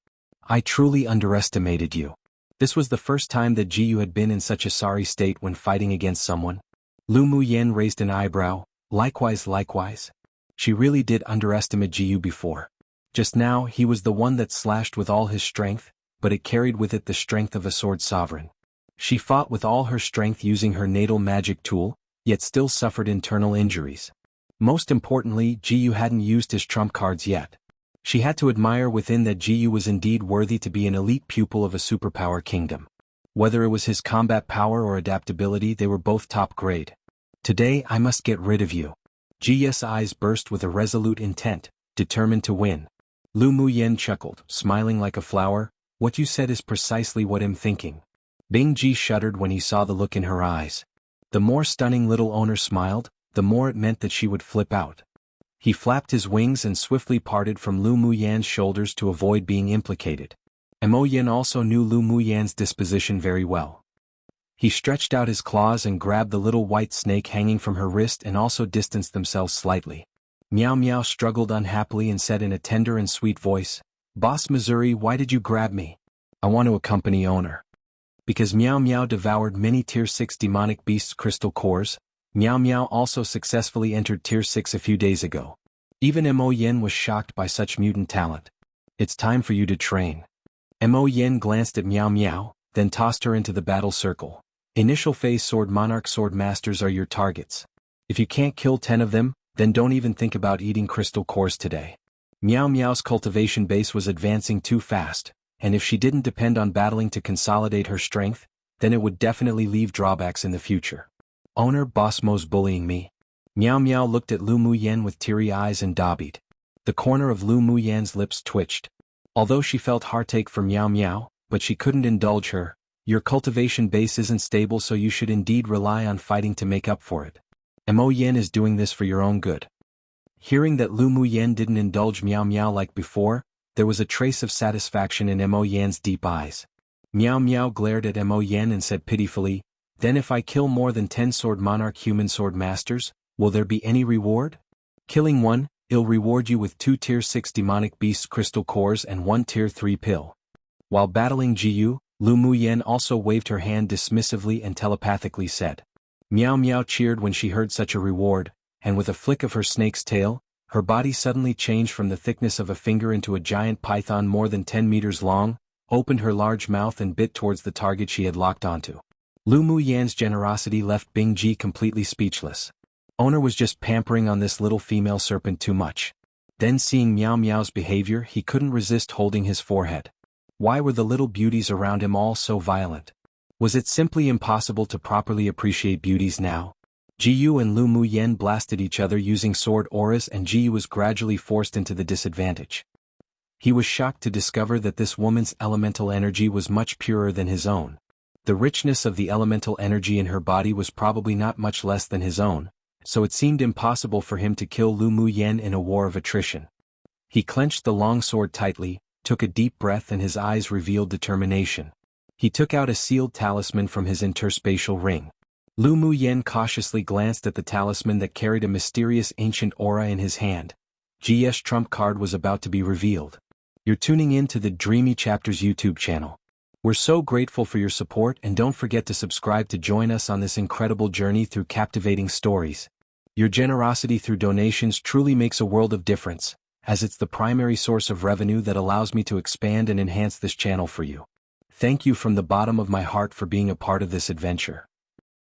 I truly underestimated you. This was the first time that Ji Yu had been in such a sorry state when fighting against someone. Lu Muyen raised an eyebrow. Likewise. She really did underestimate Ji Yu before. Just now he was the one that slashed with all his strength, but it carried with it the strength of a sword sovereign. She fought with all her strength using her natal magic tool, yet still suffered internal injuries. Most importantly, Ji Yu hadn't used his trump cards yet. She had to admire within that Ji Yu was indeed worthy to be an elite pupil of a superpower kingdom. Whether it was his combat power or adaptability, they were both top grade. Today I must get rid of you. Ji's eyes burst with a resolute intent, determined to win. Lu Muyen chuckled, smiling like a flower. What you said is precisely what I'm thinking. Bing Ji shuddered when he saw the look in her eyes. The more stunning little owner smiled, the more it meant that she would flip out. He flapped his wings and swiftly parted from Lu Muyen's shoulders to avoid being implicated. Mo Yin also knew Lu Muyen's disposition very well. He stretched out his claws and grabbed the little white snake hanging from her wrist and also distanced themselves slightly. Meow Meow struggled unhappily and said in a tender and sweet voice, "Boss Missouri, why did you grab me? I want to accompany owner." Because Meow Meow devoured many Tier 6 demonic beasts' crystal cores, Meow Meow also successfully entered Tier 6 a few days ago. Even Mo Yin was shocked by such mutant talent. It's time for you to train. Mo Yin glanced at Meow Meow, then tossed her into the battle circle. Initial phase Sword Monarch Sword Masters are your targets. If you can't kill 10 of them, then don't even think about eating crystal cores today. Meow Meow's cultivation base was advancing too fast, and if she didn't depend on battling to consolidate her strength, then it would definitely leave drawbacks in the future. Owner, Boss Mo's bullying me. Meow Meow looked at Lu Muyen with teary eyes and dobbied. The corner of Lu Muyen's lips twitched. Although she felt heartache for Meow Meow, but she couldn't indulge her. Your cultivation base isn't stable, so you should indeed rely on fighting to make up for it. Mo Yin is doing this for your own good. Hearing that Lu Muyen didn't indulge Meow Meow like before, there was a trace of satisfaction in Mo Yan's deep eyes. Meow Meow glared at Mo Yen and said pitifully, "Then if I kill more than 10 Sword Monarch human sword masters, will there be any reward? Killing one, it'll reward you with 2 Tier 6 demonic beast crystal cores and 1 Tier 3 pill." While battling Ji Yu, Lu Muyen also waved her hand dismissively and telepathically said. Meow Meow cheered when she heard such a reward, and with a flick of her snake's tail, her body suddenly changed from the thickness of a finger into a giant python more than 10 meters long, opened her large mouth and bit towards the target she had locked onto. Lu Muyen's generosity left Bing Ji completely speechless. Owner was just pampering on this little female serpent too much. Then seeing Meow Meow's behavior, he couldn't resist holding his forehead. Why were the little beauties around him all so violent? Was it simply impossible to properly appreciate beauties now? Ji Yu and Lu Muyen blasted each other using sword auras, and Ji Yu was gradually forced into the disadvantage. He was shocked to discover that this woman's elemental energy was much purer than his own. The richness of the elemental energy in her body was probably not much less than his own, so it seemed impossible for him to kill Lu Muyen in a war of attrition. He clenched the long sword tightly, took a deep breath, and his eyes revealed determination. He took out a sealed talisman from his interspatial ring. Lu Muyen cautiously glanced at the talisman that carried a mysterious ancient aura in his hand. Ji's trump card was about to be revealed. You're tuning in to the Dreamy Chapters YouTube channel. We're so grateful for your support, and don't forget to subscribe to join us on this incredible journey through captivating stories. Your generosity through donations truly makes a world of difference, as it's the primary source of revenue that allows me to expand and enhance this channel for you. Thank you from the bottom of my heart for being a part of this adventure.